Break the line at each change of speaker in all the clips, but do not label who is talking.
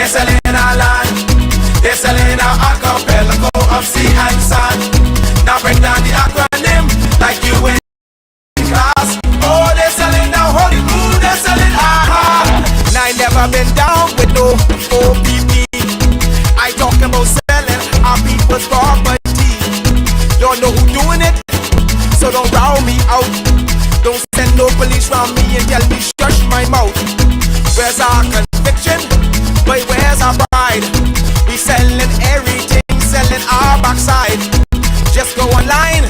They're selling our land. They're selling our archipelago of sea and sand. Now break down the acronym like you in class. Oh, they're selling our holy moon. They're selling our heart. And I never been down with no OPP. I talk about selling our people's property. Don't know who doing it, so don't round me out. Don't send no police round me and tell me shush my mouth. Where's our conviction? But where's our pride? We selling everything, selling our backside. Just go online,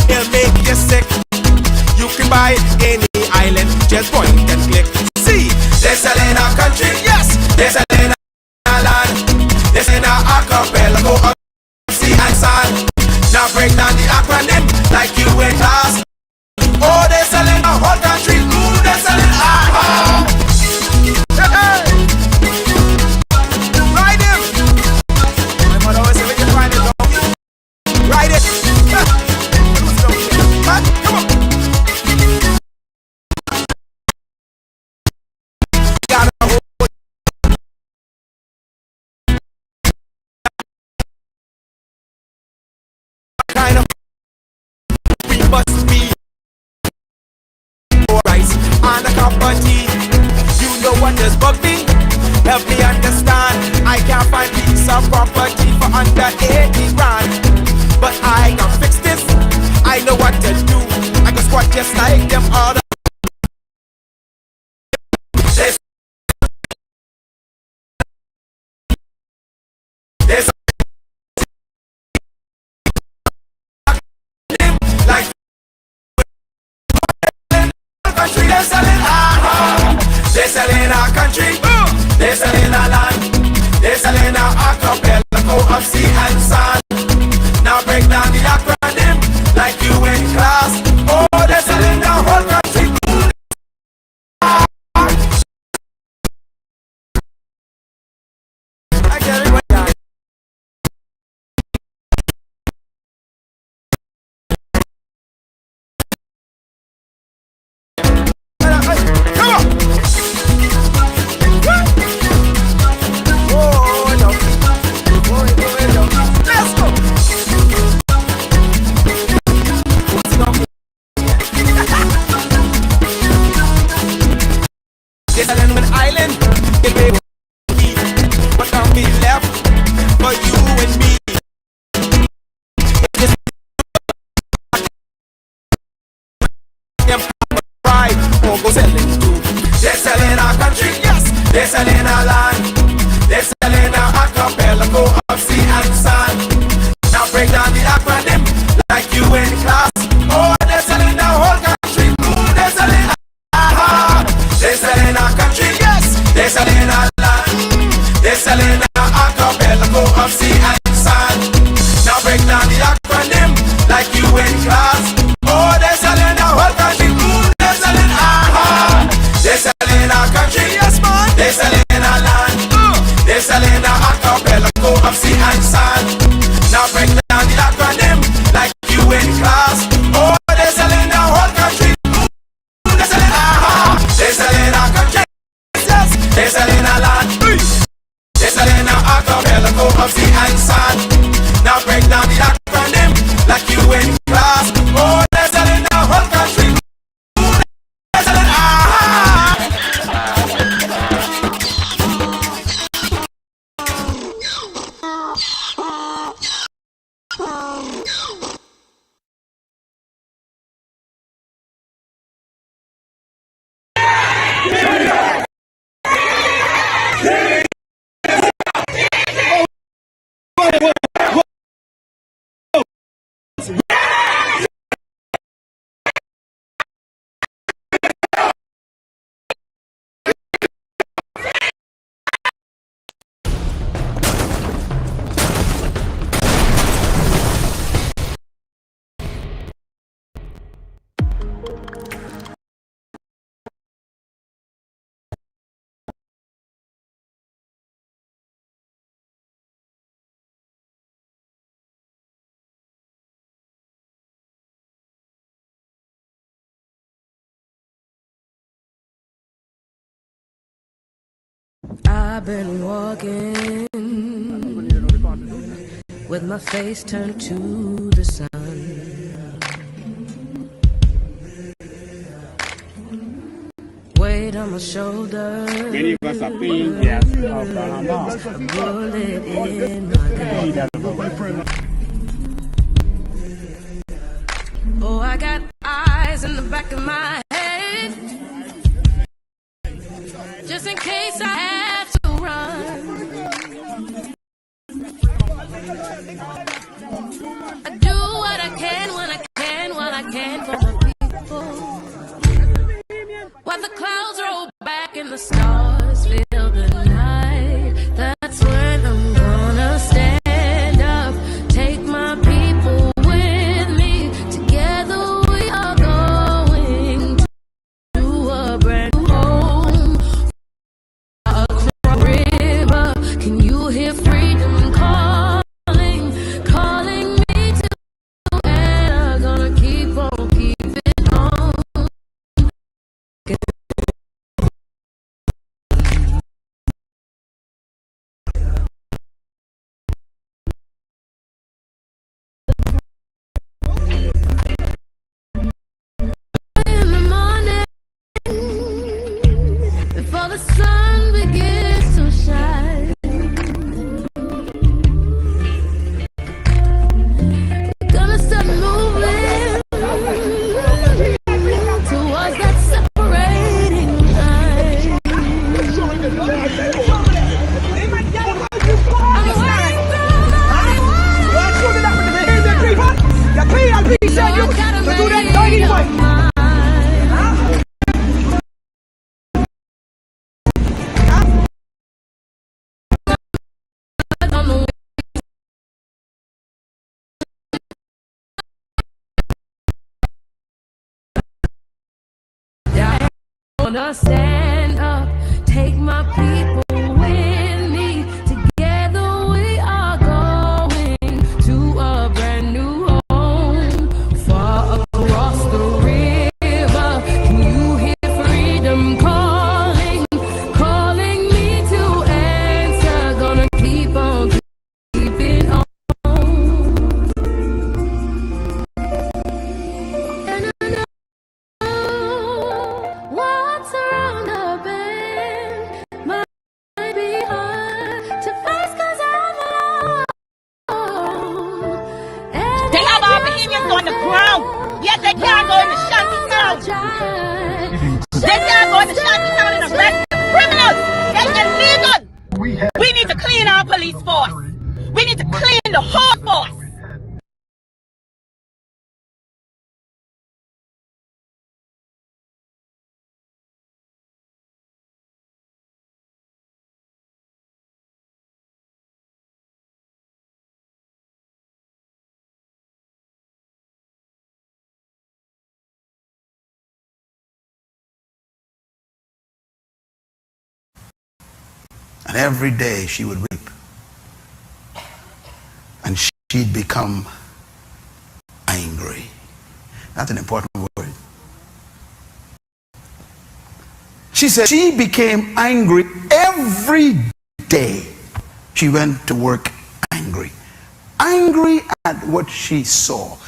it'll make you sick. You can buy any island, just point and click. See, they're selling our country, yes. They're selling our land. They're selling our archipelago of sea and sand. Now break down the acronym like you in class. Oh, they're selling our whole country. Ooh, they're selling our heart. Hey, ride him. My mother always say, we can find it, don't you? Ride it. Man, come on. Got a whole kind of. We must be rice and a cup of tea. You know what has bugged me? Help me understand. I can't find piece of property for under 80 grand. But I can fix this. I know what to do. I can squat just like them other. There's like country, they're selling our heart. They're selling our country. They're selling our land. They're selling our archipelago of sea and sand. Now break down the acronym like you in class. Oh, they're selling our whole country. I get it. Island, it may be, but I'll be left for you and me. This pride or go selling too. They're selling our country, yes. They're selling our land. They're selling our archipelago of sea and sand. Now break down the acronym like you in class. Oh, they're selling our whole country. Ooh, they're selling our heart. They're selling our country. They're selling our land. They're selling our archipelago of sea and sand. Now break down the acronym like you in class. Oh, they're selling our whole country. Ooh, they're selling our heart. They're selling our country, yes man. They're selling our land. They're selling our archipelago of sea and sand. Now break down the acronym like you in class. Oh, they're selling our whole country. Ooh, they're selling our heart. They're selling our country. They're selling our land. They're selling our archipelago of sea and sand. Now break down the acronym like you in class. Oh, they're selling our whole country. They're selling our heart.
I've been walking with my face turned to the sun. Weight on my shoulder.
Many of us are paying yes of Bahamas.
A bullet in my gun. Oh, I got eyes in the back of my head, just in case I have to run. I do what I can when I can, while I can for my people. While the clouds roll back and the stars fill the night, that's when I'm gonna stand up, take my people with me. Together we are going to a brand new home. Across the river, can you hear freedom calling, calling me to, and I'm gonna keep on keeping on. In the morning, before the sun begins to shine, we're gonna start moving towards that separating line. I'm worried gonna stand up, take my people with me. Together we are going to a brand new home, far across the river. Can you hear freedom calling, calling me to answer? Gonna keep on keeping on. And I know what's around the bend might be hard to face 'cause I'm alone. And
They have our Bahamians on the ground, yet they can't go into Shanty Town. They can't go into Shanty Town and arrest the criminals. That's illegal. We need to clean our police force. We need to clean the whole force.
And every day she would weep. And she'd become angry. That's an important word. She said she became angry every day. She went to work angry. Angry at what she saw.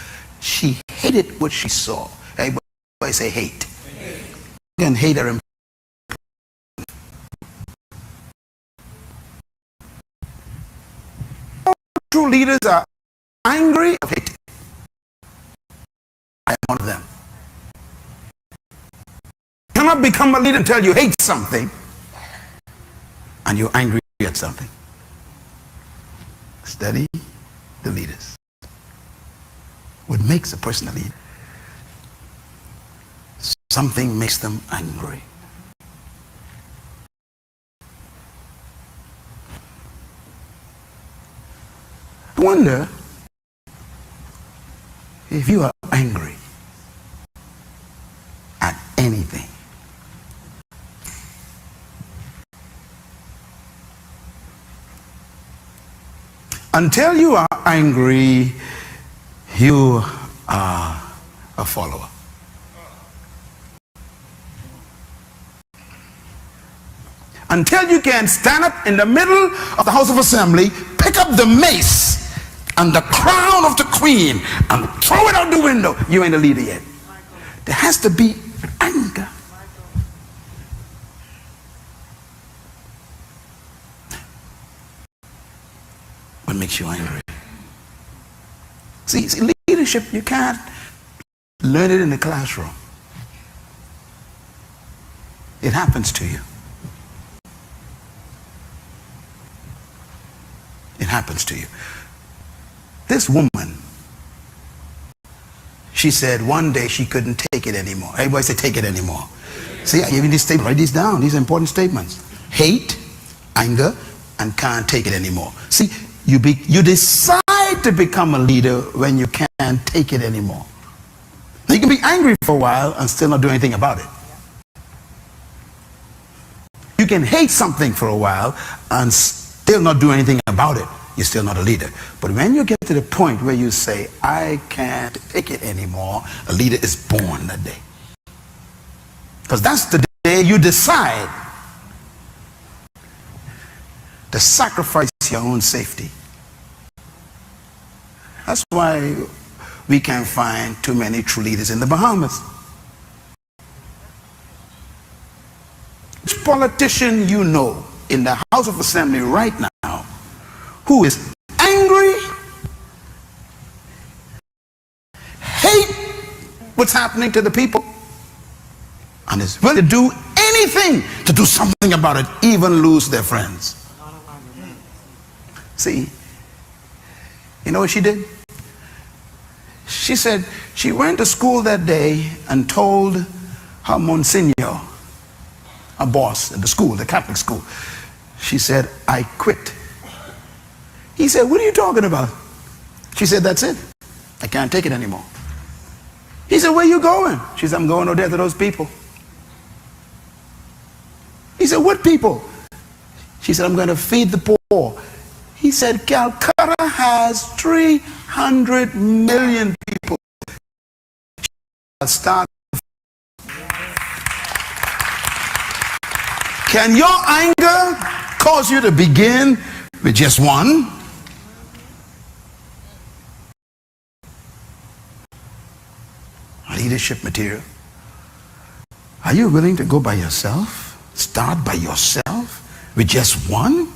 She hated what she saw. Everybody say hate. And hate are important. True leaders are angry or hate. I am one of them. You cannot become a leader until you hate something and you're angry at something. Study the leaders. What makes a person a leader? Something makes them angry. I wonder if you are angry at anything. Until you are angry, you are a follower. until you can stand up in the middle of the House of Assembly, pick up the mace and the crown of the queen and throw it out the window. You ain't a leader yet. There has to be anger. What makes you angry? See, leadership, you can't learn it in the classroom. It happens to you. It happens to you. This woman, she said one day she couldn't take it anymore. Everybody say take it anymore. See, I gave you these statements. Write these down. These are important statements. Hate, anger, and can't take it anymore. See, you decide to become a leader when you can't take it anymore. Now, you can be angry for a while and still not do anything about it. You can hate something for a while and still not do anything about it. You're still not a leader. But when you get to the point where you say, I can't take it anymore, a leader is born that day. Because that's the day you decide to sacrifice your own safety. That's why we can't find too many true leaders in the Bahamas. Which politician you know in the House of Assembly right now who is angry, hate what's happening to the people, and is willing to do anything to do something about it, even lose their friends? See, you know what she did? She said she went to school that day and told her Monsignor, a boss at the school, the Catholic school, she said, I quit. He said, what are you talking about? She said, that's it. I can't take it anymore. He said, where are you going? She said, I'm going over there to those people. He said, what people? She said, I'm going to feed the poor. He said, Calcutta has 300 million people. Start. Can your anger cause you to begin with just one? Leadership material. Are you willing to go by yourself? Start by yourself with just one?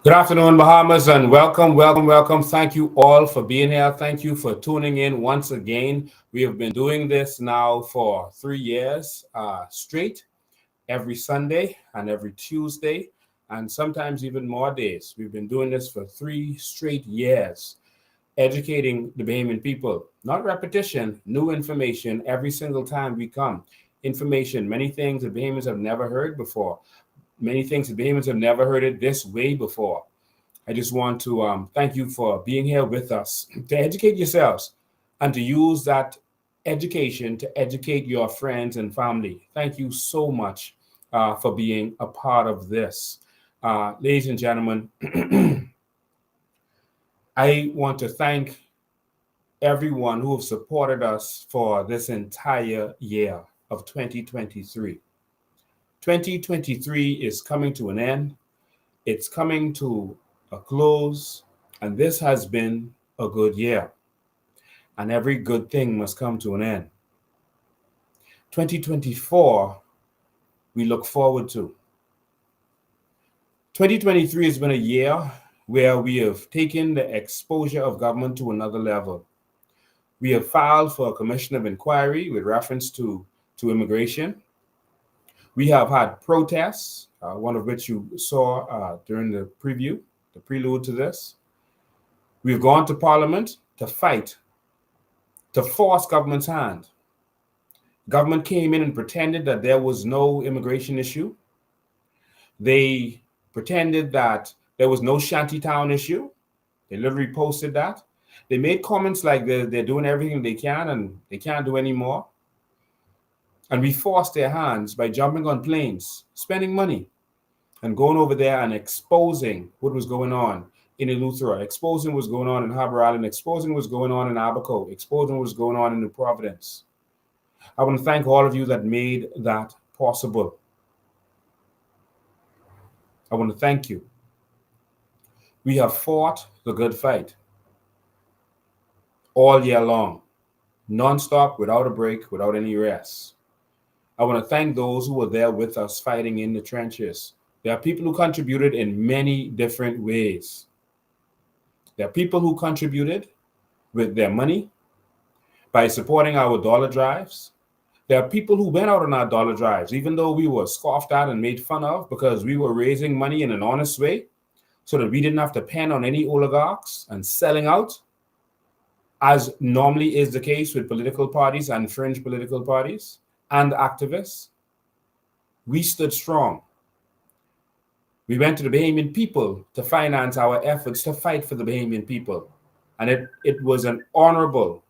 Good afternoon, Bahamas, and welcome, welcome, welcome. Thank you all for being here. Thank you for tuning in once again. We have been doing this now for 3 years straight, every Sunday and every Tuesday, and sometimes even more days. We've been doing this for 3 straight years, educating the Bahamian people. Not repetition, new information every single time we come. Information, many things the Bahamians have never heard before. Many things the Bahamians have never heard it this way before. I just want to thank you for being here with us to educate yourselves and to use that education to educate your friends and family. Thank you so much for being a part of this. Ladies and gentlemen, I want to thank everyone who have supported us for this entire year of 2023. 2023 is coming to an end. It's coming to a close, and this has been a good year. And every good thing must come to an end. 2024, we look forward to. 2023 has been a year where we have taken the exposure of government to another level. We have filed for a commission of inquiry with reference to immigration. We have had protests, one of which you saw during the preview, the prelude to this. We've gone to Parliament to fight, to force government's hand. Government came in and pretended that there was no immigration issue. They pretended that there was no shantytown issue. They literally posted that. They made comments like they're doing everything they can and they can't do any more. And we forced their hands by jumping on planes, spending money, and going over there and exposing what was going on in Eleuthera, exposing what's going on in Harbour Island, exposing what's going on in Abaco, exposing what's going on in New Providence. I want to thank all of you that made that possible. I want to thank you. We have fought the good fight all year long, non-stop, without a break, without any rest. I want to thank those who were there with us fighting in the trenches. There are people who contributed in many different ways. There are people who contributed with their money by supporting our dollar drives. There are people who went out on our dollar drives, even though we were scoffed at and made fun of because we were raising money in an honest way so that we didn't have to pen on any oligarchs and selling out, as normally is the case with political parties and fringe political parties and activists. We stood strong. We went to the Bahamian people to finance our efforts to fight for the Bahamian people. And it was an honorable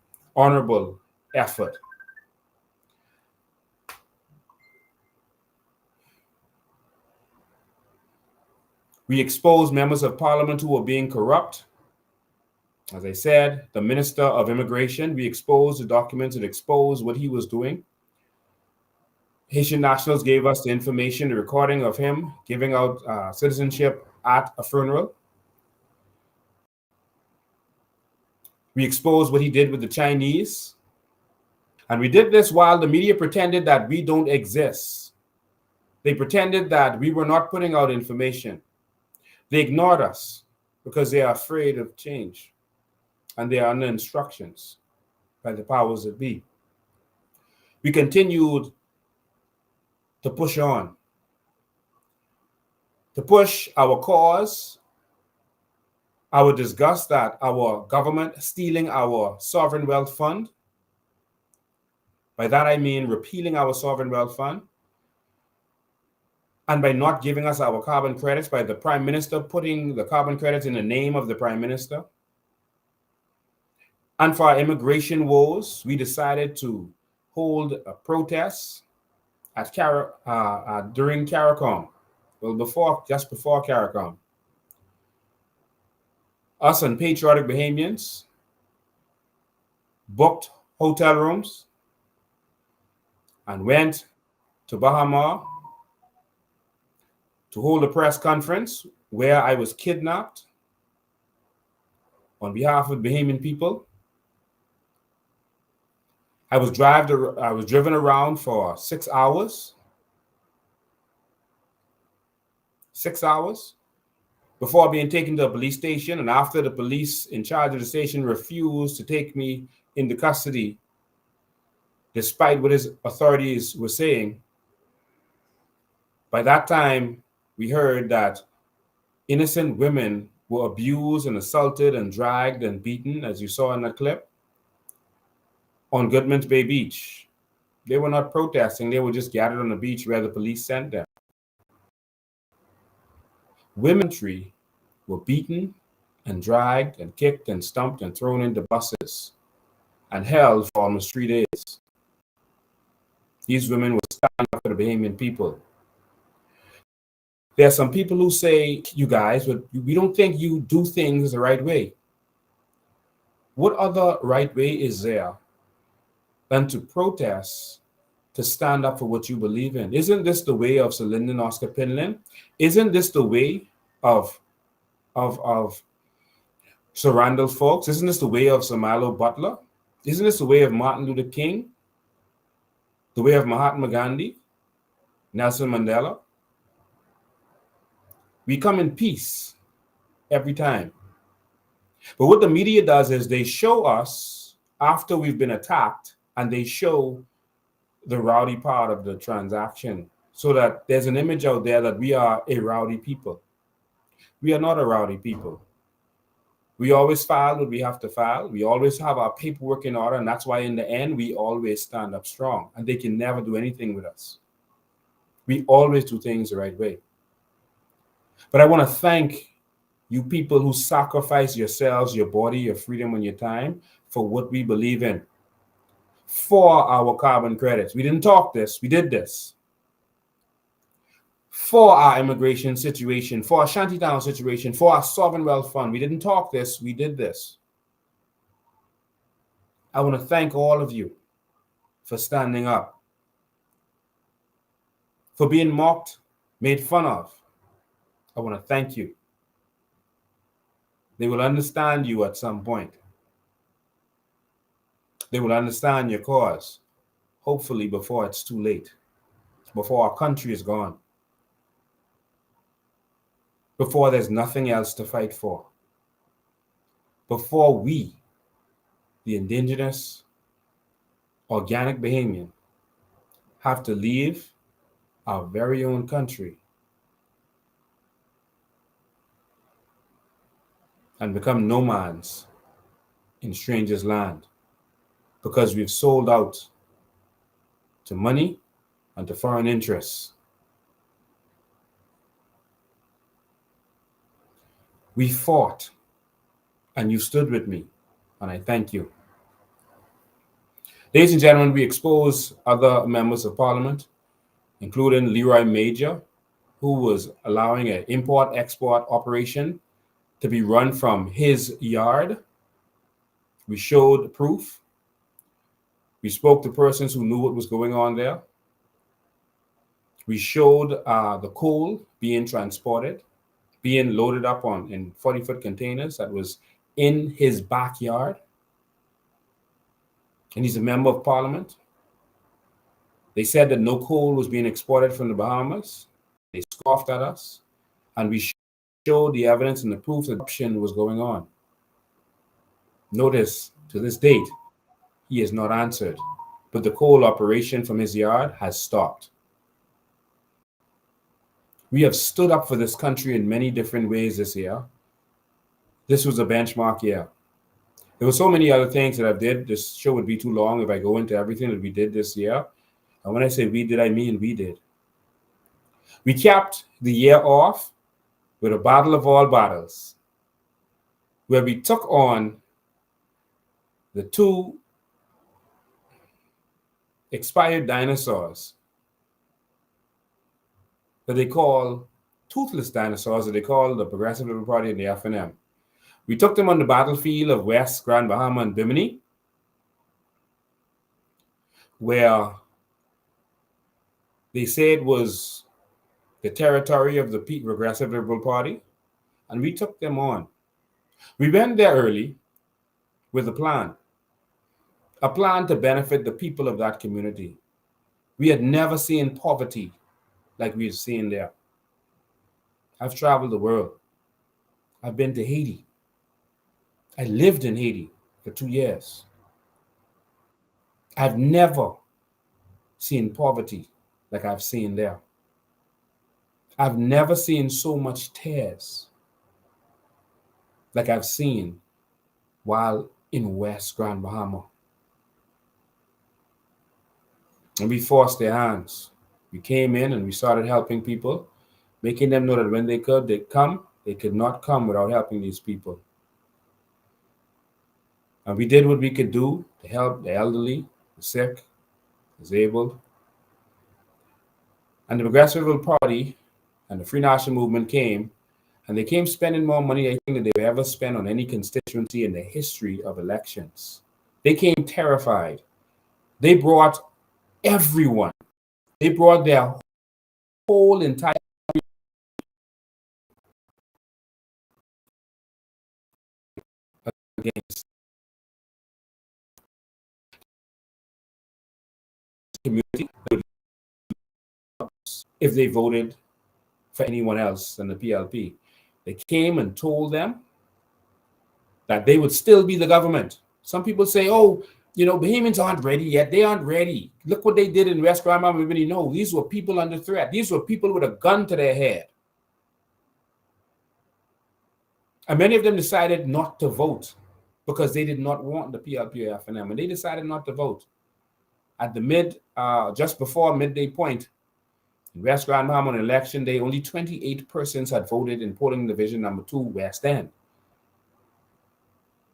effort. We exposed members of parliament who were being corrupt. As I said, the Minister of Immigration, we exposed the documents that exposed what he was doing. Haitian nationals gave us the information, the recording of him giving out citizenship at a funeral. We exposed what he did with the Chinese. And we did this while the media pretended that we don't exist. They pretended that we were not putting out information. They ignored us because they are afraid of change. And they are under instructions by the powers that be. We continued to push on, to push our cause, our disgust at our government stealing our sovereign wealth fund. By that I mean repealing our sovereign wealth fund, and by not giving us our carbon credits, by the Prime Minister putting the carbon credits in the name of the Prime Minister. And for our immigration woes, we decided to hold a protest at during CARICOM, well, just before CARICOM. Us and patriotic Bahamians booked hotel rooms and went to Bahama to hold a press conference where I was kidnapped on behalf of Bahamian people. I was driven around for 6 hours. 6 hours before being taken to a police station. And after the police in charge of the station refused to take me into custody, despite what his authorities were saying, by that time, we heard that innocent women were abused and assaulted and dragged and beaten, as you saw in that clip, on Goodman's Bay Beach. They were not protesting. They were just gathered on the beach where the police sent them. Women were beaten and dragged and kicked and stumped and thrown into buses and held for almost 3 days. These women were standing up for the Bahamian people. There are some people who say, you guys, but we don't think you do things the right way. What other right way is there than to protest, to stand up for what you believe in? Isn't this the way of Sir Lyndon Oscar Pinlin? Isn't this the way of Sir Randall Fawkes? Isn't this the way of Sir Milo Butler? Isn't this the way of Martin Luther King? The way of Mahatma Gandhi? Nelson Mandela? We come in peace every time. But what the media does is they show us after we've been attacked, and they show the rowdy part of the transaction, so that there's an image out there that we are a rowdy people. We are not a rowdy people. We always file what we have to file. We always have our paperwork in order, and that's why in the end, we always stand up strong, and they can never do anything with us. We always do things the right way. But I want to thank you people who sacrifice yourselves, your body, your freedom, and your time for what we believe in, for our carbon credits. We didn't talk this, we did this. For our immigration situation, for our shantytown situation, for our sovereign wealth fund. We didn't talk this, we did this. I want to thank all of you for standing up, for being mocked, made fun of. I want to thank you. They will understand you at some point. They will understand your cause, hopefully before it's too late, before our country is gone, before there's nothing else to fight for, before we, the indigenous, organic Bahamian, have to leave our very own country and become nomads in strangers' land, because we've sold out to money and to foreign interests. We fought, and you stood with me, and I thank you. Ladies and gentlemen, we expose other members of parliament, including Leroy Major, who was allowing an import-export operation to be run from his yard. We showed proof. We spoke to persons who knew what was going on there. We showed the coal being transported, being loaded up in 40-foot containers that was in his backyard. And he's a member of parliament. They said that no coal was being exported from the Bahamas. They scoffed at us. And we showed the evidence and the proof that corruption was going on. Notice, to this date, he has not answered, but the coal operation from his yard has stopped. We have stood up for this country in many different ways this year. This was a benchmark year. There were so many other things that I did. This show would be too long if I go into everything that we did this year. And when I say we did, I mean we did. We capped the year off with a battle of all battles, where we took on the two expired dinosaurs that they call toothless dinosaurs, that they call the Progressive Liberal Party and the FNM. We took them on the battlefield of West Grand Bahama and Bimini, where they said was the territory of the Progressive Liberal Party, and we took them on. We went there early with a plan to benefit the people of that community. We had never seen poverty like we've seen there. I've traveled the world. I've been to Haiti. I lived in Haiti for 2 years. I've never seen poverty like I've seen there. I've never seen so much tears like I've seen while in West Grand Bahama. And we forced their hands. We came in and we started helping people, making them know that when they could, they'd come. They could not come without helping these people. And we did what we could do to help the elderly, the sick, disabled. And the Progressive Liberal Party and the Free National Movement came, and they came spending more money, I think, than they've ever spent on any constituency in the history of elections. They came terrified. They brought everyone. They brought their whole entire against community if they voted for anyone else than the PLP. They came and told them that they would still be the government. Some people say, oh, Bahamians aren't ready yet. They aren't ready. Look what they did in West Grand Bahama. No, these were people under threat. These were people with a gun to their head. And many of them decided not to vote because they did not want the PLP or FNM, and they decided not to vote. At the just before midday point, in West Grand Bahama on election day, only 28 persons had voted in polling division number 2, West End.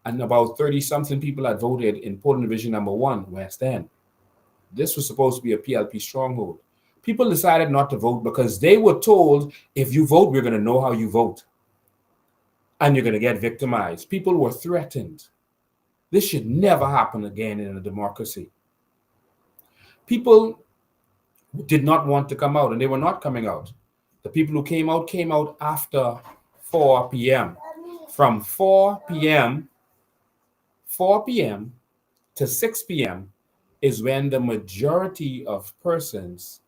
And about 30-something people had voted in polling division number 1, West End. This was supposed to be a PLP stronghold. People decided not to vote because they were told, if you vote, we're going to know how you vote. And you're going to get victimized. People were threatened. This should never happen again in a democracy. People did not want to come out, and they were not coming out. The people who came out after 4 p.m. From 4 p.m. to 6 p.m. is when the majority of persons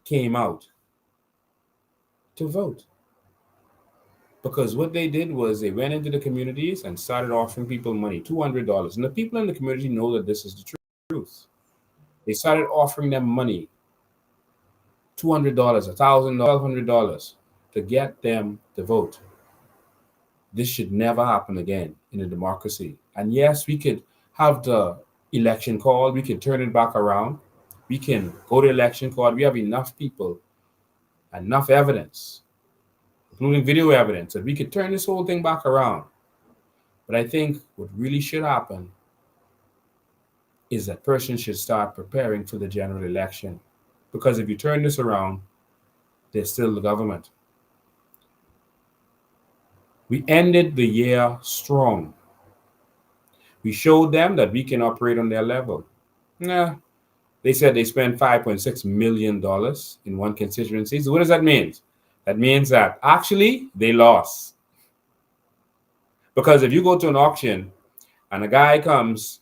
came out to vote. Because what they did was they went into the communities and started offering people money, $200. And the people in the community know that this is the truth. They started offering them money, $200, $1,000, $1,200 to get them to vote. This should never happen again in a democracy. And yes, we could have the election called. We could turn it back around. We can go to election called. We have enough people, enough evidence, including video evidence, that we could turn this whole thing back around. But I think what really should happen is that persons should start preparing for the general election. Because if you turn this around, they're still the government. We ended the year strong. We showed them that we can operate on their level. They said they spent $5.6 million in one constituency. So what does that mean? That means that actually they lost. Because if you go to an auction and a guy comes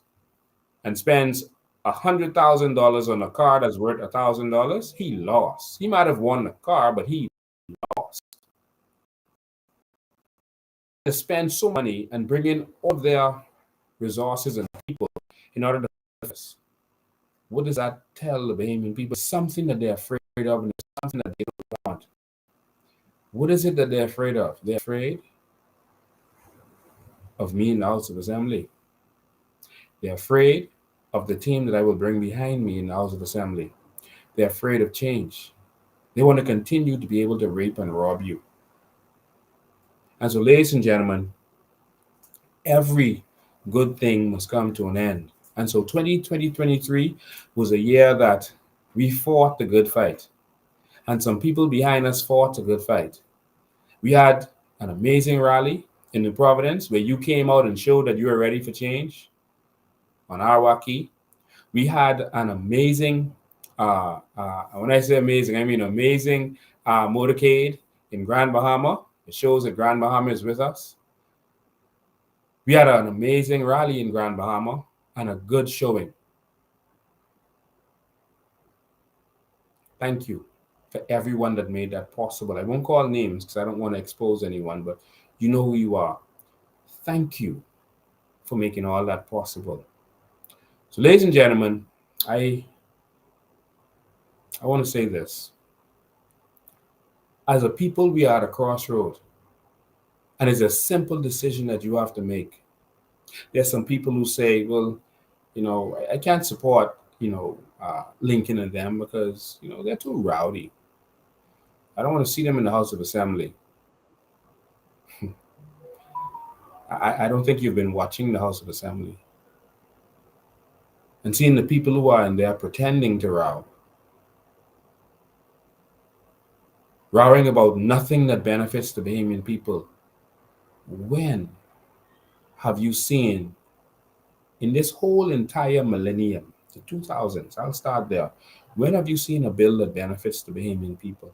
and spends $100,000 on a car that's worth $1,000, he lost. He might have won the car, but he lost. To spend so much money and bring in all of their resources and people in order to, what does that tell the Bahamian people? Something that they're afraid of, and something that they don't want. What is it that they're afraid of? They're afraid of me in the House of Assembly. They're afraid of the team that I will bring behind me in the House of Assembly. They're afraid of change. They want to continue to be able to rape and rob you. And so, ladies and gentlemen, every good thing must come to an end. And so 2023 was a year that we fought the good fight. And some people behind us fought a good fight. We had an amazing rally in New Providence where you came out and showed that you were ready for change on Arwaki. We had an amazing, when I say amazing, I mean amazing motorcade in Grand Bahama. It shows that Grand Bahama is with us. We had an amazing rally in Grand Bahama and a good showing. Thank you for everyone that made that possible. I won't call names because I don't want to expose anyone, but you know who you are. Thank you for making all that possible. So, ladies and gentlemen, I want to say this. As a people, we are at a crossroad. And it's a simple decision that you have to make. There's some people who say, well, I can't support, Lincoln and them because, they're too rowdy. I don't want to see them in the House of Assembly. I don't think you've been watching the House of Assembly and seeing the people who are in there pretending to row. roaring about nothing that benefits the Bahamian people. When have you seen in this whole entire millennium, the 2000s, I'll start there. When have you seen a bill that benefits the Bahamian people?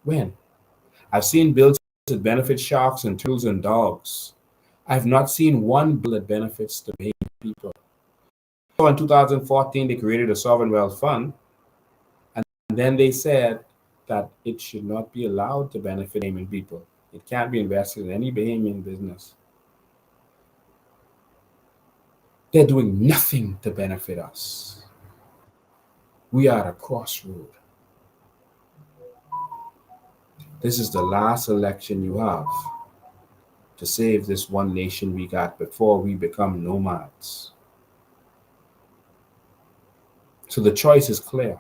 When? I've seen bills that benefit sharks and turtles and dogs. I've not seen one bill that benefits the Bahamian people. So in 2014, they created a sovereign wealth fund, and then they said that it should not be allowed to benefit Bahamian people. It can't be invested in any Bahamian business. They're doing nothing to benefit us. We are at a crossroad. This is the last election you have to save this one nation we got before we become nomads. So the choice is clear.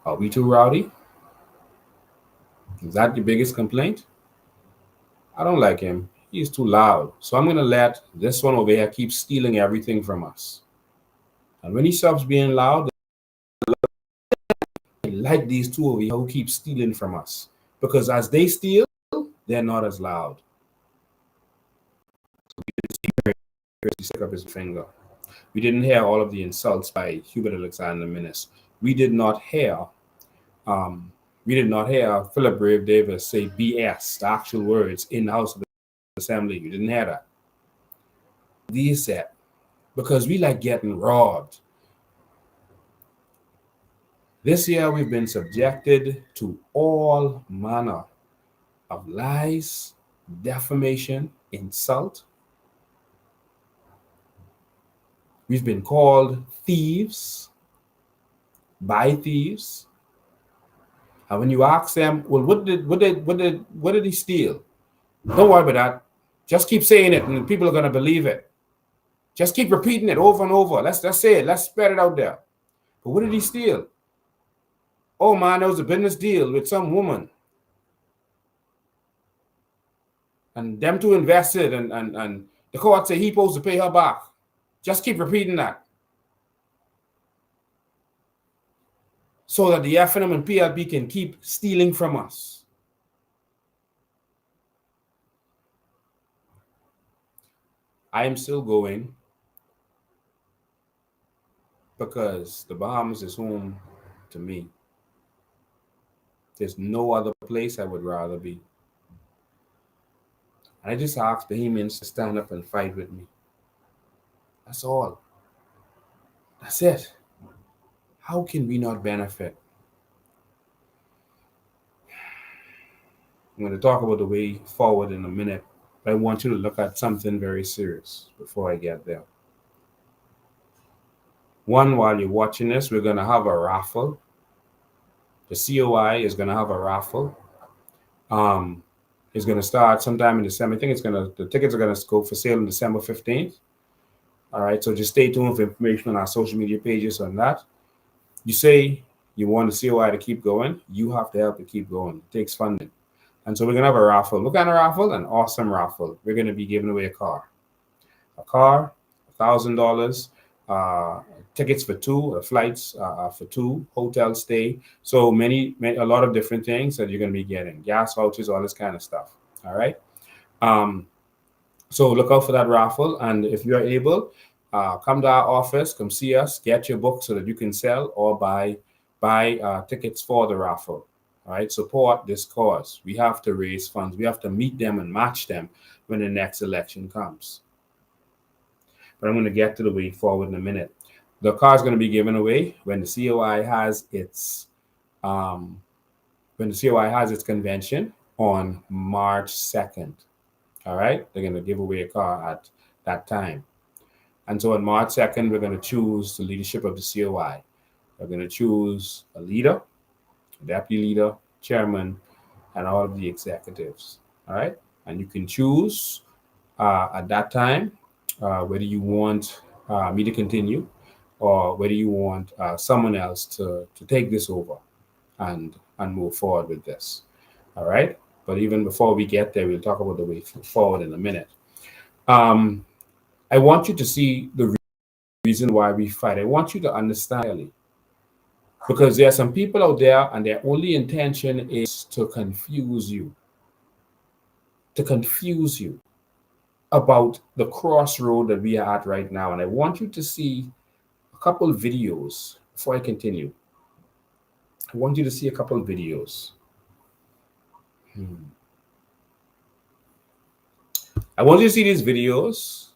Are we too rowdy? Is that the biggest complaint? I don't like him. He's too loud. So I'm going to let this one over here keep stealing everything from us. And when he stops being loud, I like these two over here who keep stealing from us. Because as they steal, they're not as loud. So we didn't see he stick up his finger. We didn't hear all of the insults by Hubert Alexander Minnis. We did not hear Philip Brave Davis say BS, the actual words, in the House of Assembly. You didn't hear that. These said, because we like getting robbed. This year we've been subjected to all manner of lies, defamation, insult. We've been called thieves by thieves. And when you ask them, well, what did he steal? Don't worry about that. Just keep saying it, and people are going to believe it. Just keep repeating it over and over. Let's say it. Let's spread it out there. But what did he steal? Oh man, there was a business deal with some woman, and them two invested, and the court said he's supposed to pay her back. Just keep repeating that, so that the FNM and PLP can keep stealing from us. I am still going because the Bahamas is home to me. There's no other place I would rather be. And I just ask Bahamians to stand up and fight with me. That's all. That's it. How can we not benefit? I'm going to talk about the way forward in a minute, but I want you to look at something very serious before I get there. One, while you're watching this, we're going to have a raffle. The COI is going to have a raffle. It's going to start sometime in December. I think the tickets are going to go for sale on December 15th. All right, so just stay tuned for information on our social media pages on that. You say you want the COI to keep going, you have to help it keep going. It takes funding. And so we're going to have a raffle. What kind of raffle? An awesome raffle. We're going to be giving away a car. A car, $1,000, tickets for two, flights for two, hotel stay. So a lot of different things that you're going to be getting. Gas vouchers, all this kind of stuff. All right. So look out for that raffle. And if you're able, come to our office, come see us, get your book so that you can sell or buy tickets for the raffle. All right, support this cause. We have to raise funds. We have to meet them and match them when the next election comes. But I'm going to get to the way forward in a minute. The car is going to be given away when the COI has its convention on March 2nd. All right, they're going to give away a car at that time. And so on March 2nd, we're going to choose the leadership of the COI. We're going to choose a leader, a deputy leader, chairman, and all of the executives. All right, and you can choose at that time whether you want me to continue or whether you want someone else to take this over and move forward with this. All right, but even before we get there, we'll talk about the way forward in a minute. I want you to see the reason why we fight. I want you to understand clearly Because there are some people out there and their only intention is to confuse you about the crossroad that we are at right now. And I want you to see a couple of videos before I continue. I want you to see a couple of videos. I want you to see these videos.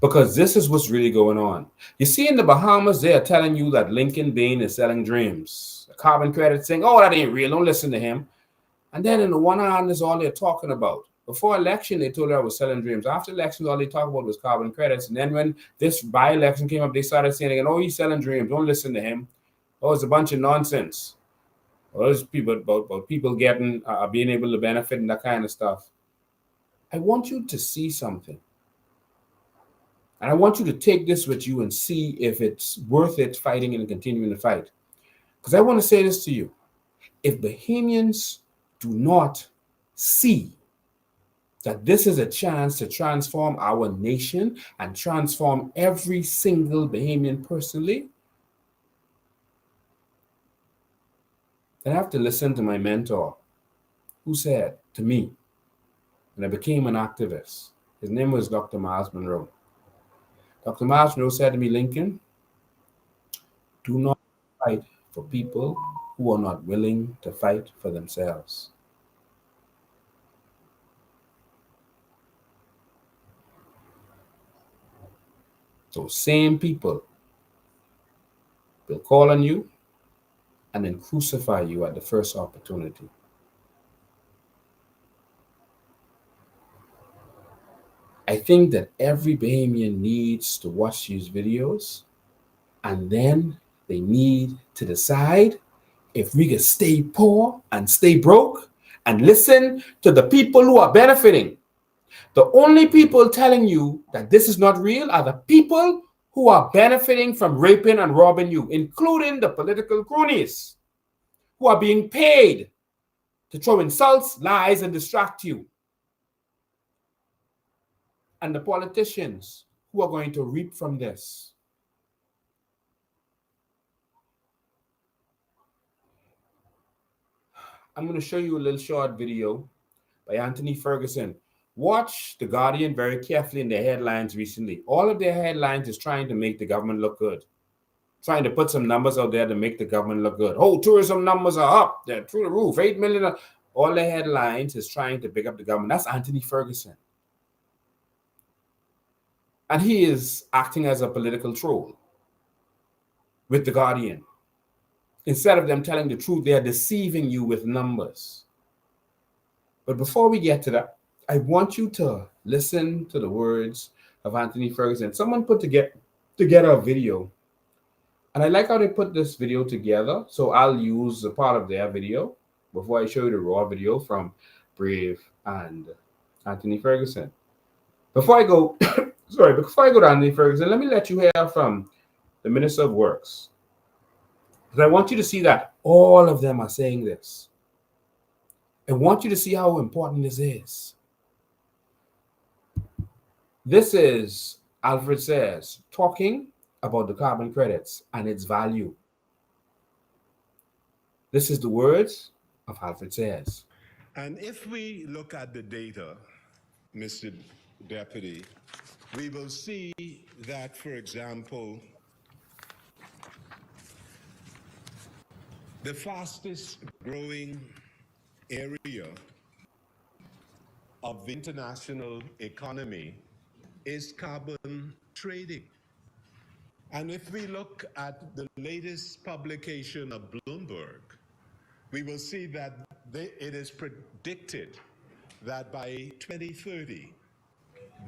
Because this is what's really going on. You see, in the Bahamas, they are telling you that Lincoln Bain is selling dreams. The carbon credit saying, oh, that ain't real. Don't listen to him. And then in the one hand is all they're talking about. Before election, they told her I was selling dreams. After election, all they talked about was carbon credits. And then when this by-election came up, they started saying again, oh, he's selling dreams. Don't listen to him. Oh, it's a bunch of nonsense. Well, those people about people getting being able to benefit and that kind of stuff. I want you to see something. And I want you to take this with you and see if it's worth it fighting and continuing to fight. Because I want to say this to you. If Bahamians do not see that this is a chance to transform our nation and transform every single Bahamian personally, then I have to listen to my mentor, who said to me, when I became an activist, his name was Dr. Miles Monroe. Dr. Miles Monroe said to me, Lincoln, do not fight for people who are not willing to fight for themselves. Those same people will call on you and then crucify you at the first opportunity. I think that every Bahamian needs to watch these videos, and then they need to decide if we can stay poor and stay broke and listen to the people who are benefiting. The only people telling you that this is not real are the people who are benefiting from raping and robbing you, including the political cronies who are being paid to throw insults, lies, and distract you. And the politicians who are going to reap from this. I'm going to show you a little short video by Anthony Ferguson. Watch The Guardian very carefully in their headlines recently. All of their headlines is trying to make the government look good. Trying to put some numbers out there to make the government look good. Oh, tourism numbers are up. They're through the roof. 8 million. All their headlines is trying to pick up the government. That's Anthony Ferguson. And he is acting as a political troll with The Guardian. Instead of them telling the truth, they are deceiving you with numbers. But before we get to that, I want you to listen to the words of Anthony Ferguson. Someone put together a video. And I like how they put this video together. So I'll use a part of their video before I show you the raw video from Brave and Anthony Ferguson. Before I go to Anthony Ferguson, let me let you hear from the Minister of Works. Because I want you to see that all of them are saying this. I want you to see how important this is. This is Alfred Sayers talking about the carbon credits and its value. This is the words of Alfred Sayers.
And if we look at the data, Mr. Deputy, we will see that, for example, the fastest growing area of the international economy is carbon trading. And if we look at the latest publication of Bloomberg, we will see that it is predicted that by 2030,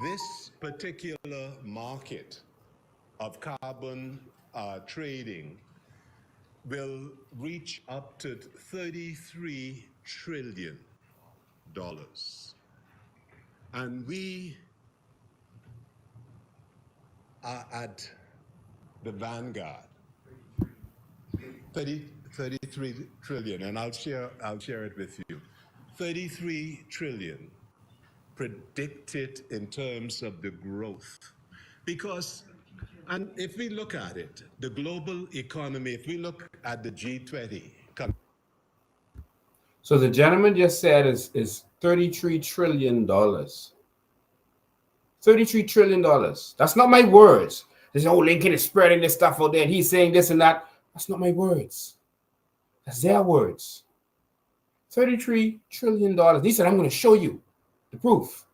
this particular market of carbon trading will reach up to $33 trillion. And we are at the vanguard. 33 trillion, and I'll share it with you. 33 trillion predicted in terms of the growth. Because, and if we look at it, the global economy, if we look at the G20.
So the gentleman just said is $33 trillion. $33 trillion. That's not my words. This whole Lincoln is spreading this stuff out there and he's saying this and that. That's not my words. That's their words. $33 trillion. He said, I'm going to show you the proof.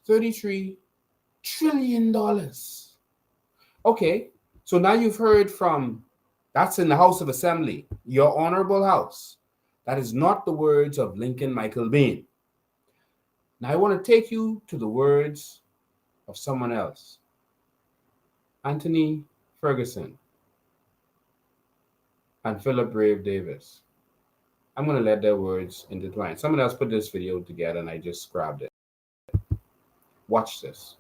$33 trillion. Okay, so now you've heard from, that's in the House of Assembly, your honorable house. That is not the words of Lincoln Michael Bain. Now I want to take you to the words of someone else. Anthony Ferguson and Philip Brave Davis. I'm going to let their words intertwine. Someone else put this video together and I just grabbed it. Watch this.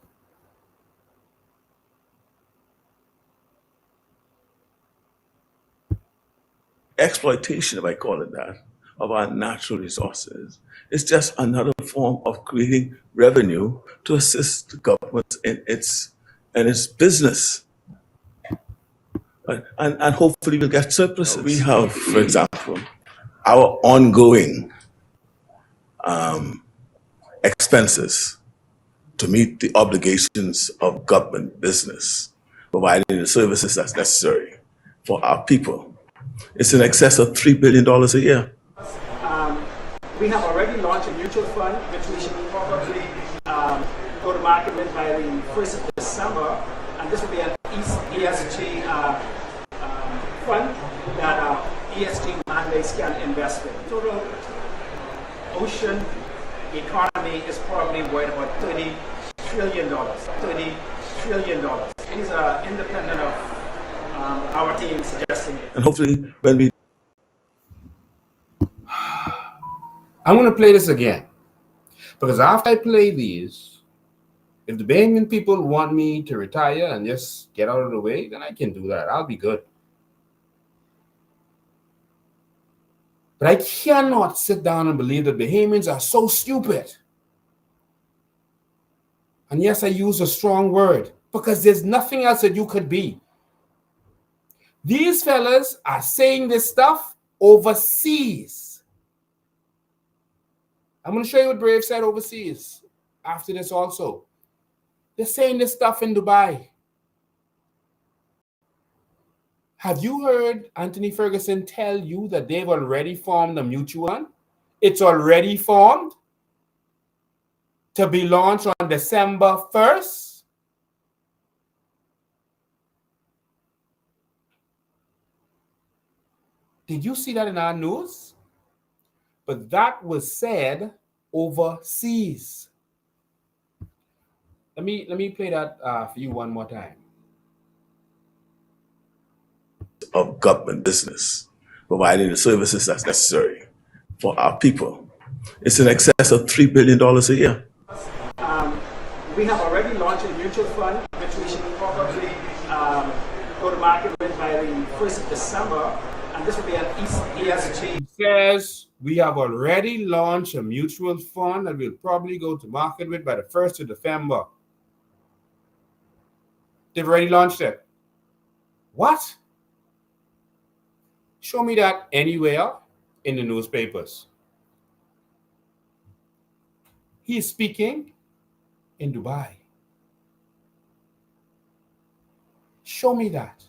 Exploitation, if I call it that, of our natural resources is just another form of creating revenue to assist the government in its business. And hopefully we'll get surpluses. We have, for example, our ongoing expenses to meet the obligations of government business, providing the services that's necessary for our people. It's in excess of $3 billion a year.
We have already launched a mutual fund, which we should probably go to market with by the 1st of December. And this will be an ESG fund that ESG mandates can invest in. Total ocean economy is probably worth about $30 trillion. $30 trillion. These are independent of our team suggesting it.
And hopefully when we...
I'm going to play this again. Because after I play these, if the Bahamian people want me to retire and just get out of the way, then I can do that. I'll be good. But I cannot sit down and believe that Bahamians are so stupid. And yes, I use a strong word because there's nothing else that you could be. These fellas are saying this stuff overseas. I'm going to show you what Brave said overseas after this also. They're saying this stuff in Dubai. Have you heard Anthony Ferguson tell you that they've already formed a mutual fund? It's already formed to be launched on December 1st. Did you see that in our news? But that was said overseas. Let me play that for you one more time.
Of government business, providing the services that's necessary for our people. It's in excess of $3 billion a year.
We have already launched a mutual fund, which we should probably go to market with by the 1st of December. And this will be an ESG.
It says we have already launched a mutual fund that we'll probably go to market with by the 1st of December. They've already launched it. What? Show me that anywhere in the newspapers. He is speaking in Dubai. Show me that.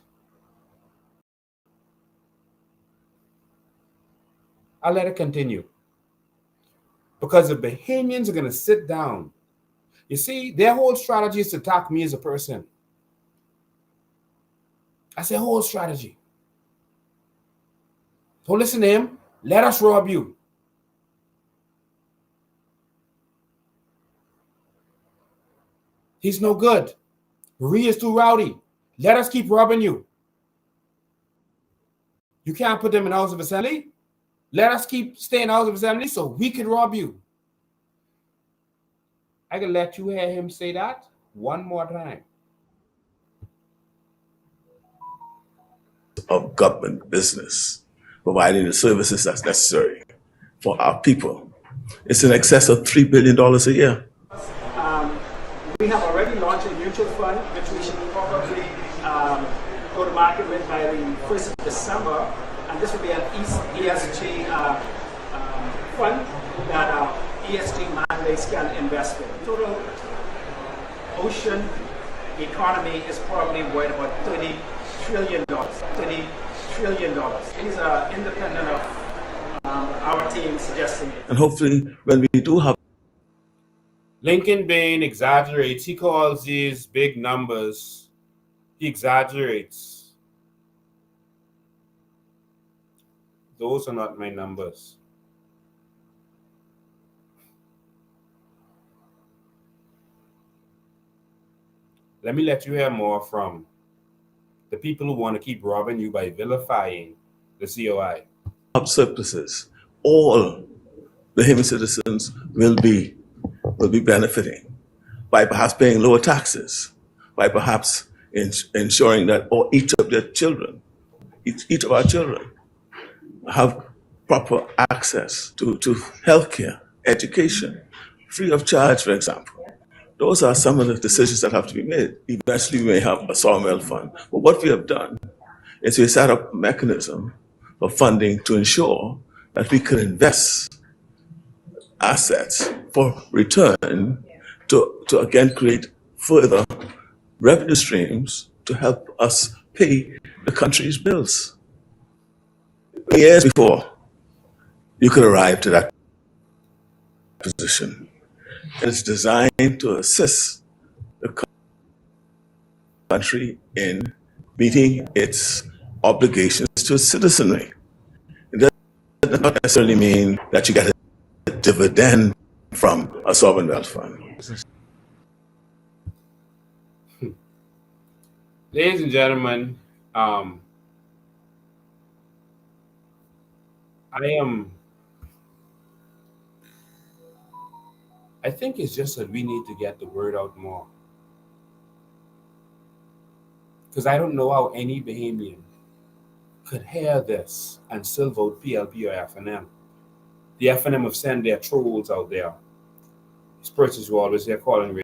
I'll let it continue. Because the Bahamians are going to sit down. You see, their whole strategy is to attack me as a person. That's their whole strategy. Don't listen to him. Let us rob you. He's no good. Marie is too rowdy. Let us keep robbing you. You can't put them in the House of Assembly. Let us keep staying in the House of Assembly so we can rob you. I can let you hear him say that one more time.
Of government business, providing the services that's necessary for our people. It's in excess of $3 billion a year.
We have already launched a mutual fund, which we should probably go to market with by the 1st of December. And this will be an ESG fund that ESG mandates can invest in. Total ocean economy is probably worth about $30 trillion. $30 trillion. These are independent of our team suggesting it.
And hopefully, when we do have
Lincoln Bain exaggerates. He calls these big numbers. He exaggerates. Those are not my numbers. Let me let you hear more from the people who want to keep robbing you by vilifying the COI.
surpluses, all the Haitian citizens will be benefiting by perhaps paying lower taxes, by perhaps ensuring that each of their children, each of our children, have proper access to healthcare, education, free of charge, for example. Those are some of the decisions that have to be made. Eventually, we may have a sawmill fund. But what we have done is we set up a mechanism for funding to ensure that we can invest assets for return to again create further revenue streams to help us pay the country's bills. Years before you could arrive to that position, it's designed to assist the country in meeting its obligations to its citizenry. It does not necessarily mean that you get a dividend from a sovereign wealth fund.
Ladies and gentlemen, I think it's just that we need to get the word out more. Because I don't know how any Bahamian could hear this and still vote PLP or FNM. The FNM have sent their trolls out there. These persons who always hear calling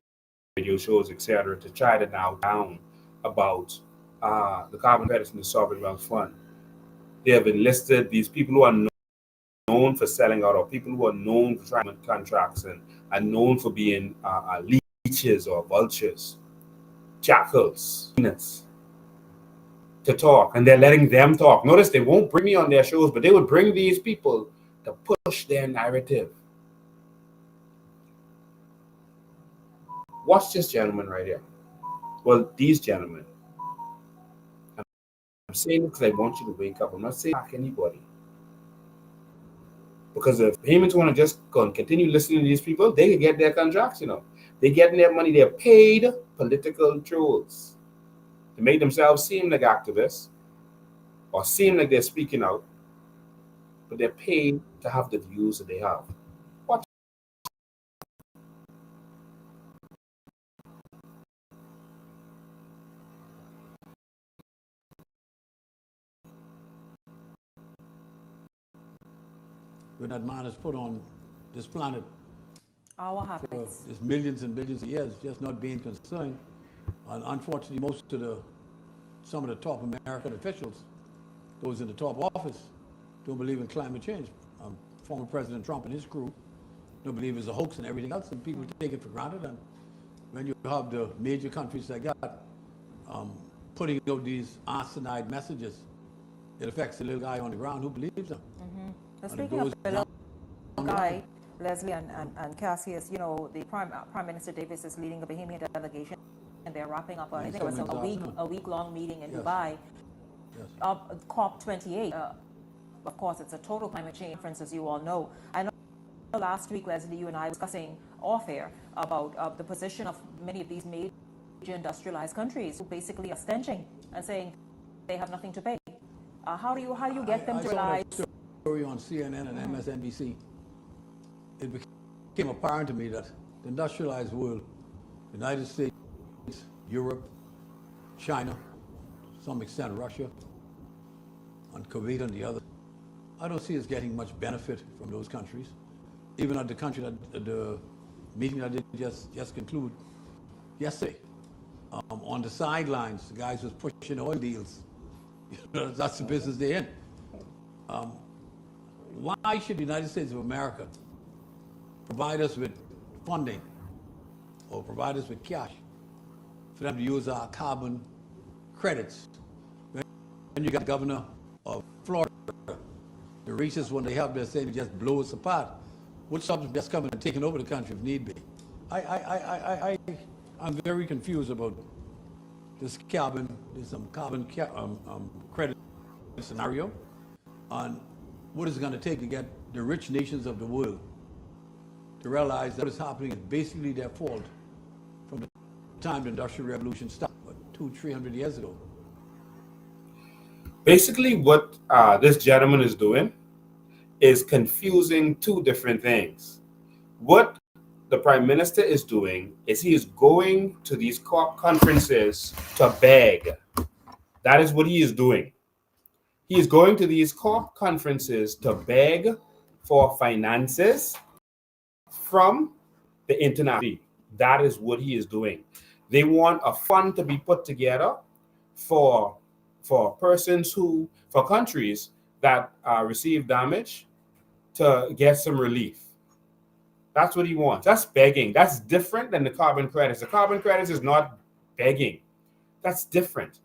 radio shows, etc., to try to now down about the carbon credits in the Sovereign Wealth Fund. They have enlisted these people who are known for selling out, or people who are known for trying contracts and are known for being leeches or vultures, jackals, to talk, and they're letting them talk. Notice they won't bring me on their shows, but they would bring these people to push their narrative. Watch this gentleman right here. Well, these gentlemen. I'm saying it because I want you to wake up. I'm not saying back anybody. Because if payments want to just continue listening to these people, they can get their contracts, They're getting their money. They're paid political trolls to make themselves seem like activists or seem like they're speaking out, but they're paid to have the views that they have. Watch.
When that man is put on this planet
Our
for
happiness.
this millions and billions of years, just not being concerned. And unfortunately, some of the top American officials, those in the top office, don't believe in climate change. Former President Trump and his crew don't believe it's a hoax and everything else, and people take it for granted. And when you have the major countries like that putting out these asinine messages, it affects the little guy on the ground who believes them.
Now, speaking of the little guy, Leslie and Cassius, the Prime Minister Davis is leading a Bahamian delegation, and they're wrapping up, I think it was a week-long meeting in Dubai.
Yes.
COP28. Of course, it's a total climate change conference, as you all know. I know last week, Leslie, you and I were discussing off-air about the position of many of these major industrialized countries who basically are stenching and saying they have nothing to pay. How do you get them to realize?
I saw that story on CNN and MSNBC. It became apparent to me that the industrialized world, the United States, Europe, China, to some extent Russia, and Kuwait and the others, I don't see us getting much benefit from those countries. Even at the country that the meeting that did just conclude yesterday, on the sidelines, the guys was pushing oil deals. That's the business they're in. Why should the United States of America provide us with funding or provide us with cash for them to use our carbon credits? When you got the governor of Florida, the richest one they have, they're saying to just blow us apart. What's up with just coming and taking over the country if need be? I'm very confused about this carbon credit scenario on what is it going to take to get the rich nations of the world to realize that what is happening is basically their fault from the time the Industrial Revolution started, 200-300 years ago.
Basically, what this gentleman is doing is confusing two different things. What the Prime Minister is doing is he is going to these COP conferences to beg. That is what he is doing. He is going to these COP conferences to beg for finances from the international. That is what he is doing. They want a fund to be put together for countries that receive damage to get some relief. That's what he wants. That's begging. That's different than the carbon credits. The carbon credits is not begging. That's different.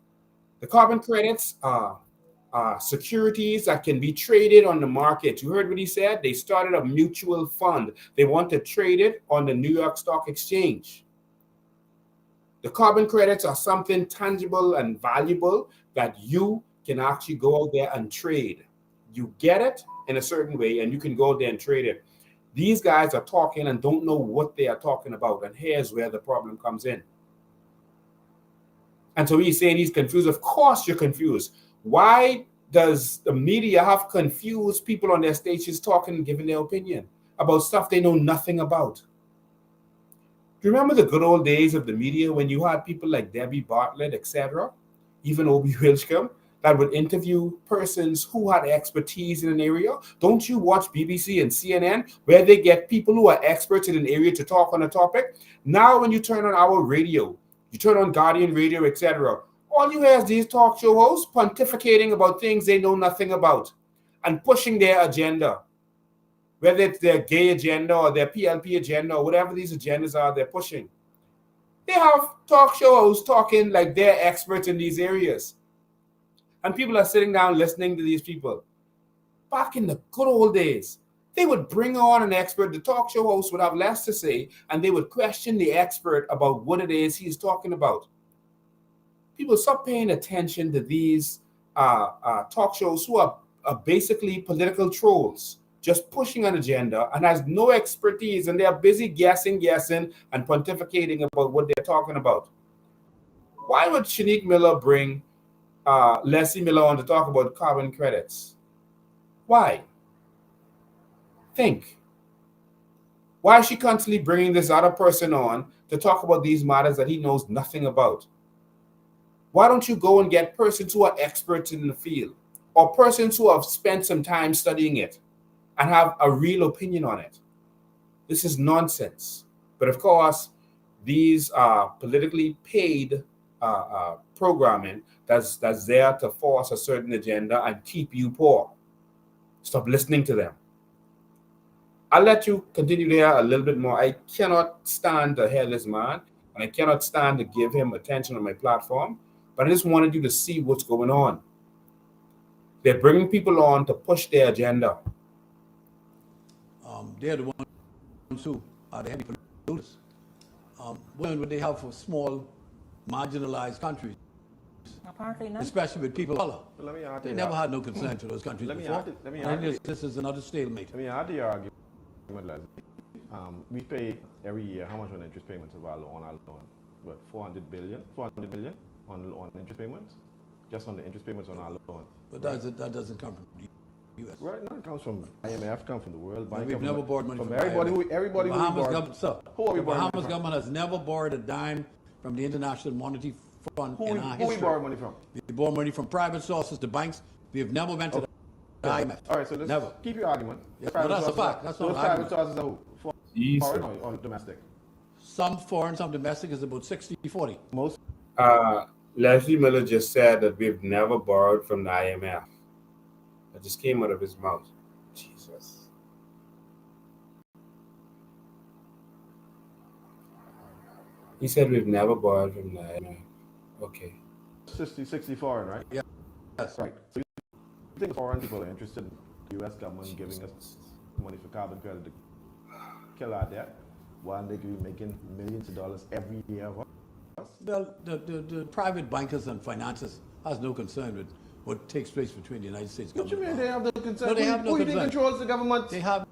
The carbon credits are securities that can be traded on the market. You heard what he said? They started a mutual fund. They want to trade it on the New York Stock Exchange. The carbon credits are something tangible and valuable that you can actually go out there and trade. You get it in a certain way and you can go out there and trade it. These guys are talking and don't know what they are talking about. And here's where the problem comes in. And so he's saying he's confused. Of course you're confused. Why does the media have confused people on their stations talking and giving their opinion about stuff they know nothing about? Do you remember the good old days of the media when you had people like Debbie Bartlett, etc., even Obie Wilchcombe, that would interview persons who had expertise in an area? Don't you watch BBC and CNN where they get people who are experts in an area to talk on a topic? Now when you turn on our radio, you turn on Guardian Radio, etc., all you hear is these talk show hosts pontificating about things they know nothing about and pushing their agenda. Whether it's their gay agenda or their PLP agenda or whatever these agendas are they're pushing. They have talk show hosts talking like they're experts in these areas. And people are sitting down listening to these people. Back in the good old days, they would bring on an expert. The talk show host would have less to say, and they would question the expert about what it is he's talking about. People stop paying attention to these talk shows who are basically political trolls, just pushing an agenda and has no expertise, and they're busy guessing, and pontificating about what they're talking about. Why would Shanique Miller bring Leslie Miller on to talk about carbon credits? Why? Think. Why is she constantly bringing this other person on to talk about these matters that he knows nothing about? Why don't you go and get persons who are experts in the field or persons who have spent some time studying it and have a real opinion on it? This is nonsense. But of course, these are politically paid programming that's there to force a certain agenda and keep you poor. Stop listening to them. I'll let you continue there a little bit more. I cannot stand to hear this man, and I cannot stand to give him attention on my platform, but I just wanted you to see what's going on. They're bringing people on to push their agenda.
They're the ones who are the heavy polluters. What would they have for small, marginalized countries?
Apparently not.
Especially with people of color.
Let me add
They never had no concern to those countries before. This is another stalemate.
Let me add the argument, Leslie. We pay every year how much on interest payments of our loan? What, 400 billion on interest payments? Just on the interest payments on our loan.
But that doesn't come from the U.S.
Right, no, it comes from IMF, comes from the World Bank.
We've never borrowed money from
everybody.
The Bahamas government has never borrowed a dime from the International Monetary Fund in our history.
Who we borrow money from?
We borrow money from private sources, the banks. We have never went to IMF.
All right, so let's
Never.
keep your argument.
Yeah,
Private
that's a
sources-
fact. That's not
those
an
private
argument.
sources are
Jesus.
foreign or domestic?
Some foreign, some domestic is about 60-40.
Most.
Leslie Miller just said that we've never borrowed from the IMF. That just came out of his mouth. Jesus. He said we've never borrowed from the IMF. Okay.
60 foreign, right?
Yeah. Yes.
Right. So you think foreign people are interested in the U.S. government giving us money for carbon credit to kill our debt while they could be making millions of dollars every year?
Well, the private bankers and financiers has no concern with what takes place between the United States
What you
government.
mean they have no concern?
No, they have no
Who you think
concern.
controls the government?
They have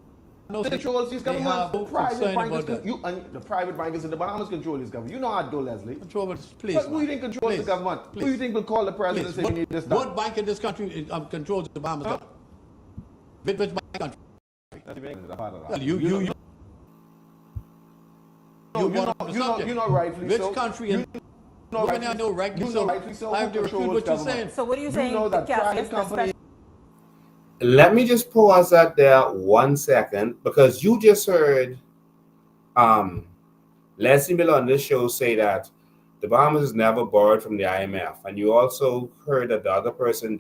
no
Who controls these
they
governments?
have no
Private
concern
bankers.
about that.
You and the private bankers in the Bahamas control this government. You know how to do, Leslie.
Control, please.
But who you think controls
Please.
the government?
Please.
Who you think will call the president and say we need this done?
What bank in this country controls the Bahamas?
Huh?
Which bank country?
That's a part of that.
Well, you
you know rightfully
Which
so.
country
You
in
know
when
rightly-
I know rightly
you
so,
know rightly so
I
who
have to refute
controls
what you're
government.
saying.
So what are you
You
saying?
know that
Cassius,
private companies.
Let me just pause that there 1 second because you just heard Leslie Miller on this show say that the Bahamas has never borrowed from the IMF, and you also heard that the other person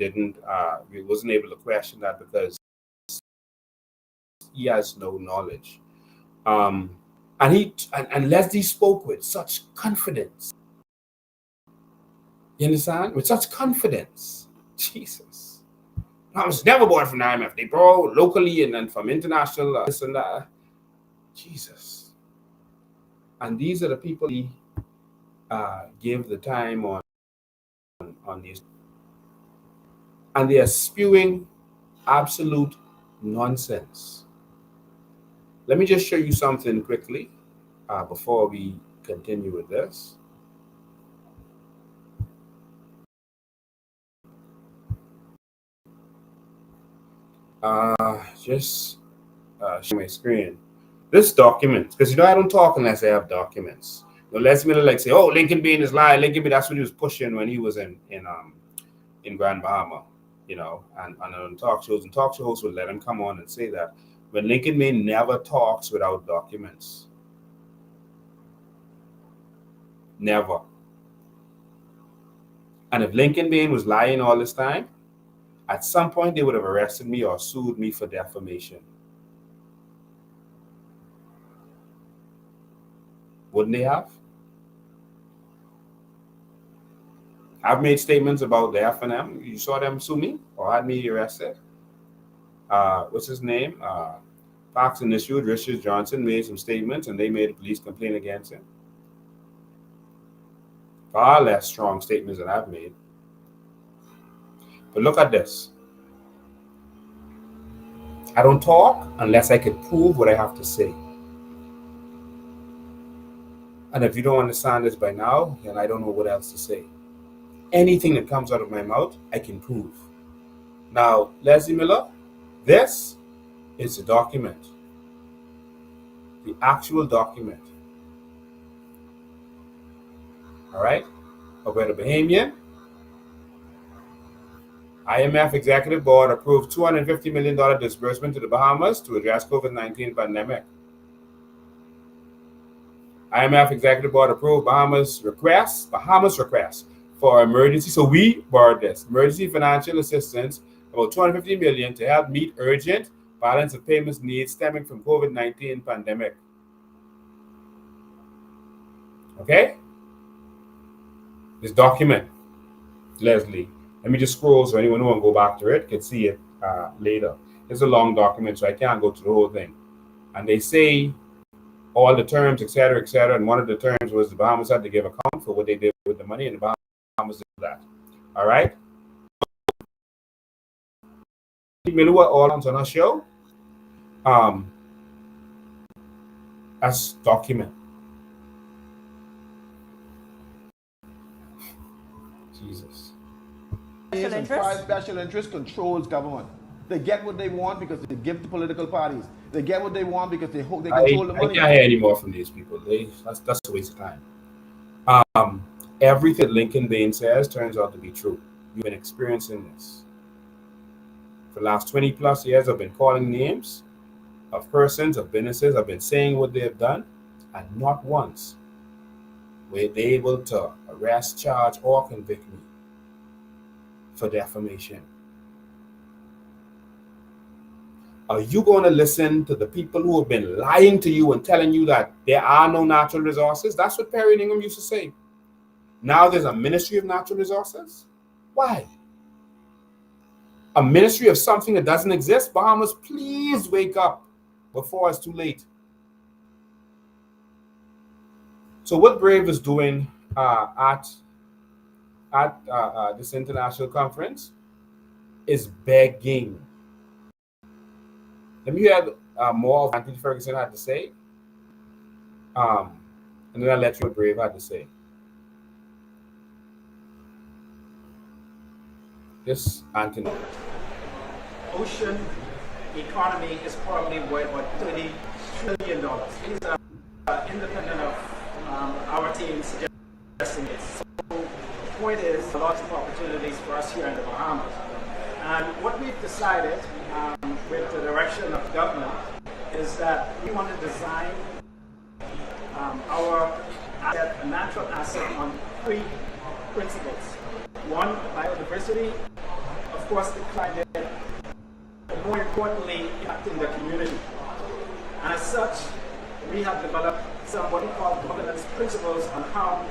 wasn't able to question that because he has no knowledge. And Leslie spoke with such confidence. You understand? With such confidence. Jesus. Bahamas never borrowed from the IMF. They borrow locally and then from international this and that. Jesus. And these are the people he give the time on these. And they are spewing absolute nonsense. Let me just show you something quickly before we continue with this. Just share my screen. This document, because I don't talk unless I have documents. Leslie Miller say, "Oh, Lincoln Bain is lying." Lincoln Bain, that's what he was pushing when he was in Grand Bahama, and on talk shows, and talk show hosts would let him come on and say that. But Lincoln Bain never talks without documents. Never. And if Lincoln Bain was lying all this time, at some point they would have arrested me or sued me for defamation. Wouldn't they have? I've made statements about the F&M. You saw them sue me or had me arrested. What's his name? Fox and issued Richard Johnson made some statements and they made a police complaint against him. Far less strong statements than I've made. But look at this. I don't talk unless I can prove what I have to say. And if you don't understand this by now, then I don't know what else to say. Anything that comes out of my mouth, I can prove. Now, Leslie Miller, this is a document. The actual document. All right? Roberto Bahamian. IMF Executive Board approved $250 million disbursement to the Bahamas to address COVID-19 pandemic. IMF Executive Board approved Bahamas request for emergency. So we borrowed this emergency financial assistance, about $250 million to help meet urgent balance of payments needs stemming from COVID-19 pandemic. Okay? This document, Leslie. Let me just scroll so anyone who wants to go back to it can see it later. It's a long document, so I can't go through the whole thing. And they say all the terms, et cetera, and one of the terms was the Bahamas had to give account for what they did with the money, and the Bahamas did that. All right? Milua all on our show. As document. Jesus.
Special interest controls government. They get what they want because they give to political parties. They get what they want because they hope they control the money.
I can't hear any more from these people. That's a waste of time. Everything Lincoln Bain says turns out to be true. You've been experiencing this For the last 20 plus years, I've been calling names of persons, of businesses. I've been saying what they've done, and not once were they able to arrest, charge, or convict me for defamation. Are you going to listen to the people who have been lying to you and telling you that there are no natural resources? That's what Perry Ingham used to say. Now there's a Ministry of Natural Resources. Why? A ministry of something that doesn't exist? Bahamas, please wake up before it's too late. So what Brave is doing at this international conference is begging. Let me hear more of what Anthony Ferguson had to say, and then I'll let you know what Brave had to say. Yes, Anthony.
Ocean economy is probably worth about $30 trillion. These are independent of our team suggesting it. So the point is, lots of opportunities for us here in the Bahamas. And what we've decided with the direction of government is that we want to design our asset, a natural asset, on 3 principles. 1, biodiversity, of course the climate, but more importantly, impacting the community. And as such, we have developed some what we call governance principles on how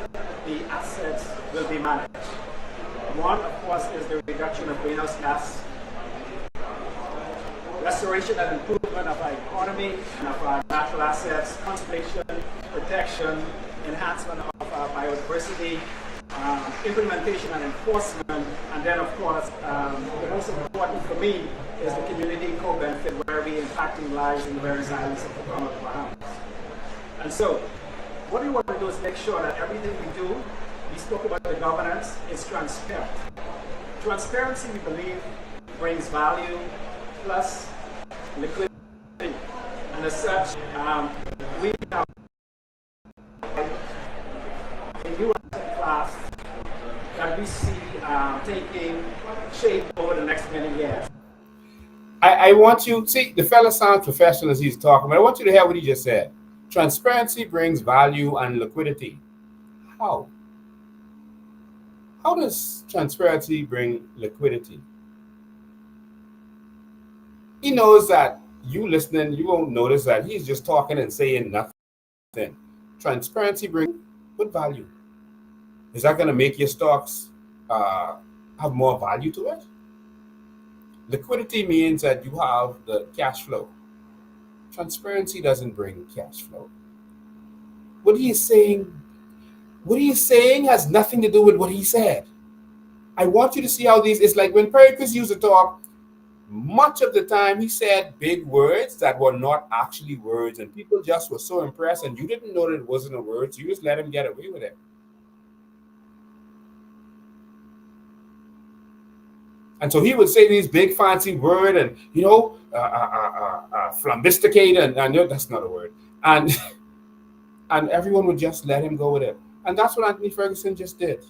the assets will be managed. One, of course, is the reduction of greenhouse gas, restoration and improvement of our economy and of our natural assets, conservation, protection, enhancement of our biodiversity, implementation and enforcement, and then, of course, the most important for me is the community co-benefit, where we're impacting lives in the various islands of the Bahamas. And so, what we want to do is make sure that everything we do, we spoke about the governance, is transparent. Transparency, we believe, brings value plus liquidity. And as such, we have a new asset class that we see taking shape over the next many years.
I want you, see, the fella sounds professional as he's talking, but I want you to hear what he just said. Transparency brings value and liquidity. How? How does transparency bring liquidity? He knows that you listening, you won't notice that he's just talking and saying nothing. Transparency brings what value? Is that going to make your stocks have more value to it? Liquidity means that you have the cash flow. Transparency doesn't bring cash flow. What he's saying has nothing to do with what he said. I want you to see how these, it's like when Pericles used to talk, much of the time he said big words that were not actually words, and people just were so impressed, and you didn't know that it wasn't a word, so you just let him get away with it. And so he would say these big fancy words, and flambisticate, and that's not a word, and everyone would just let him go with it. And that's what Anthony Ferguson just did.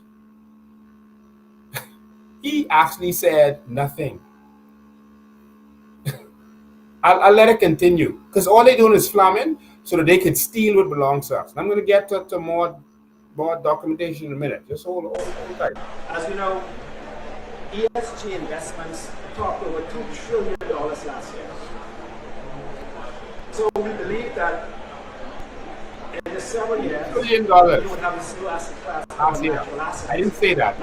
He actually said nothing. I'll let it continue, because all they're doing is flamming so that they can steal what belongs to us. And I'm going to get to more documentation in a minute. Just hold tight.
As you know, ESG investments topped over $2 trillion last year. So we believe that in the several years,
$1 trillion.
you would have a new asset class
Last year.
natural assets.
I didn't say that.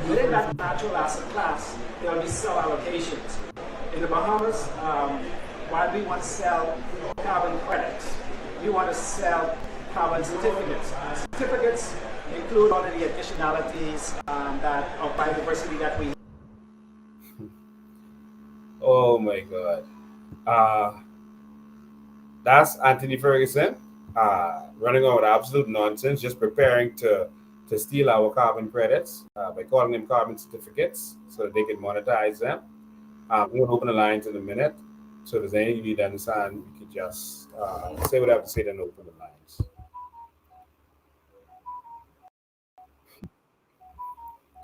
Within that natural asset class, there will be sell allocations. In the Bahamas, while we want to sell carbon credits, we want to sell carbon certificates. Certificates include all of the additionalities that of biodiversity that we.
Oh my God. That's Anthony Ferguson running on with absolute nonsense, just preparing to steal our carbon credits by calling them carbon certificates so that they can monetize them. We're going to open the lines in a minute. So if there's anything you need to understand, you could just say what I have to say, then open the lines.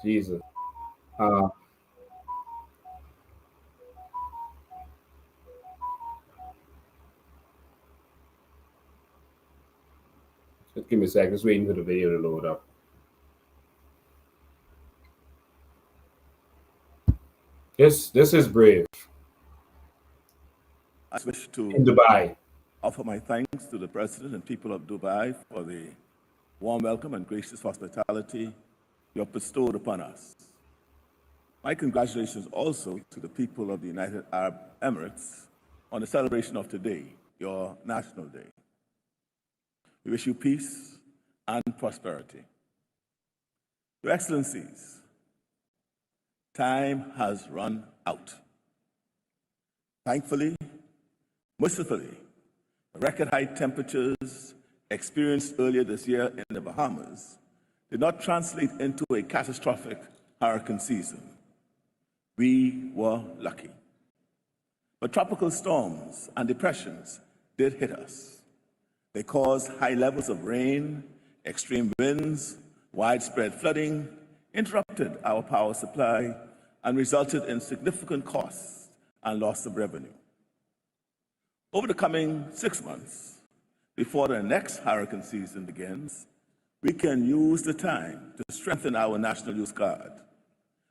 Jesus. Just give me a sec. Just waiting for the video to load up. This is brave.
I wish to
In Dubai.
offer my thanks to the President and people of Dubai for the warm welcome and gracious hospitality you have bestowed upon us. My congratulations also to the people of the United Arab Emirates on the celebration of today, your National Day. We wish you peace and prosperity. Your Excellencies, time has run out. Thankfully, mercifully, the record high temperatures experienced earlier this year in the Bahamas did not translate into a catastrophic hurricane season. We were lucky. But tropical storms and depressions did hit us. They caused high levels of rain, extreme winds, widespread flooding, interrupted our power supply, and resulted in significant costs and loss of revenue. Over the coming 6 months, before the next hurricane season begins, we can use the time to strengthen our National Youth Guard.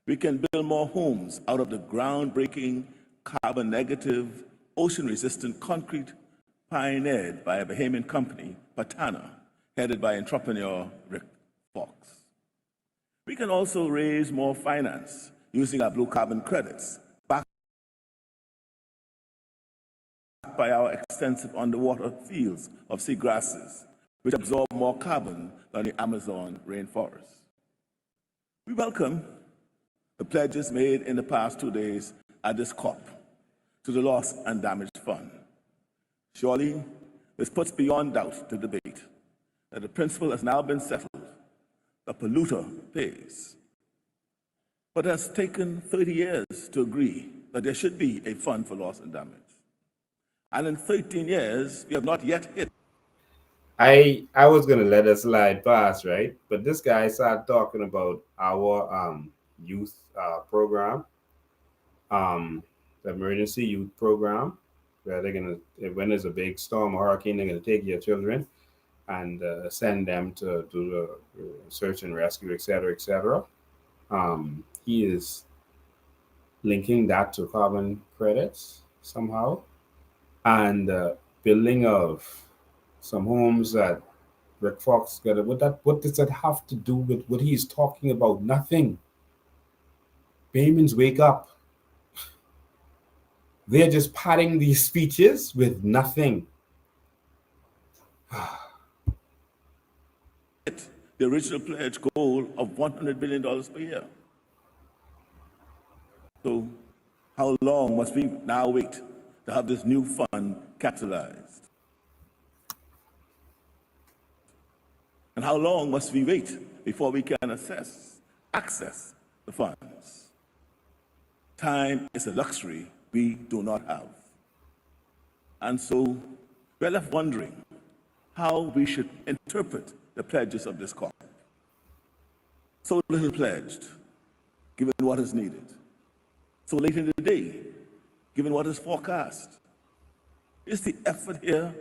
We can build more homes out of the groundbreaking, carbon-negative, ocean-resistant concrete pioneered by a Bahamian company, Patana, headed by entrepreneur Rick Fox. We can also raise more finance using our blue carbon credits, backed by our extensive underwater fields of seagrasses, which absorb more carbon than the Amazon rainforest. We welcome the pledges made in the past 2 days at this COP to the Loss and Damage Fund. Surely, this puts beyond doubt the debate that the principle has now been settled: the polluter pays. But it has taken 30 years to agree that there should be a fund for loss and damage. And in 13 years, we have not yet hit.
I was gonna let it slide past, right? But this guy started talking about our youth program, the emergency youth program, where they're gonna, when there's a big storm or hurricane, they're gonna take your children and send them to do the search and rescue, et cetera, et cetera. He is linking that to carbon credits somehow, and building of some homes that Rick Fox got. What does that have to do with what he's talking about? Nothing. Bahamians, wake up. They're just padding these speeches with nothing.
The original pledge goal of $100 billion per year. So how long must we now wait to have this new fund capitalized? And how long must we wait before we can access the funds? Time is a luxury we do not have. And so we're left wondering how we should interpret the pledges of this COP. So little pledged, given what is needed. So late in the day, given what is forecast. Is the effort here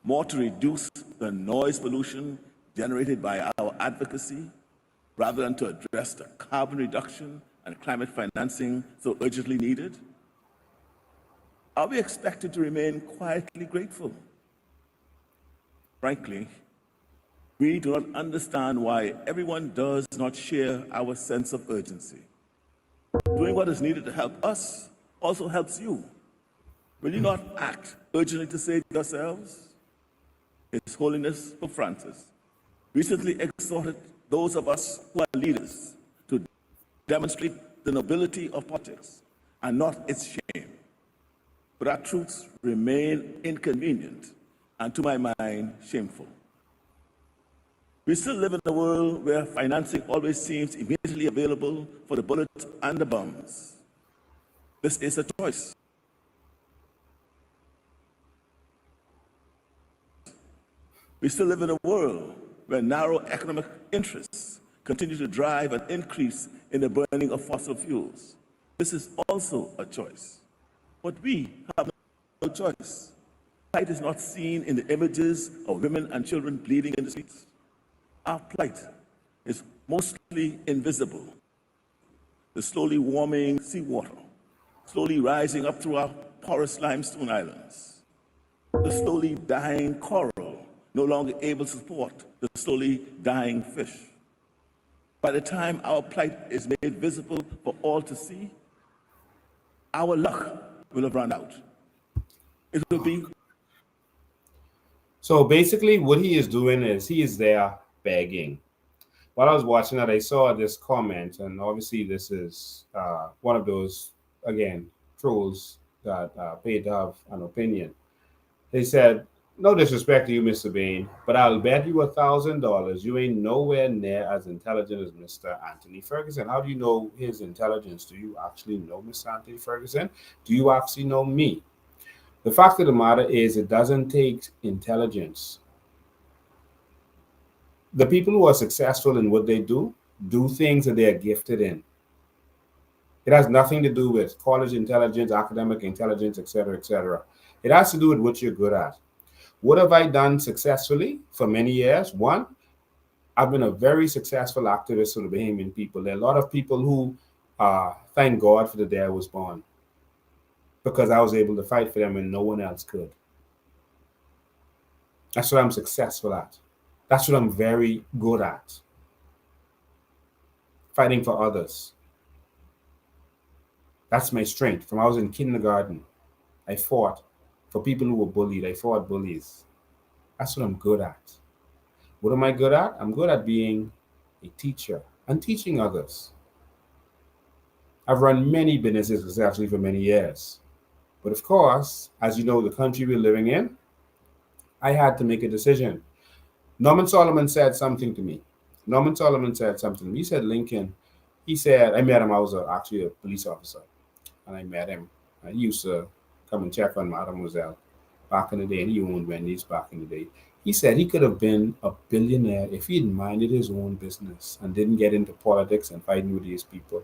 more to reduce the noise pollution generated by our advocacy, rather than to address the carbon reduction and climate financing so urgently needed? Are we expected to remain quietly grateful? Frankly, we do not understand why everyone does not share our sense of urgency. Doing what is needed to help us also helps you. Will you not act urgently to save yourselves? His Holiness Pope Francis recently exhorted those of us who are leaders to demonstrate the nobility of politics and not its shame. But our truths remain inconvenient and, to my mind, shameful. We still live in a world where financing always seems immediately available for the bullets and the bombs. This is a choice. We still live in a world where narrow economic interests continue to drive an increase in the burning of fossil fuels. This is also a choice. But we have no choice. Light is not seen in the images of women and children bleeding in the streets. our plight is mostly invisible. The slowly warming seawater, slowly rising up through our porous limestone islands. The slowly dying coral, no longer able to support the slowly dying fish. By the time our plight is made visible for all to see, our luck will have run out. It will be.
So basically, what he is doing is he is there begging. While I was watching that, I saw this comment, and obviously, this is one of those, again, trolls that paid to have an opinion. They said, "No disrespect to you, Mr. Bain, but I'll bet you $1,000 you ain't nowhere near as intelligent as Mr. Anthony Ferguson." How do you know his intelligence? Do you actually know Mr. Anthony Ferguson? Do you actually know me? The fact of the matter is, it doesn't take intelligence. The people who are successful in what they do things that they are gifted in. It has nothing to do with college intelligence, academic intelligence, etc., etc. It has to do with what you're good at. What have I done successfully for many years? One, I've been a very successful activist for the Bahamian people. There are a lot of people who thank God for the day I was born, because I was able to fight for them when no one else could. That's what I'm successful at. That's what I'm very good at. Fighting for others. That's my strength. From I was in kindergarten, I fought for people who were bullied. I fought bullies. That's what I'm good at. What am I good at? I'm good at being a teacher and teaching others. I've run many businesses successfully for many years. But of course, as you know, the country we're living in, I had to make a decision. Norman Solomon said something to me. He said, Lincoln, he said, I met him. I was actually a police officer. And I met him. I used to come and check on Mademoiselle back in the day. And he owned Wendy's back in the day. He said he could have been a billionaire if he had minded his own business and didn't get into politics and fighting with these people.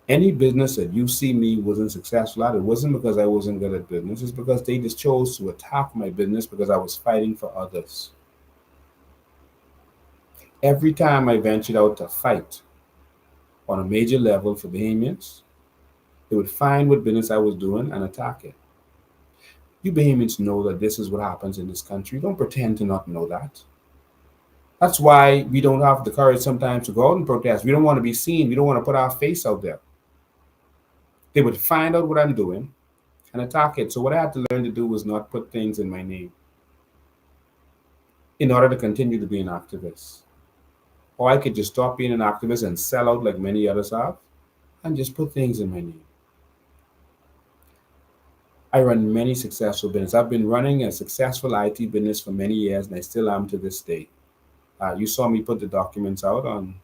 Any business that you see me wasn't successful at, it wasn't because I wasn't good at business. It's because they just chose to attack my business because I was fighting for others. Every time I ventured out to fight on a major level for Bahamians, they would find what business I was doing and attack it. You Bahamians know that this is what happens in this country. Don't pretend to not know that. That's why we don't have the courage sometimes to go out and protest. We don't want to be seen. We don't want to put our face out there. They would find out what I'm doing and attack it. So what I had to learn to do was not put things in my name in order to continue to be an activist. Or I could just stop being an activist and sell out like many others have and just put things in my name. I run many successful businesses. I've been running a successful IT business for many years, and I still am to this day. You saw me put the documents out on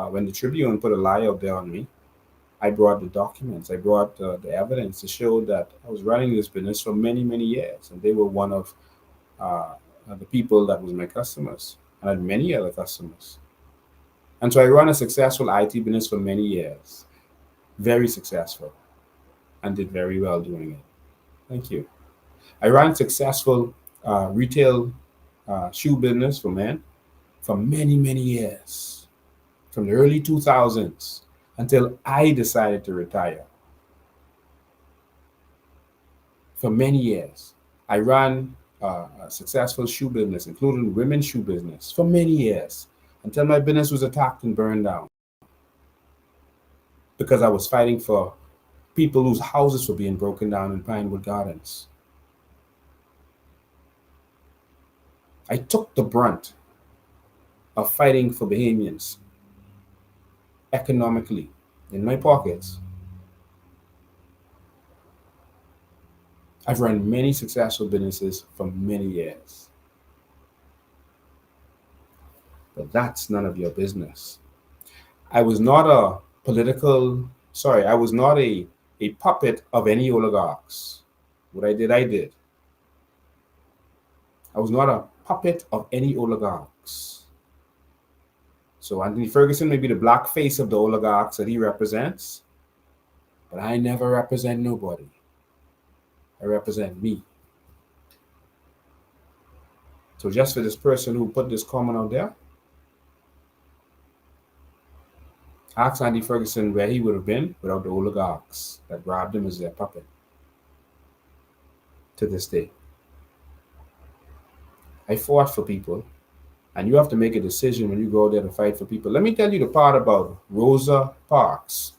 when the Tribune put a lie out there on me. I brought the documents. I brought the evidence to show that I was running this business for many, many years, and they were one of the people that was my customers. And I had many other customers. And so I run a successful IT business for many years, very successful, and did very well doing it. Thank you. I ran a successful retail shoe business for men for many, many years, from the early 2000s until I decided to retire. For many years, I ran a successful shoe business, including women's shoe business, for many years, until my business was attacked and burned down because I was fighting for people whose houses were being broken down in Pinewood Gardens. I took the brunt of fighting for Bahamians economically in my pockets. I've run many successful businesses for many years. But that's none of your business. I was not a puppet of any oligarchs. What I did, I did. I was not a puppet of any oligarchs. So Anthony Ferguson may be the black face of the oligarchs that he represents, but I never represent nobody. I represent me. So just for this person who put this comment out there, ask Andy Ferguson where he would have been without the oligarchs that grabbed him as their puppet to this day. I fought for people, and you have to make a decision when you go out there to fight for people. Let me tell you the part about Rosa Parks.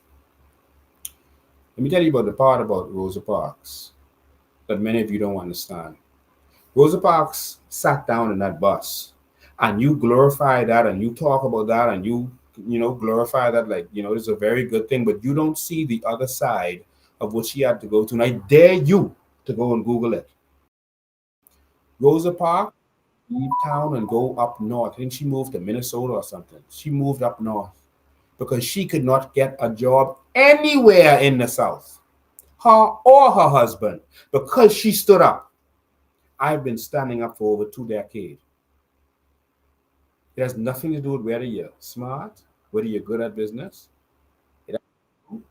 Let me tell you about the part about Rosa Parks that many of you don't understand. Rosa Parks sat down in that bus, and you glorify that, and you talk about that, and you glorify that like, it's a very good thing, but you don't see the other side of what she had to go to. And I dare you to go and Google it. Rosa Parks leave town and go up north. I think she moved to Minnesota or something. She moved up north because she could not get a job anywhere in the South, her or her husband, because she stood up. I've been standing up for over 2 decades. It has nothing to do with whether you're smart, whether you're good at business. But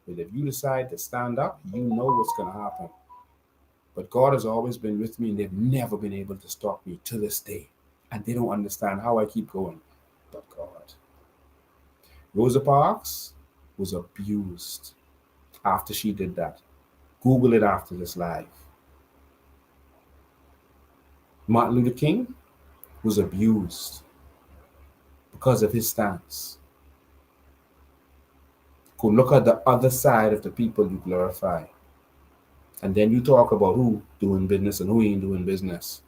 if you decide to stand up, you know what's going to happen. But God has always been with me, and they've never been able to stop me to this day. And they don't understand how I keep going. But God. Rosa Parks was abused after she did that. Google it after this live. Martin Luther King was abused because of his stance. Go look at the other side of the people you glorify. And then you talk about who doing business and who ain't doing business.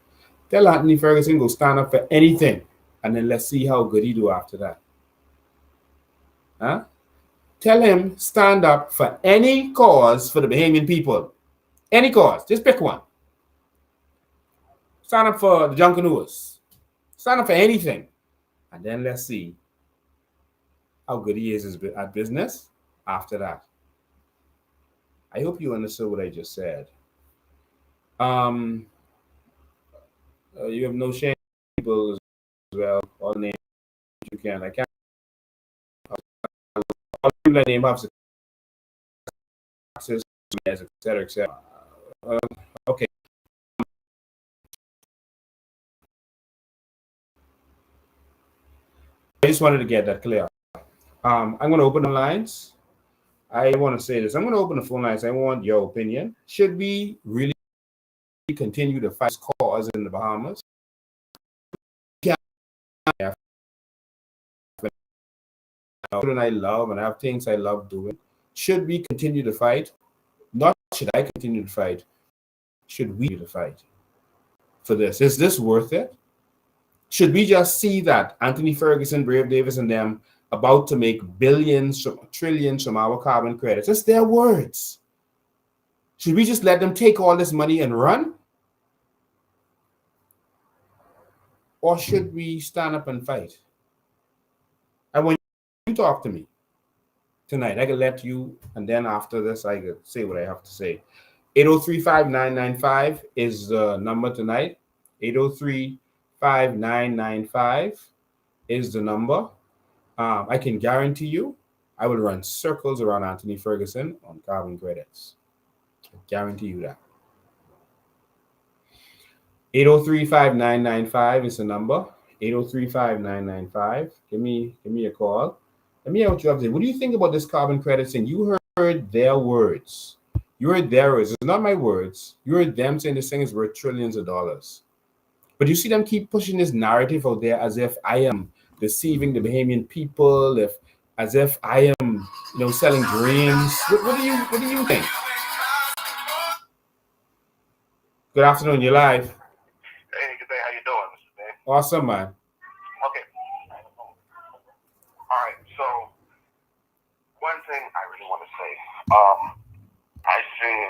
Tell Anthony Ferguson go stand up for anything, and then let's see how good he do after that. Huh? Tell him stand up for any cause for the Bahamian people. Any cause. Just pick one. Stand up for the Junkanoo. Stand up for anything. And then let's see how good he is at business after that. I hope you understood what I just said. You have no shame people as well. All names you can. I can't. All people name have success, etc., etc. Okay. I just wanted to get that clear. I'm going to open the lines. I want to say this. I'm going to open the phone lines. I want your opinion. Should we really continue to fight cause in the Bahamas? And I love, and I have things I love doing. Should we continue to fight? Not should I continue to fight. Should we continue to fight for this? Is this worth it? Should we just see that Anthony Ferguson, Brave Davis, and them about to make billions, trillions from our carbon credits? It's their words. Should we just let them take all this money and run? Or should we stand up and fight? I want you to talk to me tonight. I can let you, and then after this, I can say what I have to say. 803-5995 is the number tonight. 803-5995 is the number. I can guarantee you, I will run circles around Anthony Ferguson on carbon credits. I guarantee you that. 803-5995 is the number. 803-5995. Give me a call. Let me hear what you have to say. What do you think about this carbon credit thing? You heard their words. You heard their words. It's not my words. You heard them saying this thing is worth trillions of dollars. But you see them keep pushing this narrative out there as if I am deceiving the Bahamian people, as if I am, selling dreams. What do you think? Good afternoon. You're live.
Hey, good day. How you doing, Mr. Day?
Awesome, man.
Okay. All right. So, one thing I really want to say, I've seen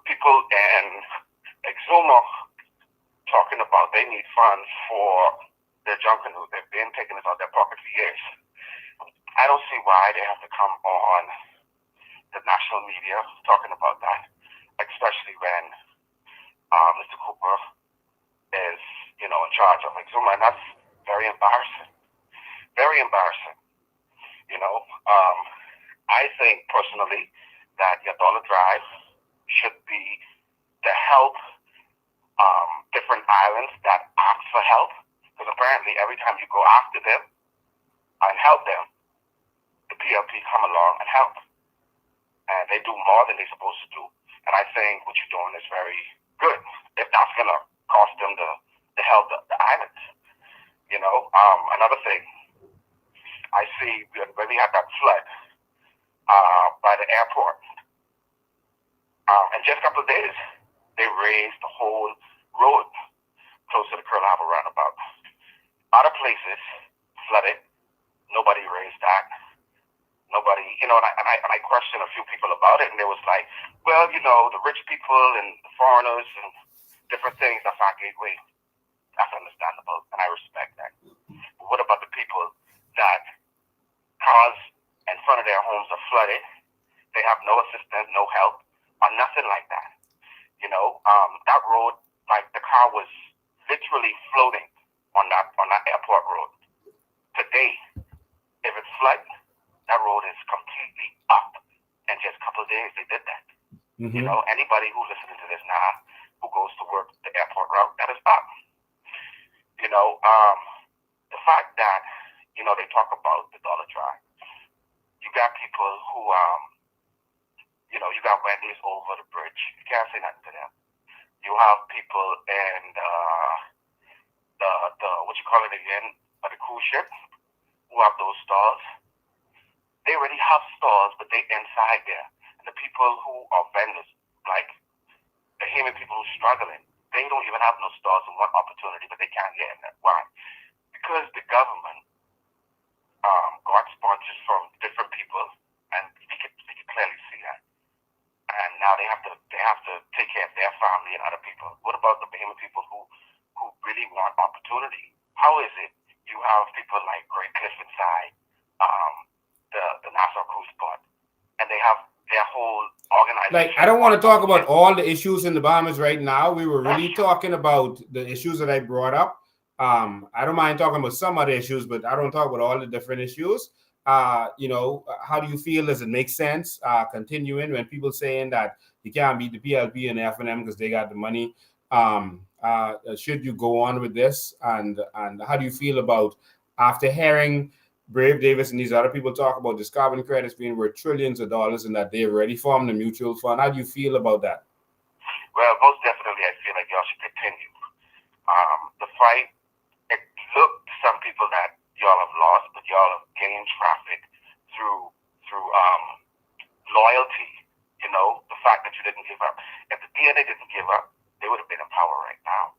people in Exuma talking about they need funds for their Junkanoo. They've been taking this out of their pocket for years. I don't see why they have to come on the national media talking about that, especially when Mr. Cooper is, in charge of Exuma, and that's very embarrassing. Very embarrassing. I think personally that your dollar drive should be to help different islands that ask for help, because apparently every time you go after them and help them, the PLP come along and help. And they do more than they're supposed to do. And I think what you're doing is very good. If that's going to cost them the help the islands. You know, another thing, I see when we had that flood by the airport, in just a couple of days, they raised the whole road close to the Pearl Harbor roundabout. Other places flooded, nobody raised that. Nobody, you know, and I questioned a few people about it, and they was like, well, you know, the rich people and the foreigners and different things, that's our gateway. That's understandable, and I respect that. But what about the people that cars in front of their homes are flooded? They have no assistance, no help, or nothing like that. You know, that road, like the car was literally floating on that airport road. Today, if it's flooded, that road is completely up. In just a couple of days, they did that.
Mm-hmm.
You know, anybody who's listening to this now, who goes to work the airport route, that is up. You know, the fact that, you know, they talk about the dollar drive. You got people who, you know, you got Wendy's over the bridge. You can't say nothing to them. You have people in the what you call it again, the cruise ship, who have those stalls. They already have stores, but they inside there. And the people who are vendors, like the human people who are struggling, they don't even have no stores and want opportunity, but they can't get in there. Why? Because the government got sponsors from different people, and they can clearly see that. And now they have to take care of their family and other people. What about the Bahamian people who really want opportunity? How is it you have people like Great Cliff inside the Nassau Cruise Port, and they have their whole organization?
Like, I don't want to talk about all the issues in the Bahamas right now. We were really talking about the issues that I brought up. I don't mind talking about some other issues, but I don't talk about all the different issues. You know, how do you feel? Does it make sense continuing when people saying that you can't beat the PLP and F&M because they got the money? Should you go on with this? And how do you feel about, after hearing Brave Davis and these other people talk about this carbon credits being worth trillions of dollars and that they've already formed a mutual fund? How do you feel about that?
Well, most definitely, I feel like y'all should continue. The fight, it looked to some people that y'all have lost, but y'all have gained traffic through loyalty. You know, the fact that you didn't give up. If the DNA didn't give up, they would have been in power right now.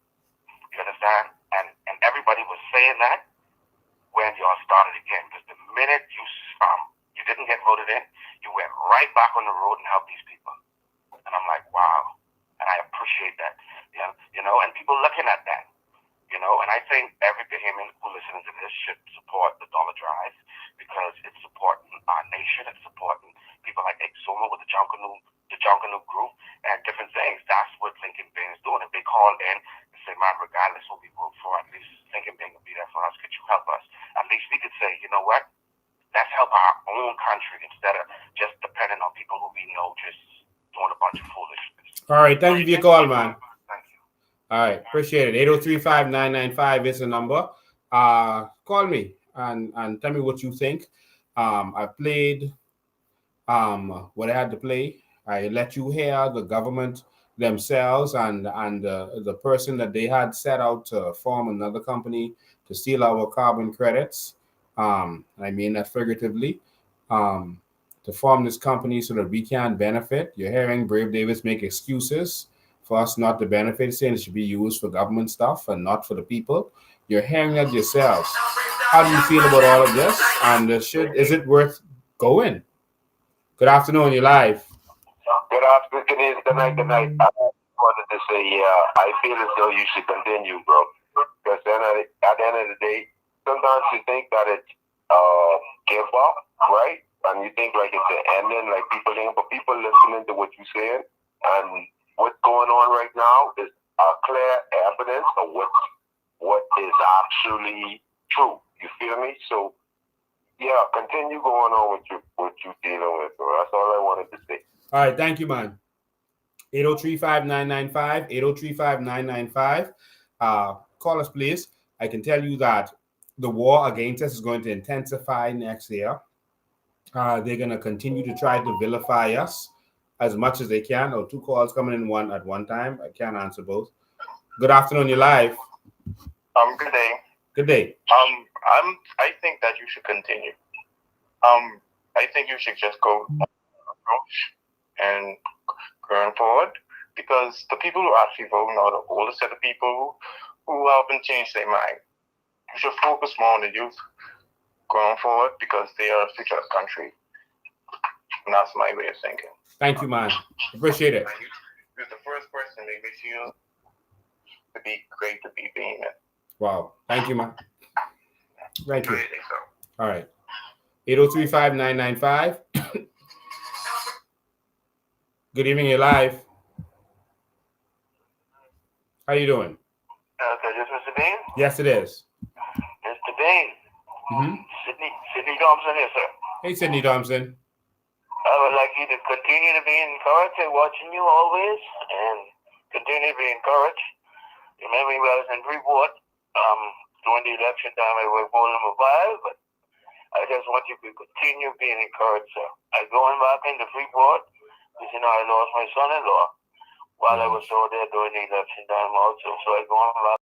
You understand? And everybody was saying that when y'all started again, because the minute you didn't get voted in, you went right back on the road and helped these people. And I'm like, wow. And I appreciate that. Yeah, you know, and people looking at that. You know, and I think every Bahamian who listens to this should support the Dollar Drive, because it's supporting our nation, it's supporting people like Exuma with the Junkanoo group and different things. That's what Lincoln Bain is doing. If they call in and say, man, regardless who we vote for, at least Lincoln Bain will be there for us. Could you help us? At least we could say, you know what? Let's help our own country instead of just depending on people who we know just doing a bunch of foolishness.
All right, thank you for your call, man. All right, appreciate it. 803-5995 is the number. Call me and tell me what you think. I played what I had to play. I let you hear the government themselves and the person that they had set out to form another company to steal our carbon credits. I mean that figuratively. To form this company so that we can benefit. You're hearing Brave Davis make excuses for us not to benefit, saying it should be used for government stuff and not for the people. You're hearing that yourselves. How do you feel about all of this? And is it worth going? Good afternoon, you're live.
Good afternoon, good night. I wanted to say, I feel as though you should continue, bro. Because then at the end of the day, sometimes you think that it's give up, right? And you think like it's an ending, like people think, but people listening to what you're saying, and what's going on right now is clear evidence of what is actually true. You feel me? So, yeah, continue going on with what you're dealing with, bro. That's all I wanted to say.
All right, thank you, man. 803-5995, 803-5995. Call us, please. I can tell you that the war against us is going to intensify next year. They're going to continue to try to vilify us as much as they can. Oh, two calls coming in one at one time. I can't answer both. Good afternoon, you're live.
Good day.
Good day.
I think that you should continue. I think you should just go approach and going forward, because the people who actually vote are the older set of people who haven't changed their mind. You should focus more on the youth going forward, because they are the future of the country. And that's my way of thinking.
Thank you, man. Appreciate it.
You're the first person that made me feel to be great to be being it.
Wow. Thank you, man. Thank you. All right. 803-5995. Good evening, you're live. How you doing?
Okay, this Mr. Bain?
Yes, it is.
Mr. Bain. Sidney Thompson here, sir.
Hey, Sidney Thompson.
I would like you to continue to be encouraged and watching you always, and continue to be encouraged. Remember, when I was in Freeport, during the election time, I was voting number 5, but I just want you to continue being encouraged, sir. I'm going back into Freeport, because, I lost my son-in-law while I was over there during the election time also. So I'm going back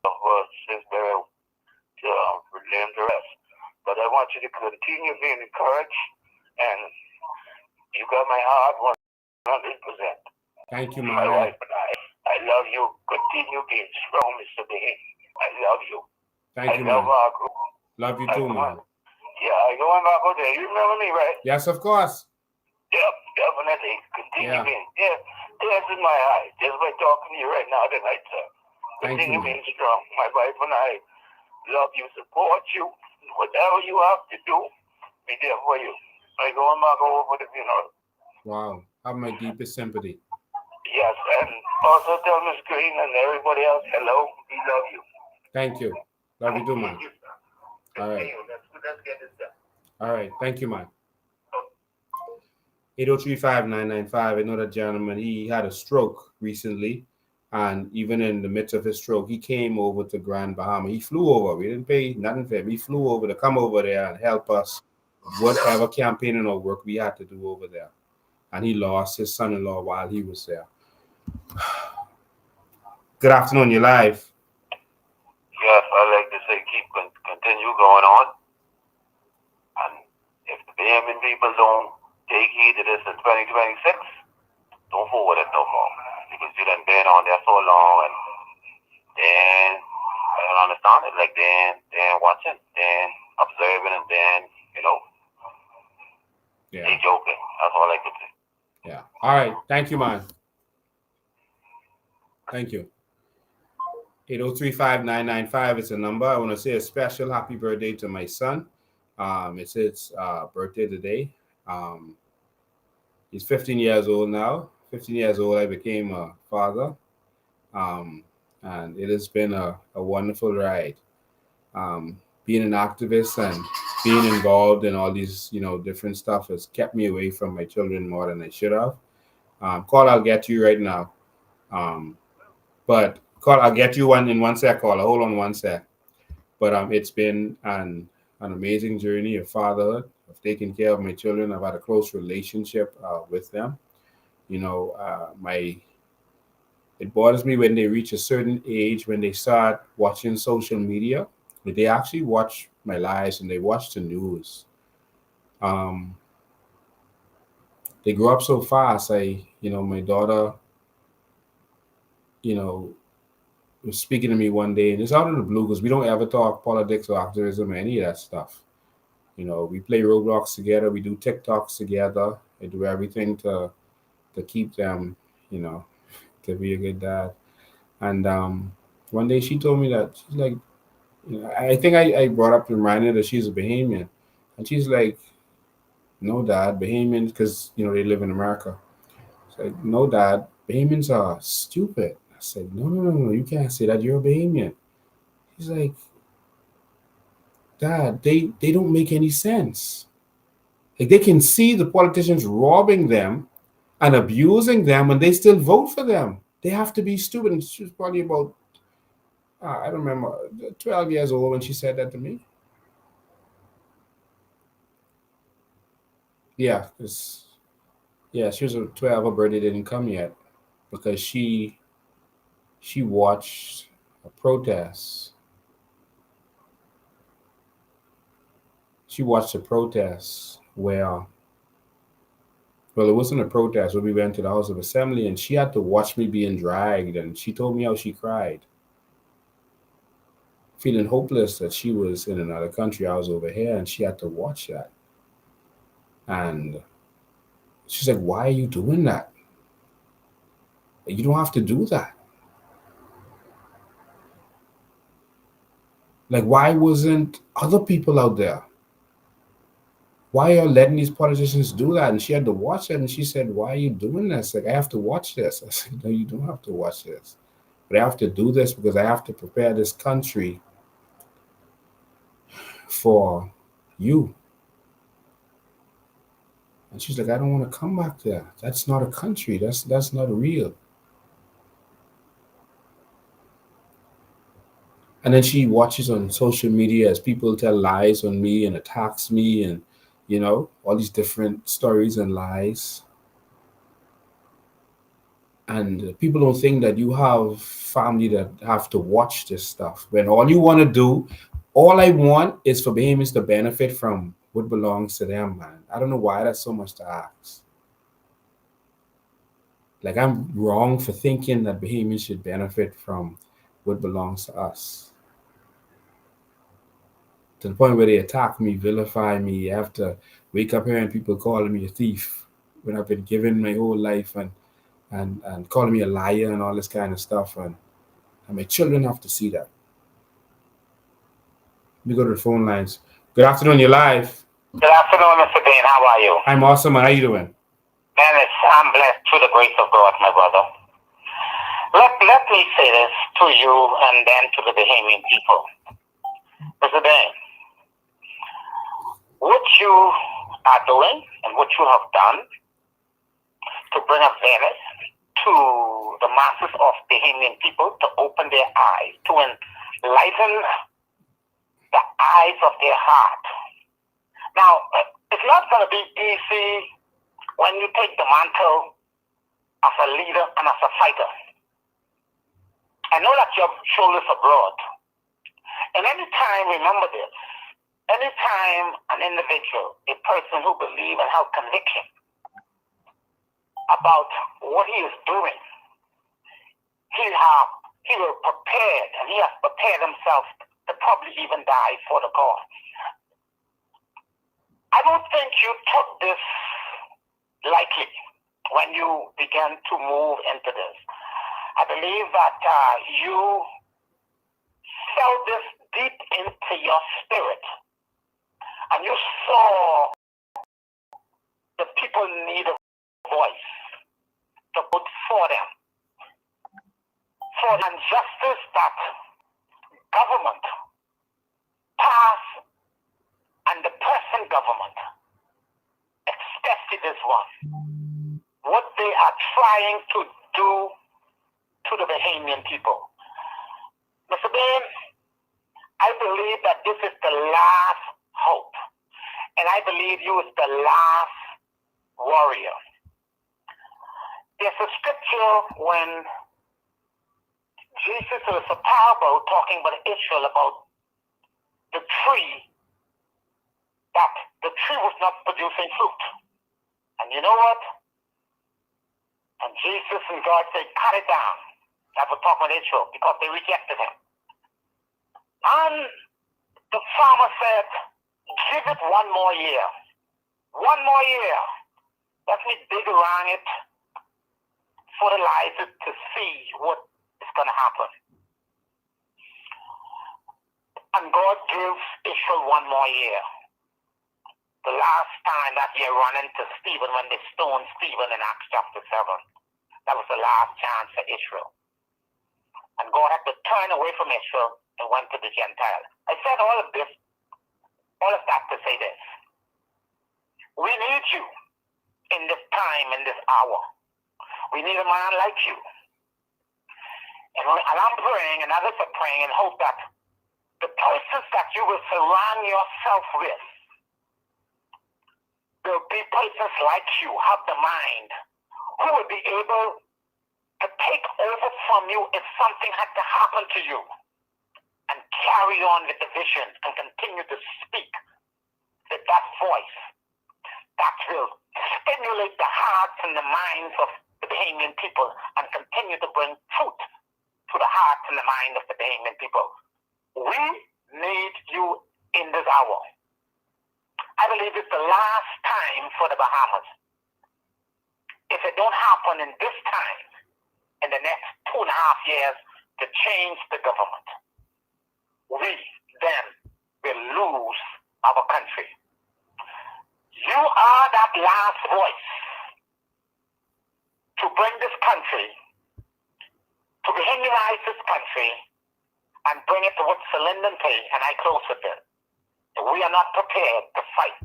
for his burial to lay him to rest. But I want you to continue being encouraged, and you got my heart 100%.
Thank you,
my
man.
wife and I love you. Continue being strong, Mr. Bain. I love you.
Thank you,
I love
man.
our group.
Love you too, man.
Yeah, I going back over there. You remember me, right?
Yes, of course.
Yep, definitely. Continue
Yeah.
being. Yeah, tears in my eyes just by talking to you right now tonight, sir.
Thank
Continue
you.
being strong. My wife and I love you, support you. Whatever you have to do, be there for you. I going back over for the funeral.
Wow. Have my deepest sympathy.
Yes, and also tell Miss Green and everybody else hello. We love you.
Thank you. Love you too, man. All right.
Let's get this done.
All right. Thank you, man. 803-5995. I know that gentleman, he had a stroke recently. And even in the midst of his stroke, he came over to Grand Bahama. He flew over. We didn't pay nothing for him. He flew over to come over there and help us whatever campaigning or work we had to do over there. And he lost his son-in-law while he was there. Good afternoon, you're live.
Yes, I like to say continue going on. And if the Bahamian people don't take heed to this in 2026, don't forward it no more. Because you done been on there so long, and then I don't understand it. Like then watching, then observing, and then they joking. That's all I can say.
Yeah. All right. Thank you, man. Thank you. 803-5995 is the number. I want to say a special happy birthday to my son. It's his birthday today. He's 15 years old now. 15 years old, I became a father. And it has been a wonderful ride. Being an activist and being involved in all these, different stuff has kept me away from my children more than I should have. Call, I'll get you right now. But call, I'll get you in one sec, caller. Hold on one sec. But it's been an amazing journey of fatherhood, of taking care of my children. I've had a close relationship with them. It bothers me when they reach a certain age, when they start watching social media, but they actually watch my lives and they watch the news. They grow up so fast. My daughter, was speaking to me one day, and it's out of the blue because we don't ever talk politics or activism or any of that stuff. We play Roblox together, we do TikToks together. I do everything to keep them, to be a good dad. And one day she told me that she's like, I think I brought up the reminder that she's a Bahamian, and she's like, no, Dad, Bahamians, because they live in America. She's like, no, Dad, Bahamians are stupid. I said, no, you can't say that. You're a Bahamian. He's like, Dad, they don't make any sense. Like, they can see the politicians robbing them, and abusing them, and they still vote for them. They have to be stupid. And she was probably about, I don't remember, 12 years old when she said that to me. Yeah, she was 12. Her birthday didn't come yet because she watched a protest. She watched a protest where, well, it wasn't a protest where we went to the House of Assembly, and she had to watch me being dragged, and she told me how she cried, feeling hopeless that she was in another country. I was over here, and she had to watch that. And she's like, why are you doing that? You don't have to do that. Like, why wasn't other people out there? Why are you letting these politicians do that? And she had to watch it, and she said, why are you doing this? Like, I have to watch this. I said, no, you don't have to watch this. But I have to do this because I have to prepare this country for you. And she's like, I don't want to come back there. That's not a country. That's not real. And then she watches on social media as people tell lies on me and attacks me, and all these different stories and lies. And people don't think that you have family that have to watch this stuff. When all you want to do, all I want is for Bahamians to benefit from what belongs to them, man. I don't know why that's so much to ask. Like, I'm wrong for thinking that Bahamians should benefit from what belongs to us. To the point where they attack me, vilify me. I have to wake up hearing people calling me a thief when I've been given my whole life, and calling me a liar and all this kind of stuff. And my children have to see that. Let me go to the phone lines. Good afternoon, you're live.
Good afternoon, Mr. Bain. How are you?
I'm awesome. How are you doing?
Man, I'm blessed through the grace of God, my brother. Let me say this to you and then to the Bahamian people. Mr. Bain, what you are doing and what you have done to bring awareness to the masses of Bahamian people, to open their eyes, to enlighten the eyes of their heart. Now, it's not going to be easy when you take the mantle as a leader and as a fighter. I know that your shoulders are broad. And anytime, remember this, anytime an individual, a person who believes and have conviction about what he is doing, he will prepare, and he has prepared himself to probably even die for the cause. I don't think you took this lightly when you began to move into this. I believe that you felt this deep into your spirit, and you saw the people need a voice to put for them, for the injustice that government passed and the present government, especially this one, what they are trying to do to the Bahamian people. Mr. Bain, I believe that this is the last hope, and I believe you is the last warrior. There's a scripture when Jesus was a parable talking about Israel, about the tree, that the tree was not producing fruit. And you know what? And Jesus and God said, cut it down. That was talking about Israel because they rejected him. And the farmer said, give it one more year. One more year. Let me dig around it, fertilize it to see what is going to happen. And God gives Israel one more year. The last time that year run into Stephen when they stoned Stephen in Acts chapter 7. That was the last chance for Israel. And God had to turn away from Israel and went to the Gentile. I said all of this, all of that to say this. We need you in this time, in this hour. We need a man like you. And I'm praying, and others are praying, and hope that the persons that you will surround yourself with will be persons like you, have the mind, who will be able to take over from you if something had to happen to you, and carry on with the vision and continue to speak with that voice that will stimulate the hearts and the minds of the Bahamian people and continue to bring truth to the hearts and the mind of the Bahamian people. We need you in this hour. I believe it's the last time for the Bahamas. If it don't happen in this time, in the next 2.5 years, to change the government, we then will lose our country. You are that last voice to bring this country, to Bahamianize this country, and bring it towards solemnity. And I close with it. We are not prepared to fight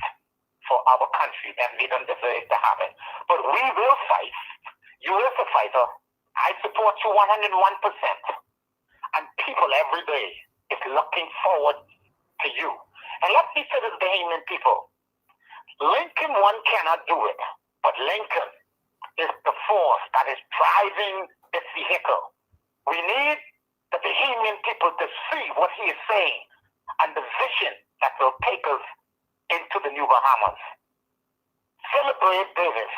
for our country, and we don't deserve to have it. But we will fight. You is a fighter. I support you 101%. And people every day is looking forward to you. And let me say to the Bahamian people, Lincoln one cannot do it, but Lincoln is the force that is driving this vehicle. We need the Bahamian people to see what he is saying and the vision that will take us into the new Bahamas. Celebrate Davis.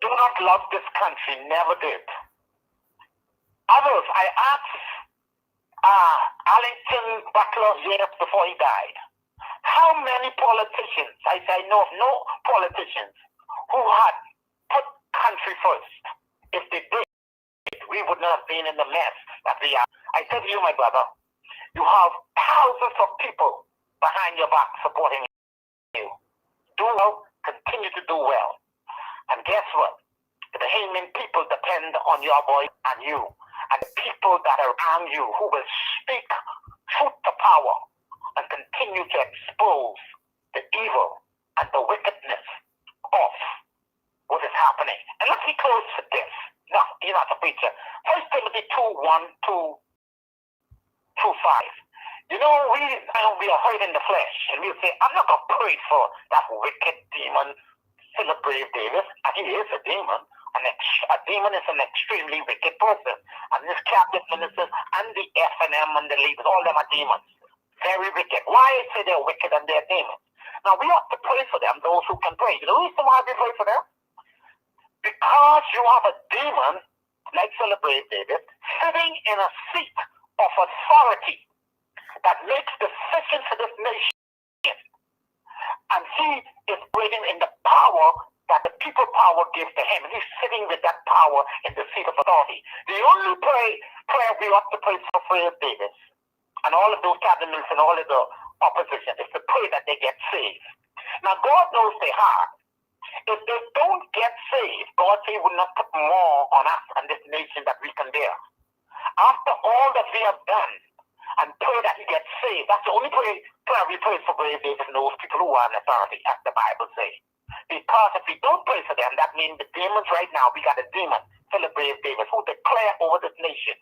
Do not love this country, never did. Others, I asked Arlington Butler years before he died, how many politicians, I know of no politicians who had put country first. If they did, we would not have been in the mess that we are. I said to you, my brother, you have thousands of people behind your back supporting you. Do well, continue to do well. And guess what? The Bahamian people depend on your voice and you. And the people that are around you who will speak truth to power and continue to expose the evil and the wickedness of what is happening. And let me close with this. No, you're not a preacher. 1 Timothy 2:1-2:5. You know, we are hurt in the flesh, and we'll say, I'm not going to pray for that wicked demon, Philip Brave Davis, and he is a demon. A demon is an extremely wicked person. And this cabinet ministers and the F&M and the leaders, all of them are demons. Very wicked. Why I say they're wicked and they're demons? Now, we have to pray for them, those who can pray. You know the reason why we pray for them? Because you have a demon, like Celebrate David, sitting in a seat of authority that makes decisions for this nation. And he is waiting in the power that the people power gives to him. And he's sitting with that power in the seat of authority. The only prayer we ought to pray for Fred Davis and all of those cabinets and all of the opposition is to pray that they get saved. Now, God knows their heart. If they don't get saved, God says he will not put more on us and this nation that we can bear. After all that we have done, and pray that he gets saved, that's the only prayer we pray for Brave Davis and those people who are in authority, as the Bible says. Because if we don't pray for them, that means the demons right now, we got a demon, Philip Brave Davis, who declare over this nation.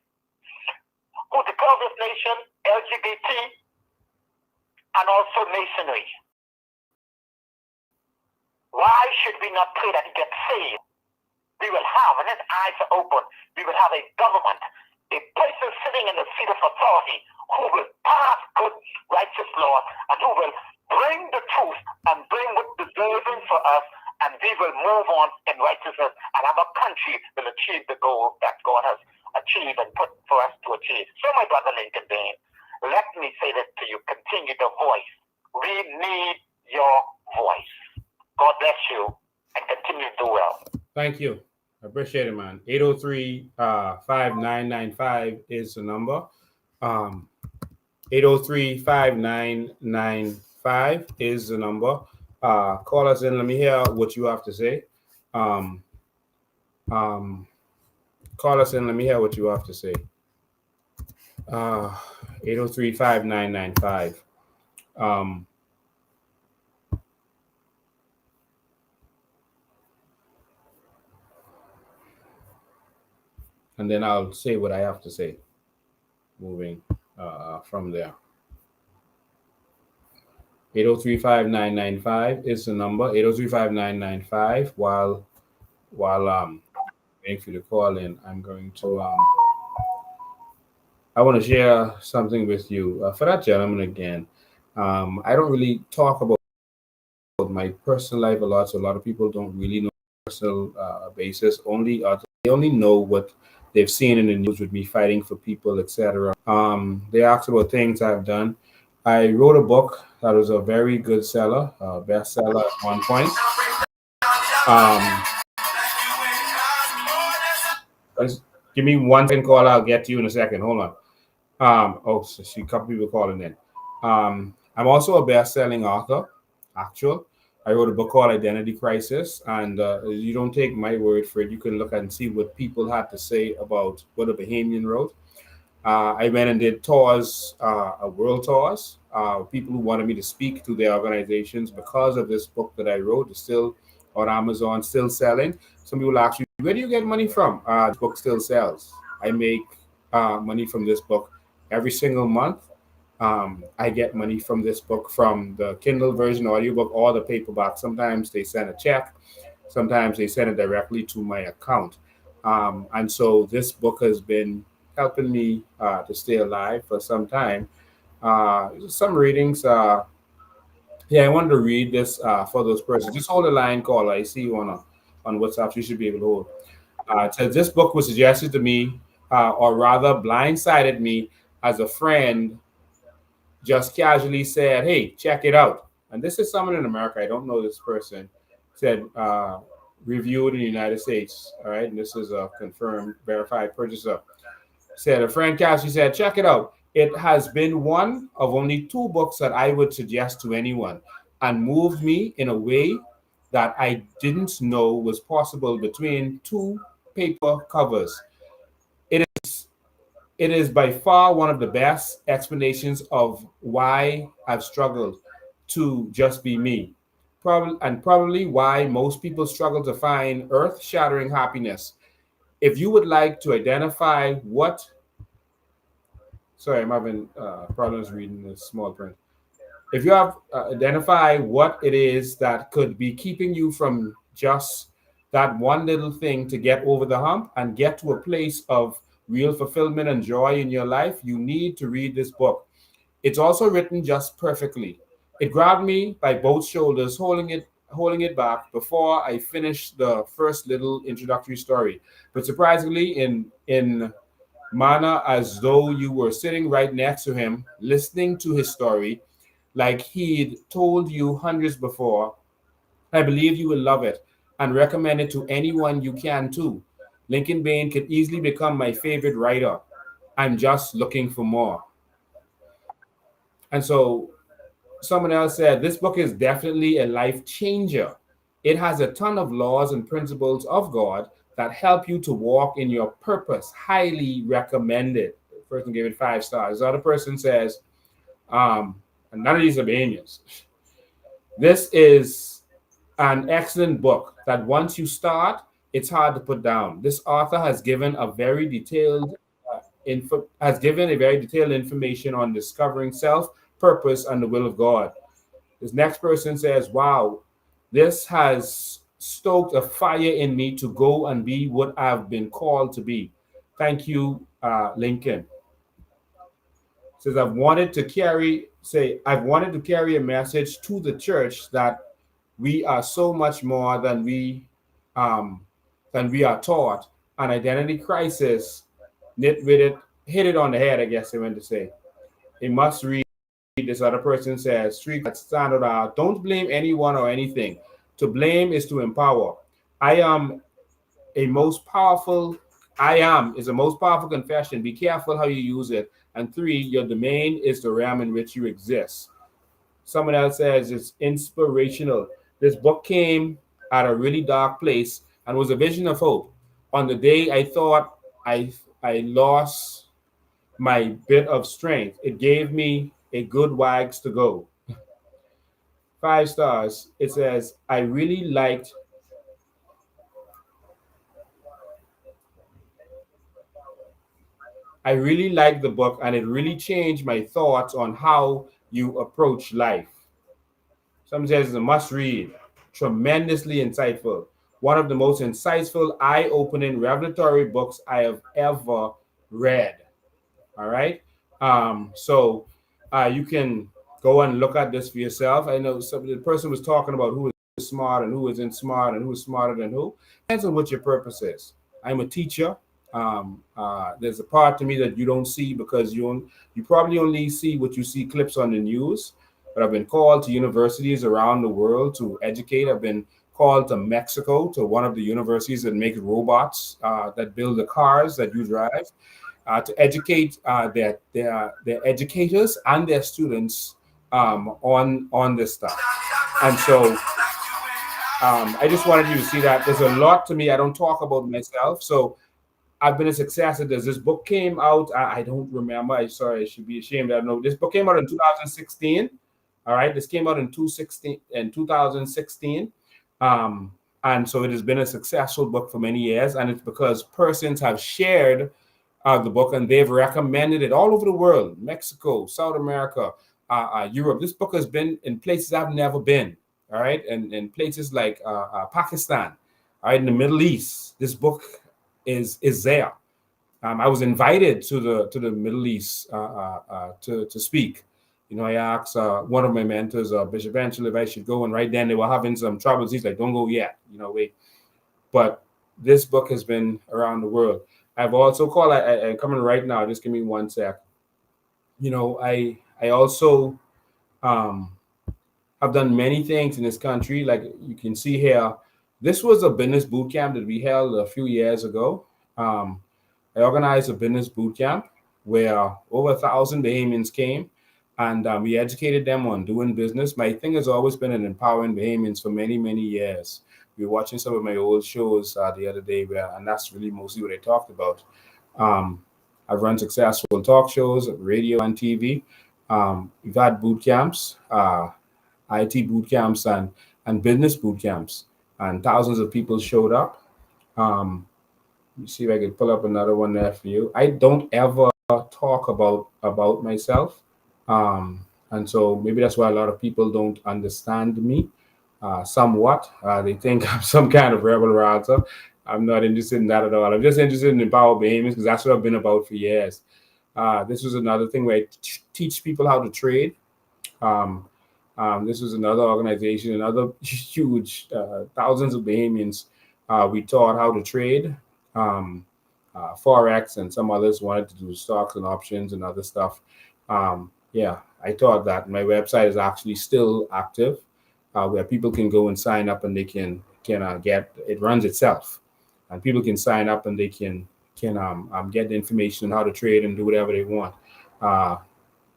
Who declare this nation LGBT and also masonry. Why should we not pray that he gets saved? We will have, and his eyes are open, we will have a government, a person sitting in the seat of authority who will pass good, righteous laws and who will bring the truth and bring what's deserving for us, and we will move on in righteousness, and our country will achieve the goal that God has achieved and put for us to achieve. So, my brother Lincoln Bain, let me say this to you, continue to voice. We need your voice. God bless you and continue to do well.
Thank you. I appreciate it, man. 803-5995 is the number. 803-5995 is the number. Call us in. Let me hear what you have to say. Call us in. Let me hear what you have to say. 803-5995. and then I'll say what I have to say. Moving from there. 8035995 is the number. 8035995. While waiting for you to call in, I'm going to I want to share something with you. For that gentleman again, I don't really talk about my personal life a lot, so a lot of people don't really know personal basis. They only know what they've seen in the news with me fighting for people, etc. They asked about things I've done. I wrote a book that was a very good seller, bestseller at one point. Give me one second call. I'll get to you in a second. Hold on. So see a couple people calling in. I'm also a best-selling author. I wrote a book called Identity Crisis, and you don't take my word for it. You can look and see what people had to say about what a Bahamian wrote. I went and did tours, world tours. People who wanted me to speak to their organizations because of this book that I wrote. It's still on Amazon, still selling. Some people ask you, where do you get money from? The book still sells. I make money from this book every single month. I get money from this book from the Kindle version audiobook or the paperback. Sometimes they send a check. Sometimes they send it directly to my account. And so this book has been helping me to stay alive for some time. Some readings. I wanted to read this for those persons. Just hold the line, caller. I see you on WhatsApp. You should be able to hold. It says this book was suggested to me, or rather blindsided me as a friend just casually said, hey, check it out. And this is someone in America. I don't know this person. Said, reviewed in the United States. All right. And this is a confirmed, verified purchaser. Said a friend casually said, check it out. It has been one of only 2 books that I would suggest to anyone and moved me in a way that I didn't know was possible between 2 paper covers. It is by far one of the best explanations of why I've struggled to just be me. Probably why most people struggle to find earth-shattering happiness. If you would like to identify what... Sorry, I'm having problems reading this small print. If you have identify what it is that could be keeping you from just that one little thing to get over the hump and get to a place of real fulfillment and joy in your life, you need to read this book. It's also written just perfectly. It grabbed me by both shoulders, holding it back before I finished the first little introductory story. But surprisingly, in manner as though you were sitting right next to him, listening to his story, like he'd told you hundreds before. I believe you will love it and recommend it to anyone you can too. Lincoln Bain could easily become my favorite writer. I'm just looking for more. And so someone else said, this book is definitely a life changer. It has a ton of laws and principles of God that help you to walk in your purpose. Highly recommended. The person gave it 5 stars. The other person says, and none of these are Bahamians. This is an excellent book that once you start, it's hard to put down. This author has given a very detailed information on discovering self, purpose, and the will of God. This next person says, wow, this has stoked a fire in me to go and be what I've been called to be. Thank you, Lincoln. Says, I've wanted to carry a message to the church that we are so much more than we are taught. An identity crisis hit it on the head, I guess I meant to say. It must read. This other person says, standard out. Don't blame anyone or anything. To blame is to empower. I am is the most powerful confession. Be careful how you use it. And 3, your domain is the realm in which you exist. Someone else says it's inspirational. This book came at a really dark place and was a vision of hope. On the day I thought I lost my bit of strength, it gave me a good wags to go. 5 stars. It says, I really liked I really liked the book, and it really changed my thoughts on how you approach life. Some says it's a must read, tremendously insightful. One of the most insightful, eye-opening, revelatory books I have ever read. All right. So you can go and look at this for yourself. I know the person was talking about who is smart and who isn't smart and who is smarter than who. Depends on what your purpose is. I'm a teacher. There's a part to me that you don't see because you probably only see what you see clips on the news. But I've been called to universities around the world to educate. I've been called to Mexico, to one of the universities that make robots that build the cars that you drive, to educate their educators and their students on this stuff. And so I just wanted you to see that there's a lot to me. I don't talk about myself. So I've been a success at this. This book came out, I don't remember. I'm sorry, I should be ashamed. I don't know. This book came out in 2016. All right, this came out in 2016. And so it has been a successful book for many years. And it's because persons have shared the book and they've recommended it all over the world, Mexico, South America, Europe. This book has been in places I've never been. All right, and in places like Pakistan, all right, in the Middle East. This book is there. I was invited to the Middle East to speak. You know, I asked one of my mentors, Bishop Angel, if I should go, and right then they were having some troubles. He's like, "Don't go yet, you know, wait." But this book has been around the world. I've also called. I'm coming right now. Just give me one sec. You know, I also have done many things in this country. Like you can see here, this was a business boot camp that we held a few years ago. I organized a business boot camp where over 1,000 Bahamians came. And we educated them on doing business. My thing has always been in empowering Bahamians for many, many years. We were watching some of my old shows the other day, and that's really mostly what I talked about. I've run successful talk shows, radio and TV. We've had boot camps, IT boot camps and business boot camps, and thousands of people showed up. Let me see if I can pull up another one there for you. I don't ever talk about myself. And so maybe that's why a lot of people don't understand me somewhat. They think I'm some kind of rebel rouser. I'm not interested in that at all. I'm just interested in Empower Bahamians because that's what I've been about for years. This was another thing where I teach people how to trade. This was another organization, another huge, thousands of Bahamians. We taught how to trade, Forex, and some others wanted to do stocks and options and other stuff. Yeah, I taught that. My website is actually still active, where people can go and sign up and they can get, it runs itself. And people can sign up and they can get the information on how to trade and do whatever they want.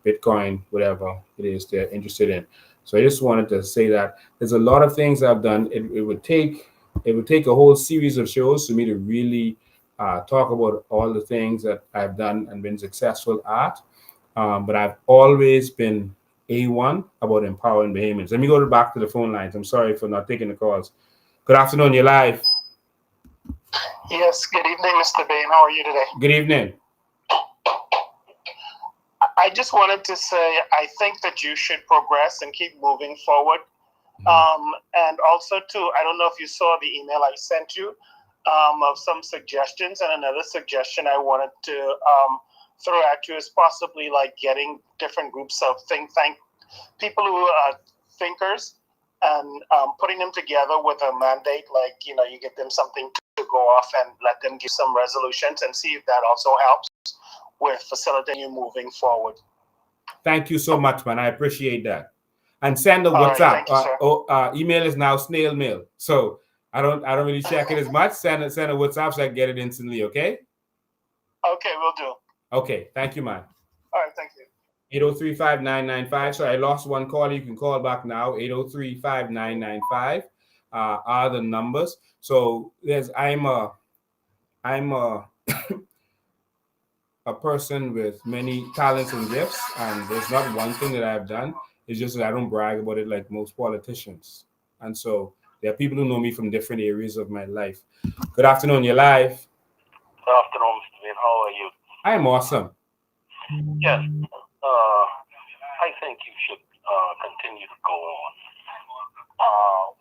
Bitcoin, whatever it is they're interested in. So I just wanted to say that there's a lot of things I've done. It would take a whole series of shows for me to really talk about all the things that I've done and been successful at. But I've always been A1 about empowering Bahamians. Let me go back to the phone lines. I'm sorry for not taking the calls. Good afternoon, you're live.
Yes, good evening, Mr. Bain. How are you today?
Good evening.
I just wanted to say I think that you should progress and keep moving forward. And also, too, I don't know if you saw the email I sent you of some suggestions. And another suggestion I wanted to throw at you is possibly like getting different groups of people who are thinkers and putting them together with a mandate, like, you know, you get them something to go off and let them give some resolutions and see if that also helps with facilitating you moving forward.
Thank you so much, man. I appreciate that. And send a
All
WhatsApp.
right, thank you,
Email is now snail mail. So I don't really check it as much. Send a WhatsApp so I can get it instantly, okay?
Okay, we'll do.
Okay, thank you, man.
All right, thank you.
803-5995. So I lost one call. You can call back now. 803-5995 are the numbers. So I'm a a person with many talents and gifts, and there's not one thing that I've done. It's just that I don't brag about it like most politicians. And so there are people who know me from different areas of my life. Good afternoon, you're live.
Good afternoon, Mr. Bain. How are you?
I am awesome.
Yes. I think you should continue to go on.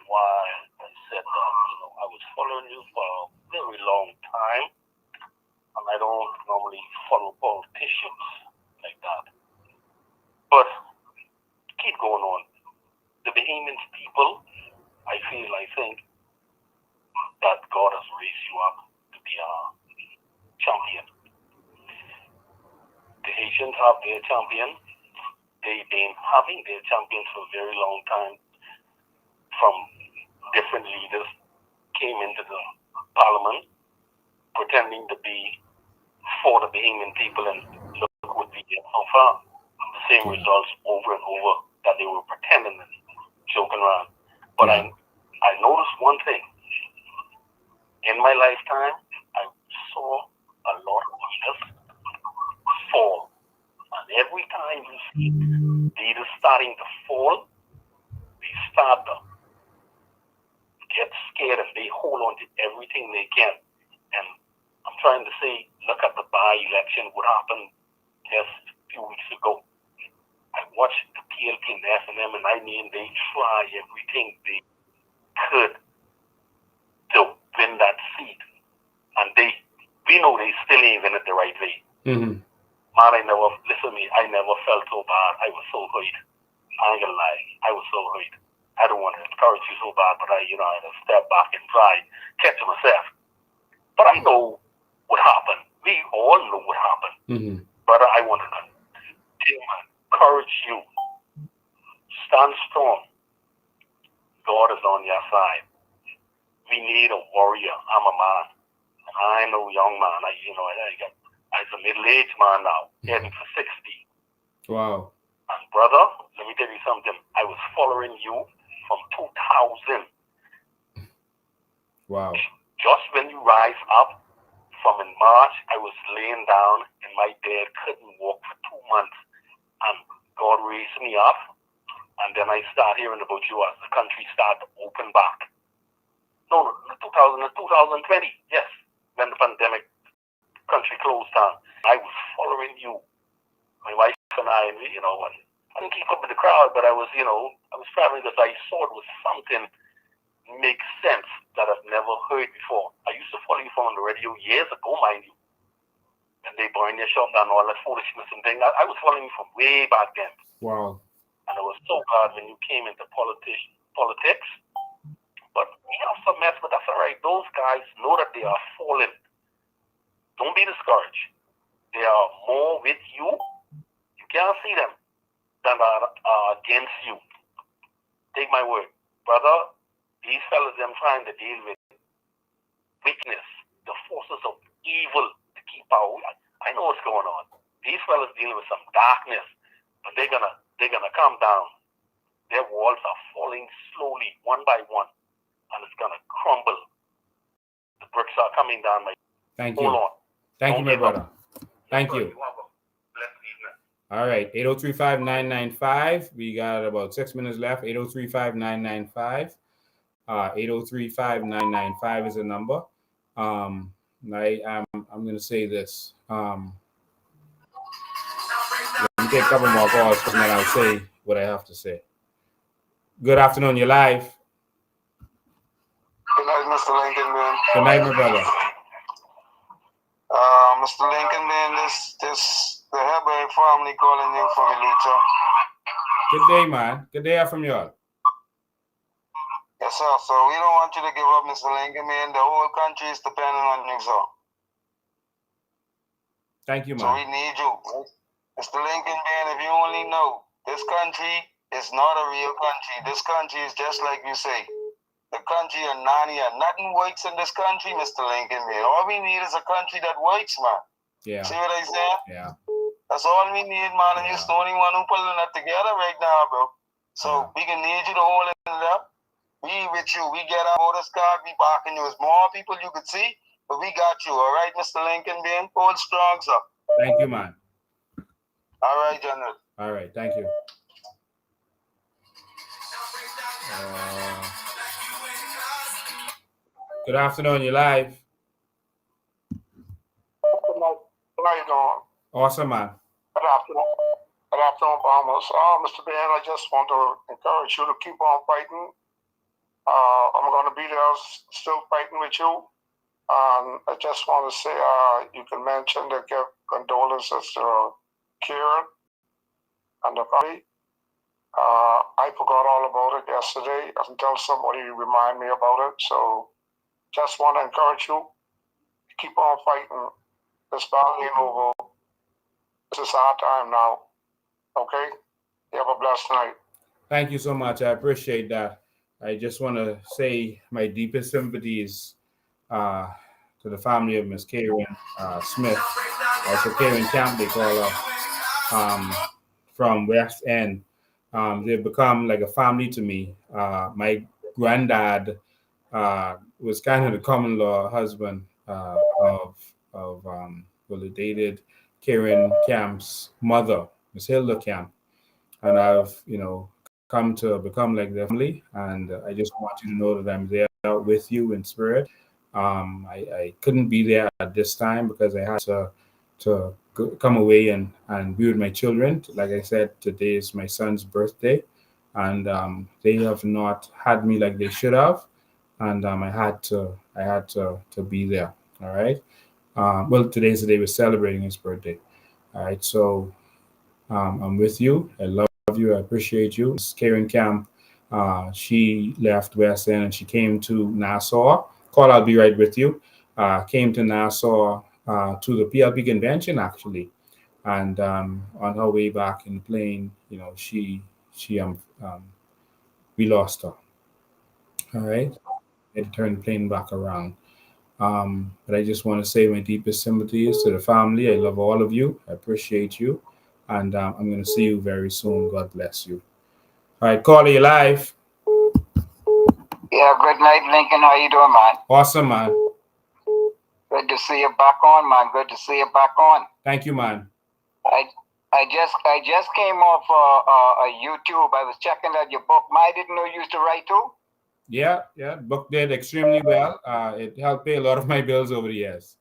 Why I said that, I was following you for a very long time, and I don't normally follow politicians like that. But keep going on. The Bahamian people, I think that God has raised you up to be a champion. The Haitians have their champion. They've been having their champion for a very long time. From different leaders came into the parliament pretending to be for the Bahamian people, and look what we get so far. The same results over and over that they were pretending and joking around. But I noticed one thing. In my lifetime, I saw a lot of leaders fall. And every time you see leaders starting to fall, they start to get scared and they hold on to everything they can. And I'm trying to say, look at the by-election, what happened just a few weeks ago. I watched the PLP and the FNM, and I mean, they try everything they could to win that seat. And we know they still ain't win it the right way.
Mm-hmm.
Man, I never felt so bad. I was so hurt. I ain't gonna lie. I was so hurt. I don't want to encourage you so bad, but I had to step back and try catch myself. But I know what happened. We all know what happened.
Mm-hmm.
Brother, I want to encourage you. Stand strong. God is on your side. We need a warrior. I'm a man. I'm no young man. I'm a middle-aged man now, heading for 60.
Wow.
And brother, let me tell you something. I was following you from 2000.
Wow.
Just when you rise up from in March, I was laying down in my bed, couldn't walk for 2 months. And God raised me up. And then I start hearing about you as the country started to open back. No, 2020, yes, when the pandemic country closed down. I was following you. My wife and I, and I didn't keep up with the crowd, but I was traveling because I saw it was something make sense that I've never heard before. I used to follow you from the radio years ago, mind you. And they burn your shop down, all that foolishness and things. I was following you from way back then.
Wow.
And I was so glad when you came into politics. But we have some mess, but that's all right. Those guys know that they are falling. Don't be discouraged. They are more with you. You can't see them than are against you. Take my word. Brother, these fellas, them trying to deal with weakness, the forces of evil to keep out. I know what's going on. These fellas dealing with some darkness, but they're gonna come down. Their walls are falling slowly, one by one, and it's gonna crumble. The bricks are coming down.
Thank you.
Hold on.
Thank you, my brother. Thank you. All right, 803-5995. We got about 6 minutes left. 803-5995. 803-5995 is the number. I'm going to say this. Let me take a couple more calls, and then I'll say what I have to say. Good afternoon. You're live.
Good night, Mr. Lincoln, man.
Good night, my brother.
Mr. Lincoln, man, this the Hebron family calling you from Elita.
Good day, man. Good day from y'all.
Yes, sir. So we don't want you to give up, Mr. Lincoln, man. The whole country is depending on you, sir.
Thank you, man.
So we need you. Mr. Lincoln, man, if you only know, this country is not a real country. This country is just like you say. The country of Narnia. Nothing works in this country, Mr. Lincoln, man. All we need is a country that works, man.
Yeah.
See what I said?
Yeah.
That's all we need, man. And you're the only one who pulling that together right now, bro. So we can need you to hold it up. We with you. We get our voters card. We backing you. There's more people you could see, but we got you. All right, Mr. Lincoln, man. Hold strong, sir.
Thank you, man.
All right, General.
All right. Thank you. Good afternoon. You're live.
How you doing?
Awesome, man.
Good afternoon. Good afternoon, Bahamas. Mr. Ben, I just want to encourage you to keep on fighting. I'm going to be there still fighting with you. I just want to say you can mention to give condolences to Kieran and the family. I forgot all about it yesterday until somebody remind me about it. So just want to encourage you to keep on fighting. This battle ain't over. This is our time now. Okay? You have a blessed night.
Thank you so much. I appreciate that. I just want to say my deepest sympathies to the family of Miss Karen Smith, also Karen Camp, they call her, from West End. They've become like a family to me. My granddad was kind of the common law husband of they dated Karen Camp's mother, Miss Hilda Camp, and I've come to become like their family. And I just want you to know that I'm there with you in spirit. I couldn't be there at this time because I had to come away and be with my children. Like I said, today is my son's birthday, and they have not had me like they should have, and I had to be there. All right. Well, today's the day we're celebrating his birthday. All right. So I'm with you. I love you. I appreciate you. Karen Camp, she left West End and she came to Nassau. Call, I'll be right with you. Came to Nassau to the PLP convention actually, and on her way back in the plane, we lost her. All right, I had to turn the plane back around. But I just want to say my deepest sympathies to the family. I love all of you. I appreciate you, and I'm going to see you very soon. God bless you. All right, Carla, you live.
Yeah, good night, Lincoln. How you doing, man?
Awesome, man.
Good to see you back on, man. Good to see you back on.
Thank you, man.
I just came off YouTube. I was checking out your book. I didn't know you used to write too.
Yeah. Book did extremely well. It helped pay a lot of my bills over the years.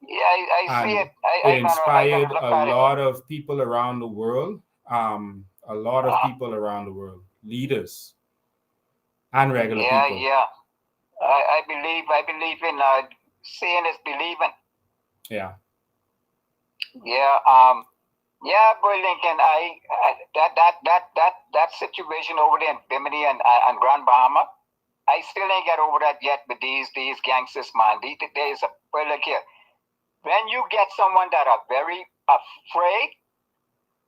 Yeah, I see it.
It inspired a lot of people around the world. People around the world, leaders and regular people.
Yeah. I believe in seeing is believing.
Yeah.
Yeah, boy, Lincoln. That situation over there in Bimini and Grand Bahama, I still ain't get over that yet with these gangsters, man. There's a boy, look here. When you get someone that are very afraid,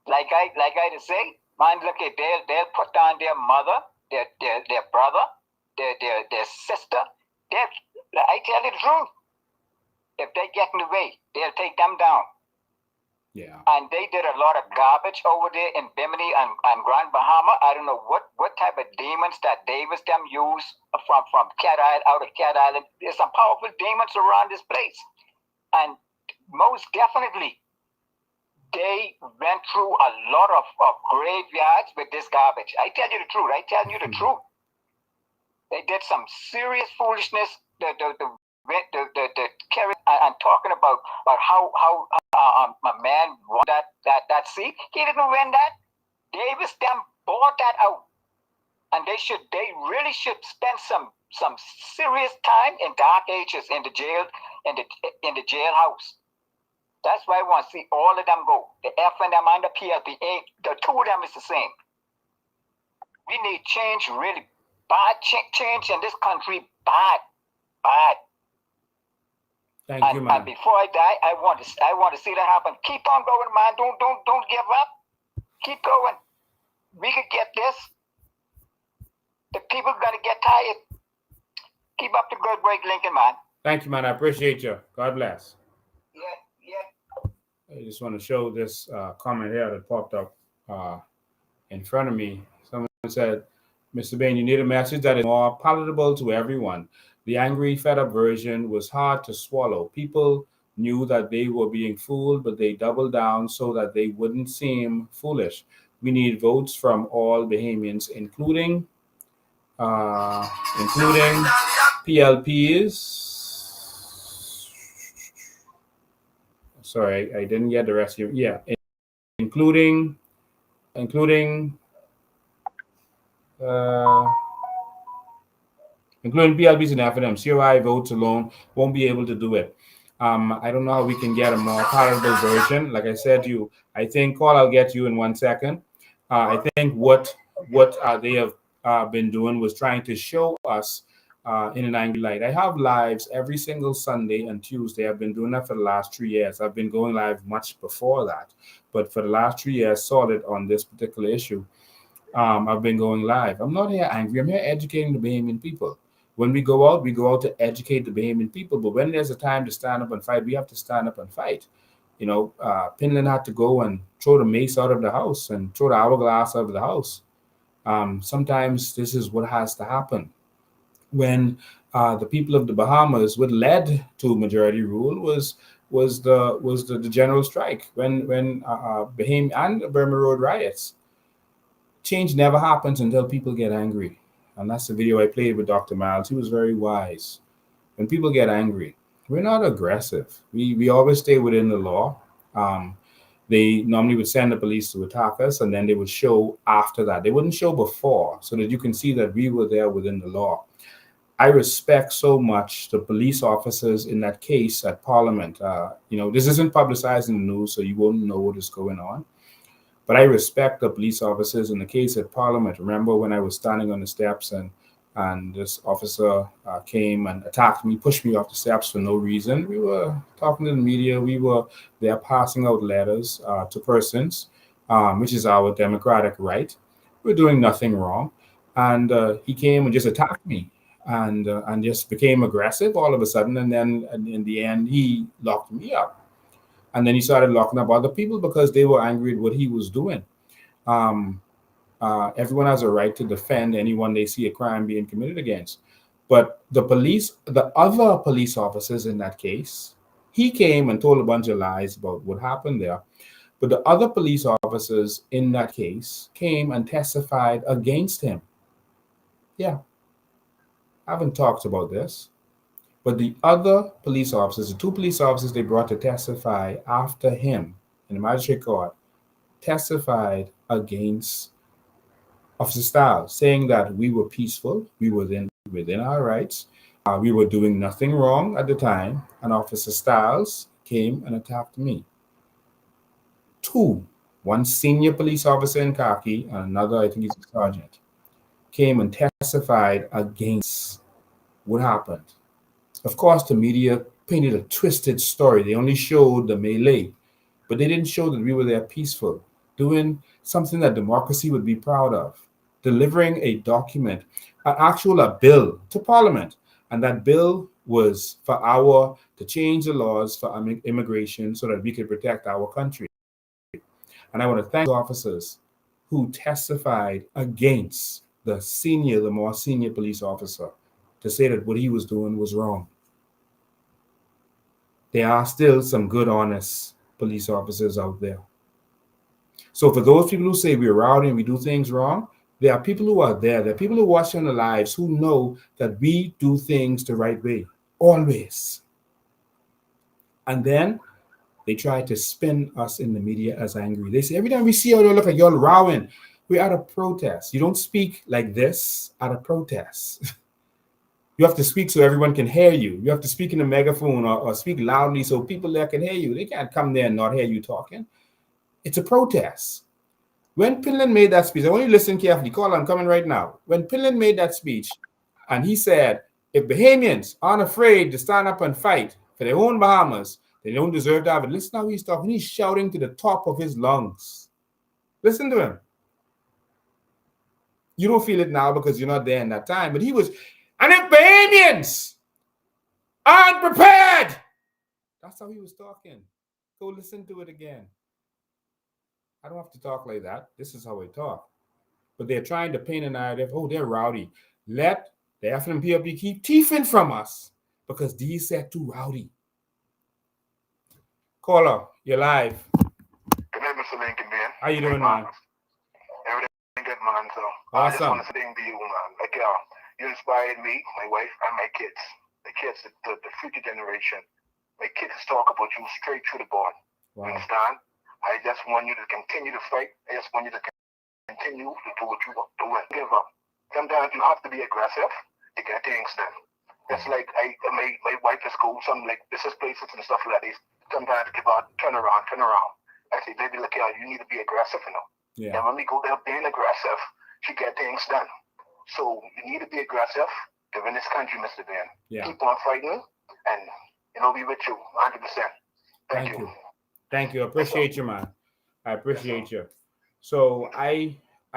like I to say, man, look here, they'll put down their mother, their brother, their sister. I tell you the truth. If they get in the way, they'll take them down.
Yeah.
And they did a lot of garbage over there in Bimini and Grand Bahama. I don't know what type of demons that Davis them use from Cat Island, out of Cat Island. There's some powerful demons around this place. And most definitely, they went through a lot of graveyards with this garbage. I tell you the truth. They did some serious foolishness. The carry and talking about how a man won that seat. He didn't win that. Davis them bought that out, and they really should spend some serious time in dark ages in the jail in the jailhouse. That's why I want to see all of them go. The FNM and the PLP, the two of them is the same. We need change, really bad change in this country. Bad.
Thank you, man.
And before I die, I want to see that happen. Keep on going, man. Don't give up. Keep going. We could get this. The people are gonna get tired. Keep up the good work, Lincoln, man.
Thank you, man. I appreciate you. God bless.
Yeah.
I just want to show this comment here that popped up in front of me. Someone said, Mr. Bain, you need a message that is more palatable to everyone. The angry, fed-up version was hard to swallow. People knew that they were being fooled, but they doubled down so that they wouldn't seem foolish. We need votes from all Bahamians, including PLPs. Sorry, I didn't get the rest of you. Yeah, including including PLBs and FNM. COI votes alone won't be able to do it. I don't know how we can get a more palatable version. Like I said to you, I think, Call, I'll get you in 1 second. I think what they have been doing was trying to show us in an angry light. I have lives every single Sunday and Tuesday. I've been doing that for the last 3 years. I've been going live much before that, but for the last 3 years, solid on this particular issue. I've been going live. I'm not here angry. I'm here educating the Bahamian people. When we go out to educate the Bahamian people. But when there's a time to stand up and fight, we have to stand up and fight. You know, Pinland had to go and throw the mace out of the house and throw the hourglass out of the house. Sometimes this is what has to happen. When the people of the Bahamas, what led to majority rule was the general strike. When Bahamian and the Burma Road riots. Change never happens until people get angry. And that's the video I played with Dr. Miles. He was very wise. When people get angry, we're not aggressive. We always stay within the law. They normally would send the police to attack us, and then they would show after that. They wouldn't show before, so that you can see that we were there within the law. I respect so much the police officers in that case at Parliament. You know, this isn't publicized in the news, so you won't know what is going on. But I respect the police officers in the case at Parliament. Remember when I was standing on the steps and this officer came and attacked me, pushed me off the steps for no reason. We were talking to the media. We were there passing out letters to persons, which is our democratic right. We're doing nothing wrong. And he came and just attacked me and just became aggressive all of a sudden. And then in the end, he locked me up. And then he started locking up other people because they were angry at what he was doing. Everyone has a right to defend anyone they see a crime being committed against. But the other police officers in that case, he came and told a bunch of lies about what happened there. But the other police officers in that case came and testified against him. Yeah, I haven't talked about this. But the other police officers, the two police officers they brought to testify after him in the magistrate court, testified against Officer Stiles, saying that we were peaceful, we were within our rights, we were doing nothing wrong at the time, and Officer Stiles came and attacked me. One senior police officer in khaki and another, I think he's a sergeant, came and testified against what happened. Of course, the media painted a twisted story. They only showed the melee, but they didn't show that we were there peaceful, doing something that democracy would be proud of, delivering a document, a bill to Parliament. And that bill was to change the laws for immigration so that we could protect our country. And I want to thank the officers who testified against the more senior police officer to say that what he was doing was wrong. There are still some good, honest police officers out there. So for those people who say we're rowdy and we do things wrong, there are people who are there. There are people who watch on the lives who know that we do things the right way, always. And then they try to spin us in the media as angry. They say, every time we see you, look like you're rowing. We're at a protest. You don't speak like this at a protest. You have to speak so everyone can hear you. You have to speak in a megaphone or speak loudly so people there can hear you. They can't come there and not hear you talking. It's a protest. When Pinland made that speech, I want you to listen carefully. Call, I'm coming right now. When Pinland made that speech, and he said, if Bahamians aren't afraid to stand up and fight for their own Bahamas, they don't deserve to have it. Listen how he's talking. He's shouting to the top of his lungs. Listen to him. You don't feel it now because you're not there in that time, but he was... And if Bahamians aren't prepared, that's how he was talking. Go listen to it again. I don't have to talk like that. This is how I talk. But they're trying to paint a narrative. Oh, they're rowdy. Let the FNPLP keep teething from us because these are too rowdy. Caller, you're live.
Good night, Mr. Lincoln, man.
How you doing, man?
Everything good, man. So
awesome.
I just want to say to you, man. Like, you inspired me, my wife, and my kids. The kids, the future generation.
my kids talk about you straight through the board.
Wow.
You understand? I just want you to continue to fight. I just want you to continue to do what you want to do and give up. Sometimes you have to be aggressive to get things done. It's like my wife is go some like business places and stuff like that. They sometimes give out turn around. I say, baby, look here, you need to be aggressive, you know.
Yeah.
And when we go there being aggressive, she get things done. So you need to be aggressive to win this country, Mr. Ben.
Yeah.
Keep on fighting, and be with you 100%. Thank you.
Thank you. I appreciate you, man. I appreciate you. So I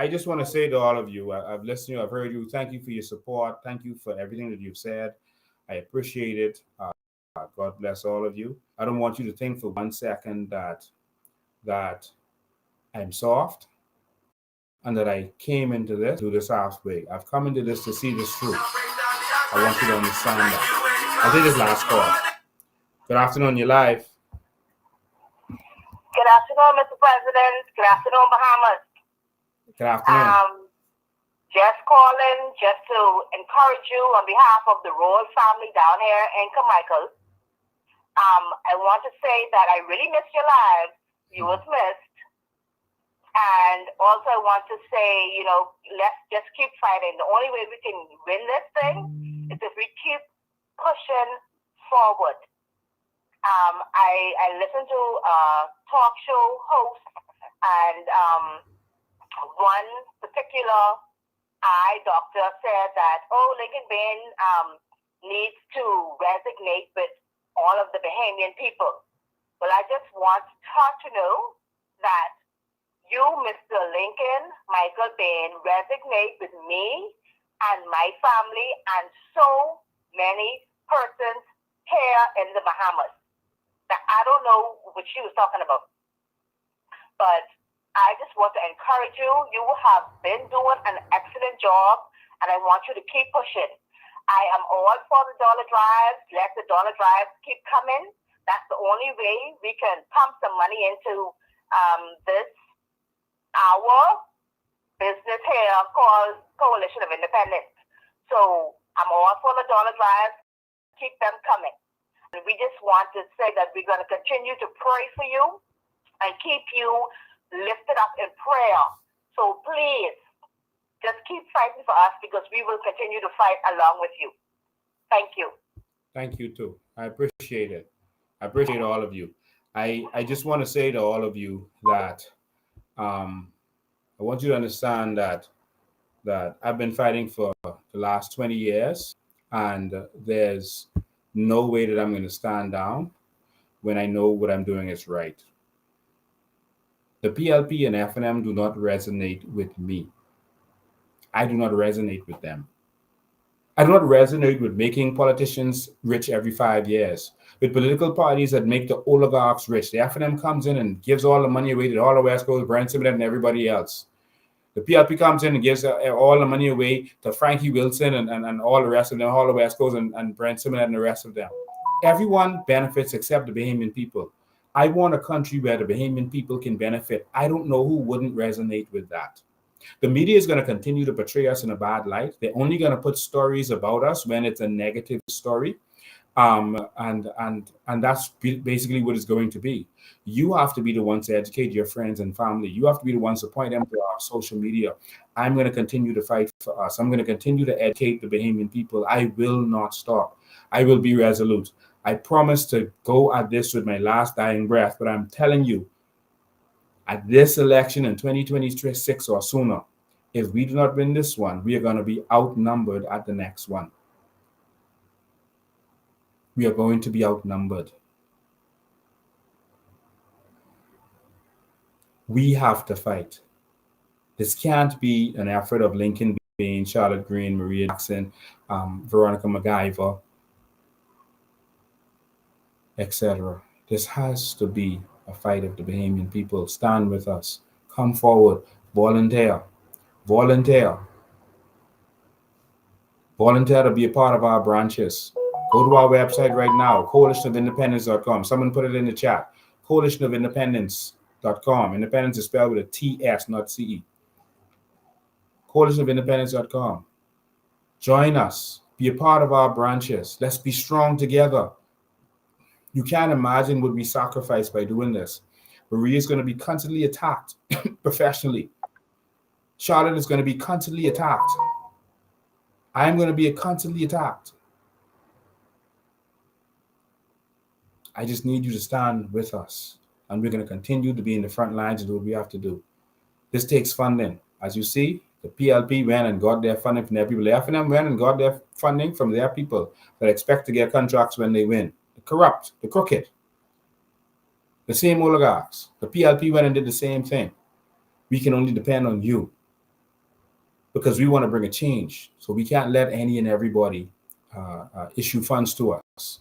just want to say to all of you, I've listened to you, I've heard you. Thank you for your support. Thank you for everything that you've said. I appreciate it. God bless all of you. I don't want you to think for 1 second that I'm soft and that I came into this, do this halfway. I've come into this to see this through. I want you to understand that. I'll take this last call. Good afternoon, you're live.
Good afternoon, Mr. President. Good afternoon, Bahamas.
Good afternoon.
Just calling just to encourage you on behalf of the royal family down here in Carmichael. I want to say that I really missed your lives. You was missed. And also I want to say, let's just keep fighting. The only way we can win this thing is if we keep pushing forward. I listened to a talk show host, and one particular eye doctor said that, Lincoln Bain needs to resonate with all of the Bahamian people. Well, I just want her to know that you, Mr. Lincoln Michael Bain, resonate with me and my family and so many persons here in the Bahamas. Now, I don't know what she was talking about, but I just want to encourage you. You have been doing an excellent job, and I want you to keep pushing. I am all for the dollar drives. Let the dollar drives keep coming. That's the only way we can pump some money into this, our business here called Coalition of Independence. So I'm all for the dollar drives. Keep them coming. And we just want to say that we're going to continue to pray for you and keep you lifted up in prayer. So please, just keep fighting for us because we will continue to fight along with you. Thank you.
Thank you too. I appreciate it. I appreciate all of you. I just want to say to all of you that I want you to understand that I've been fighting for the last 20 years, and there's no way that I'm going to stand down when I know what I'm doing is right. The PLP and FNM do not resonate with me. I do not resonate with them. I do not resonate with making politicians rich every 5 years, with political parties that make the oligarchs rich. The FNM comes in and gives all the money away to all the West Coast, Brent Simmons, and everybody else. The PLP comes in and gives all the money away to Frankie Wilson and all the rest of them, all the West Coast and Brent Simmons and the rest of them. Everyone benefits except the Bahamian people. I want a country where the Bahamian people can benefit. I don't know who wouldn't resonate with that. The media is going to continue to portray us in a bad light. They're only going to put stories about us when it's a negative story. And that's basically what it's going to be. You have to be the ones to educate your friends and family. You have to be the ones to point them to our social media. I'm going to continue to fight for us. I'm going to continue to educate the Bahamian people. I will not stop. I will be resolute. I promise to go at this with my last dying breath, but I'm telling you, at this election in 2026 or sooner, if we do not win this one, we are going to be outnumbered at the next one. We are going to be outnumbered. We have to fight. This can't be an effort of Lincoln Bain, Charlotte Green, Maria Jackson, Veronica McIver, etc. This has to be a fight of the Bahamian people. Stand with us. Come forward. Volunteer. Volunteer. Volunteer to be a part of our branches. Go to our website right now, coalitionofindependence.com. Someone put it in the chat. Coalitionofindependence.com. Independence is spelled with a T-S, not C-E. Coalitionofindependence.com. Join us. Be a part of our branches. Let's be strong together. You can't imagine what we sacrifice by doing this. Marie is going to be constantly attacked professionally. Charlotte is going to be constantly attacked. I'm going to be constantly attacked. I just need you to stand with us. And we're going to continue to be in the front lines and do what we have to do. This takes funding. As you see, the PLP went and got their funding from their people. The FNM went and got their funding from their people that expect to get contracts when they win. The corrupt, the crooked, the same oligarchs. The PLP went and did the same thing. We can only depend on you because we want to bring a change. So we can't let any and everybody issue funds to us.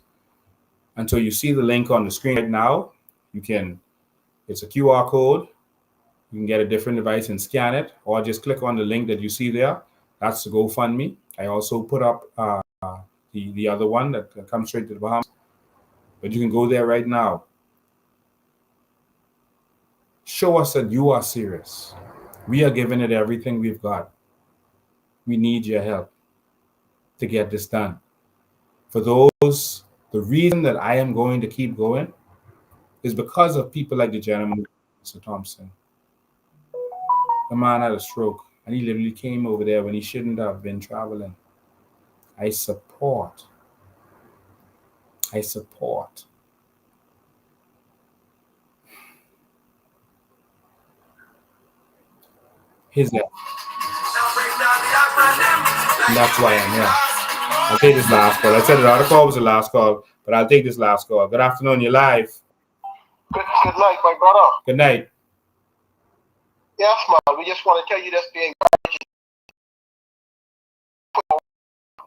And so you see the link on the screen right now. It's a QR code. You can get a different device and scan it, or just click on the link that you see there. That's the GoFundMe. I also put up the other one that comes straight to the Bahamas. But you can go there right now. Show us that you are serious. We are giving it everything we've got. We need your help to get this done. For those, the reason that I am going to keep going is because of people like the gentleman, Mr. Thompson. The man had a stroke, and he literally came over there when he shouldn't have been traveling. I support. His help. And that's why I'm here. I'll take this last call. I said the other call was the last call, but I'll take this last call. Good afternoon, you're live.
Good night, my brother.
Good night.
Yes, man. We just want to tell you this being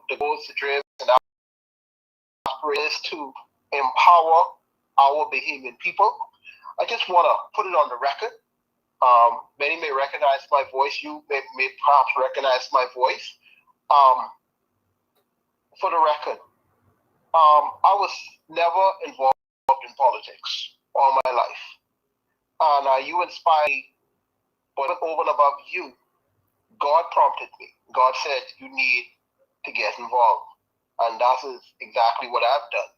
the goals, the dreams, and aspirations to empower our Bahamian people. I just want to put it on the record. Many may recognize my voice. You may perhaps recognize my voice. For the record, I was never involved in politics all my life. And you inspired me, but over and above you, God prompted me. God said, you need to get involved. And that is exactly what I've done.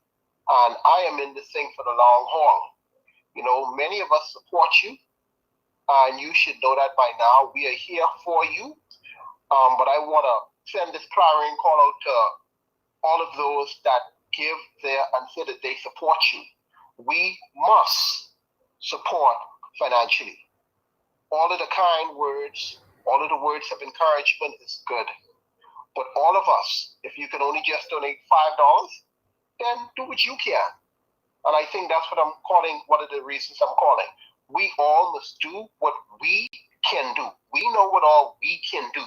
And I am in this thing for the long haul. You know, many of us support you. And you should know that by now. We are here for you. But I want to send this clarion call out to all of those that give there and say that they support you. We must support financially. All of the kind words, all of the words of encouragement is good. But all of us, if you can only just donate $5, then do what you can. And I think that's what I'm calling, one of the reasons I'm calling. We all must do what we can do. We know what all we can do.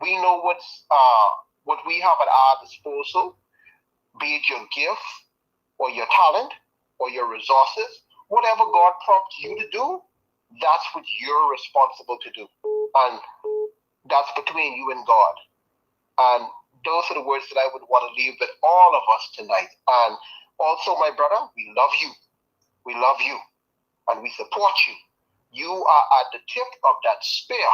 We know what we have at our disposal, be it your gift or your talent or your resources. Whatever God prompts you to do, that's what you're responsible to do. And that's between you and God. And those are the words that I would want to leave with all of us tonight. And also, my brother, we love you. We love you. And we support you. You are at the tip of that spear.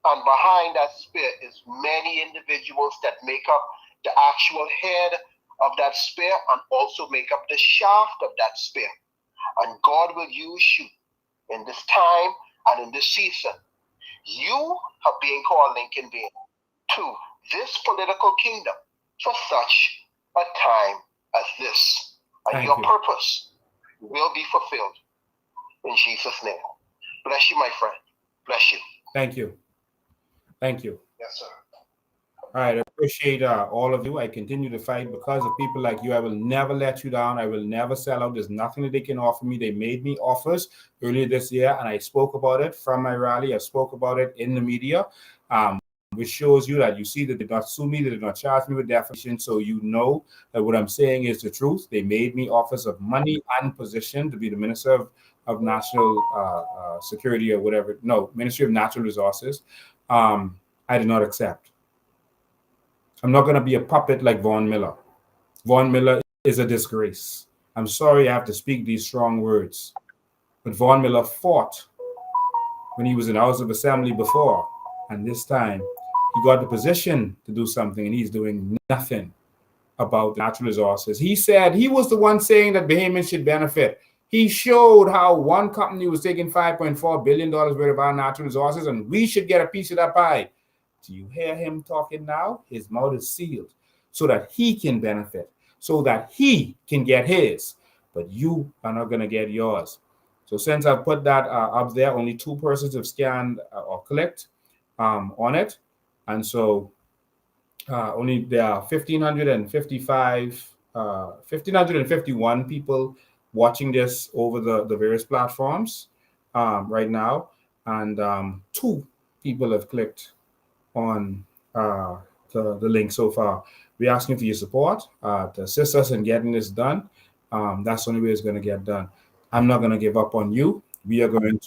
And behind that spear is many individuals that make up the actual head of that spear and also make up the shaft of that spear. And God will use you in this time and in this season. You have been called, Lincoln Bain, to this political kingdom for such a time as this. And your purpose will be fulfilled. In Jesus' name. Bless you, my friend. Bless you.
Thank you. Thank you.
Yes, sir.
All right. I appreciate all of you. I continue to fight because of people like you. I will never let you down. I will never sell out. There's nothing that they can offer me. They made me offers earlier this year, and I spoke about it from my rally. I spoke about it in the media, which shows you that you see that they did not sue me. They did not charge me with defamation. So you know that what I'm saying is the truth. They made me offers of money and position to be the Minister of National Security or whatever. No, Ministry of Natural Resources. I did not accept. I'm not going to be a puppet like Vaughn Miller. Vaughn Miller is a disgrace. I'm sorry I have to speak these strong words. But Vaughn Miller fought when he was in the House of Assembly before. And this time, he got the position to do something, and he's doing nothing. about natural resources. He said he was the one saying that Bahamians should benefit. He showed how one company was taking $5.4 billion worth of our natural resources and we should get a piece of that pie. Do you hear him talking now? His mouth is sealed so that he can benefit, so that he can get his, but you are not going to get yours. So since I put that up there, only 2 persons have scanned or clicked on it. And so only there are 1,551 people watching this over the various platforms right now. And 2 people have clicked on the link so far. We're asking for your support to assist us in getting this done. That's the only way it's going to get done. I'm not going to give up on you. We are going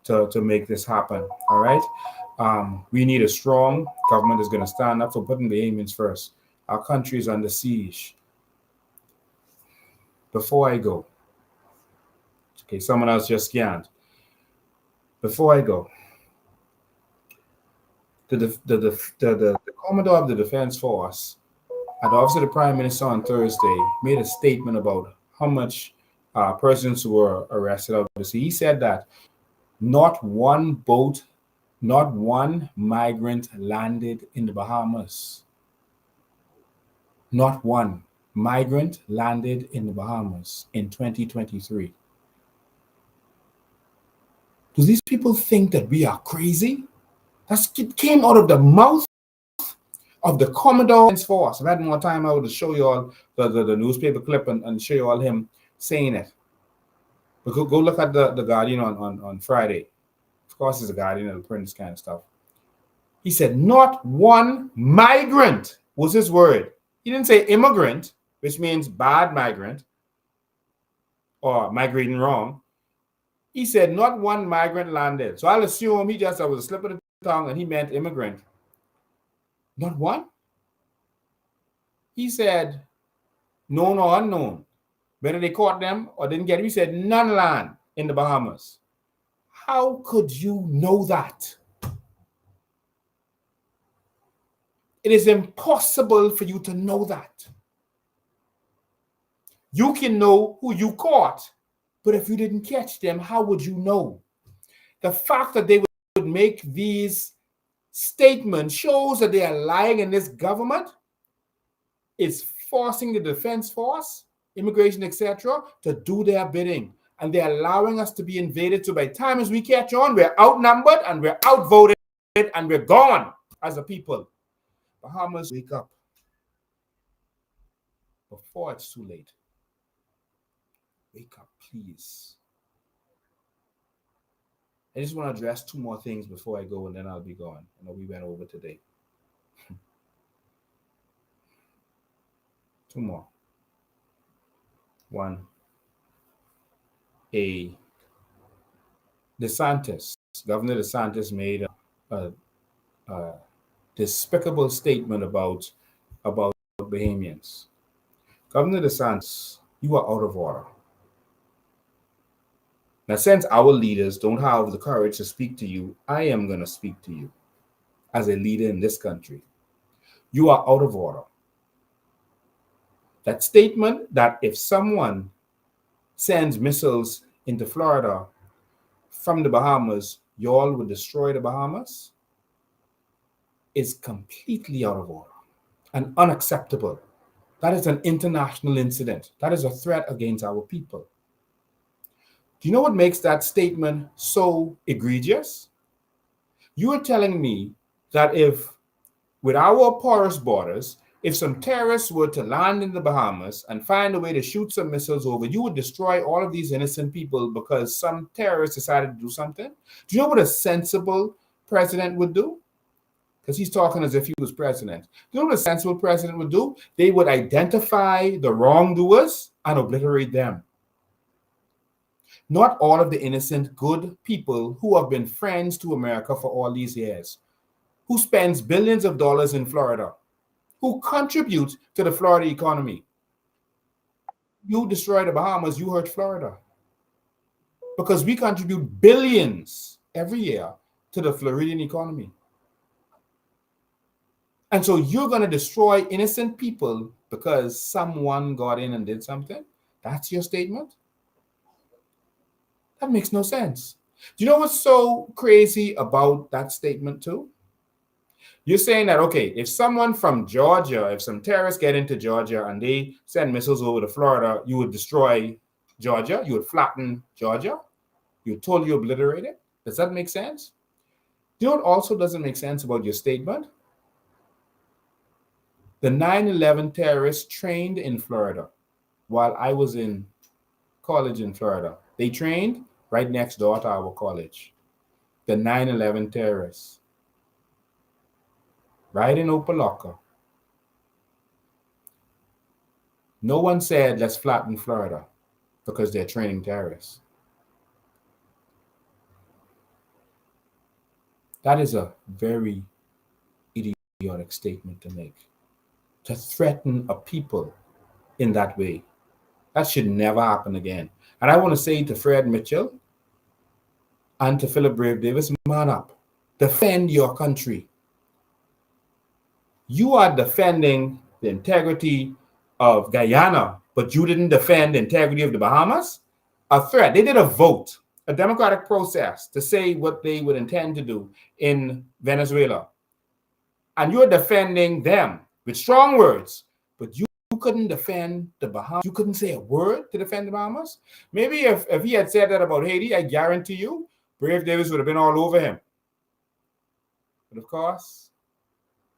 to make this happen. All right. We need a strong government that's going to stand up for putting the Bahamians first. Our country is under siege. Before I go, okay, someone else just scanned. Before I go, the Commodore of the Defense Force at the Office of the Prime Minister on Thursday made a statement about how much persons were arrested out of the sea. He said that not one boat, not one migrant landed in the Bahamas. Not one migrant landed in the Bahamas in 2023. Do these people think that we are crazy? It came out of the mouth of the Commodore Force. If I had more time, I would show you all the newspaper clip and show you all him saying it. But go look at the Guardian on Friday. Of course, it's a Guardian and print kind of stuff. He said, not one migrant was his word. He didn't say immigrant, which means bad migrant or migrating wrong. He said, not one migrant landed. So I'll assume he just was a slip of the tongue and he meant immigrant. Not one. He said, known or unknown. Whether they caught them or didn't get him, he said, none land in the Bahamas. How could you know that? It is impossible for you to know that. You can know who you caught, but if you didn't catch them, how would you know? The fact that they would make these statements shows that they are lying, in this government is forcing the Defense Force, immigration, etc., to do their bidding. And they're allowing us to be invaded. So by the time as we catch on, we're outnumbered and we're outvoted and we're gone as a people. Bahamas, wake up before it's too late. Wake up, please. I just want to address 2 more things before I go, and then I'll be gone. I know we went over today. 2 more. 1. Governor DeSantis made a despicable statement about Bahamians. Governor DeSantis, you are out of order. Now, since our leaders don't have the courage to speak to you, I am going to speak to you as a leader in this country. You are out of order. That statement that if someone sends missiles into Florida from the Bahamas, you all would destroy the Bahamas, is completely out of order and unacceptable. That is an international incident. That is a threat against our people. Do you know what makes that statement so egregious? You are telling me that if, with our porous borders, if some terrorists were to land in the Bahamas and find a way to shoot some missiles over, you would destroy all of these innocent people because some terrorists decided to do something? Do you know what a sensible president would do? Because he's talking as if he was president. Do you know what a sensible president would do? They would identify the wrongdoers and obliterate them. Not all of the innocent, good people who have been friends to America for all these years, who spends billions of dollars in Florida, who contribute to the Florida economy. You destroy the Bahamas, you hurt Florida. Because we contribute billions every year to the Floridian economy. And so you're going to destroy innocent people because someone got in and did something? That's your statement? That makes no sense. Do you know what's so crazy about that statement too? You're saying that, okay, if someone from Georgia, if some terrorists get into Georgia and they send missiles over to Florida, you would destroy Georgia? You would flatten Georgia? You would totally obliterate it? Does that make sense? You know what also doesn't make sense about your statement? The 9/11 terrorists trained in Florida while I was in college in Florida. They trained right next door to our college. The 9/11 terrorists. Right in Opa-locka. No one said, let's flatten Florida because they're training terrorists. That is a very idiotic statement to make. To threaten a people in that way. That should never happen again. And I want to say to Fred Mitchell and to Philip Brave Davis, man up. Defend your country. You are defending the integrity of Guyana, but you didn't defend the integrity of the Bahamas? A threat. They did a vote, a democratic process to say what they would intend to do in Venezuela. And you're defending them with strong words, but you couldn't defend the Bahamas. You couldn't say a word to defend the Bahamas. Maybe if he had said that about Haiti, I guarantee you, Brave Davis would have been all over him. But of course,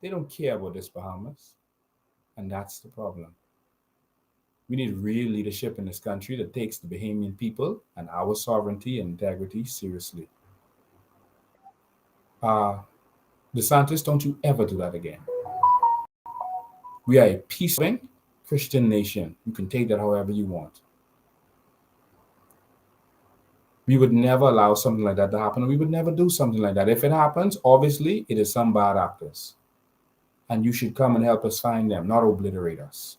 they don't care about this Bahamas. And that's the problem. We need real leadership in this country that takes the Bahamian people and our sovereignty and integrity seriously. DeSantis, don't you ever do that again. We are a peaceful Christian nation. You can take that however you want. We would never allow something like that to happen. We would never do something like that. If it happens, obviously, it is some bad actors. And you should come and help us find them, not obliterate us.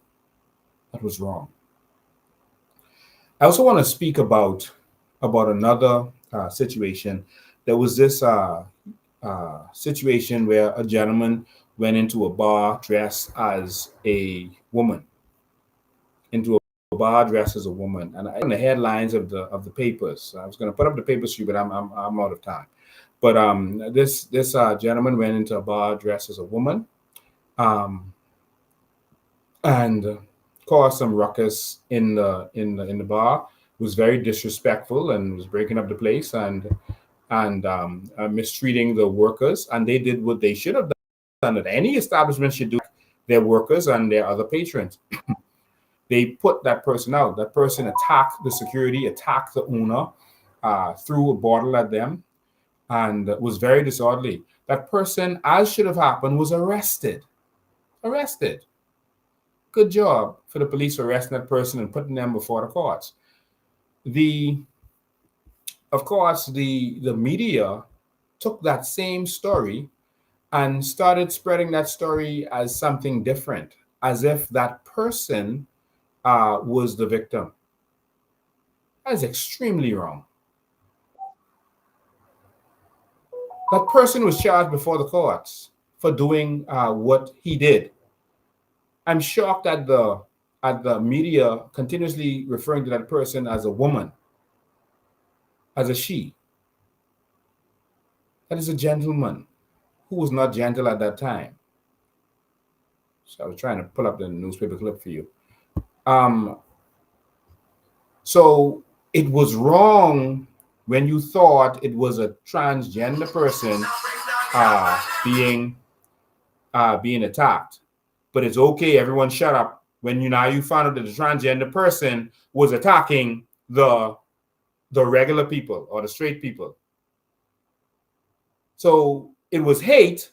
That was wrong. I also want to speak about another situation. There was this situation where a gentleman went into a bar dressed as a woman. Into a bar dressed as a woman. And in the headlines of the papers, I was going to put up the papers for you, but I'm out of time. But this gentleman went into a bar dressed as a woman. And caused some ruckus in the bar. Was very disrespectful and was breaking up the place and mistreating the workers. And they did what they should have done. That any establishment should do their workers and their other patrons. They put that person out. That person attacked the security, attacked the owner, threw a bottle at them, and was very disorderly. That person, as should have happened, was arrested. Arrested. Good job for the police arresting that person and putting them before the courts. Of course, the media took that same story and started spreading that story as something different, as if that person was the victim. That is extremely wrong. That person was charged before the courts for doing what he did. I'm shocked at the media continuously referring to that person as a woman, as a she. That is a gentleman who was not gentle at that time. So I was trying to pull up the newspaper clip for you. So it was wrong when you thought it was a transgender person being attacked. But it's okay, everyone shut up when you found out that the transgender person was attacking the regular people or the straight people. So it was hate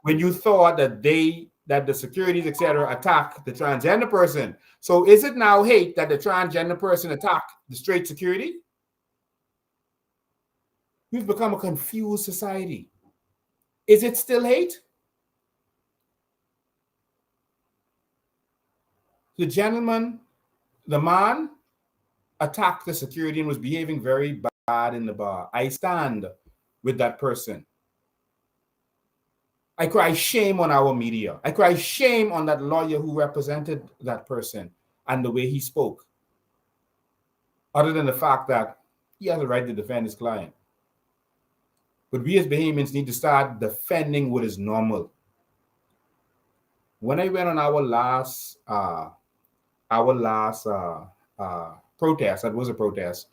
when you thought that the securities, etc., attacked the transgender person. So is it now hate that the transgender person attacked the straight security? We've become a confused society. Is it still hate? The gentleman, the man, attacked the security and was behaving very bad in the bar. I stand with that person. I cry shame on our media. I cry shame on that lawyer who represented that person and the way he spoke. Other than the fact that he has a right to defend his client. But we as Bahamians need to start defending what is normal. When I went on our last protest, that was a protest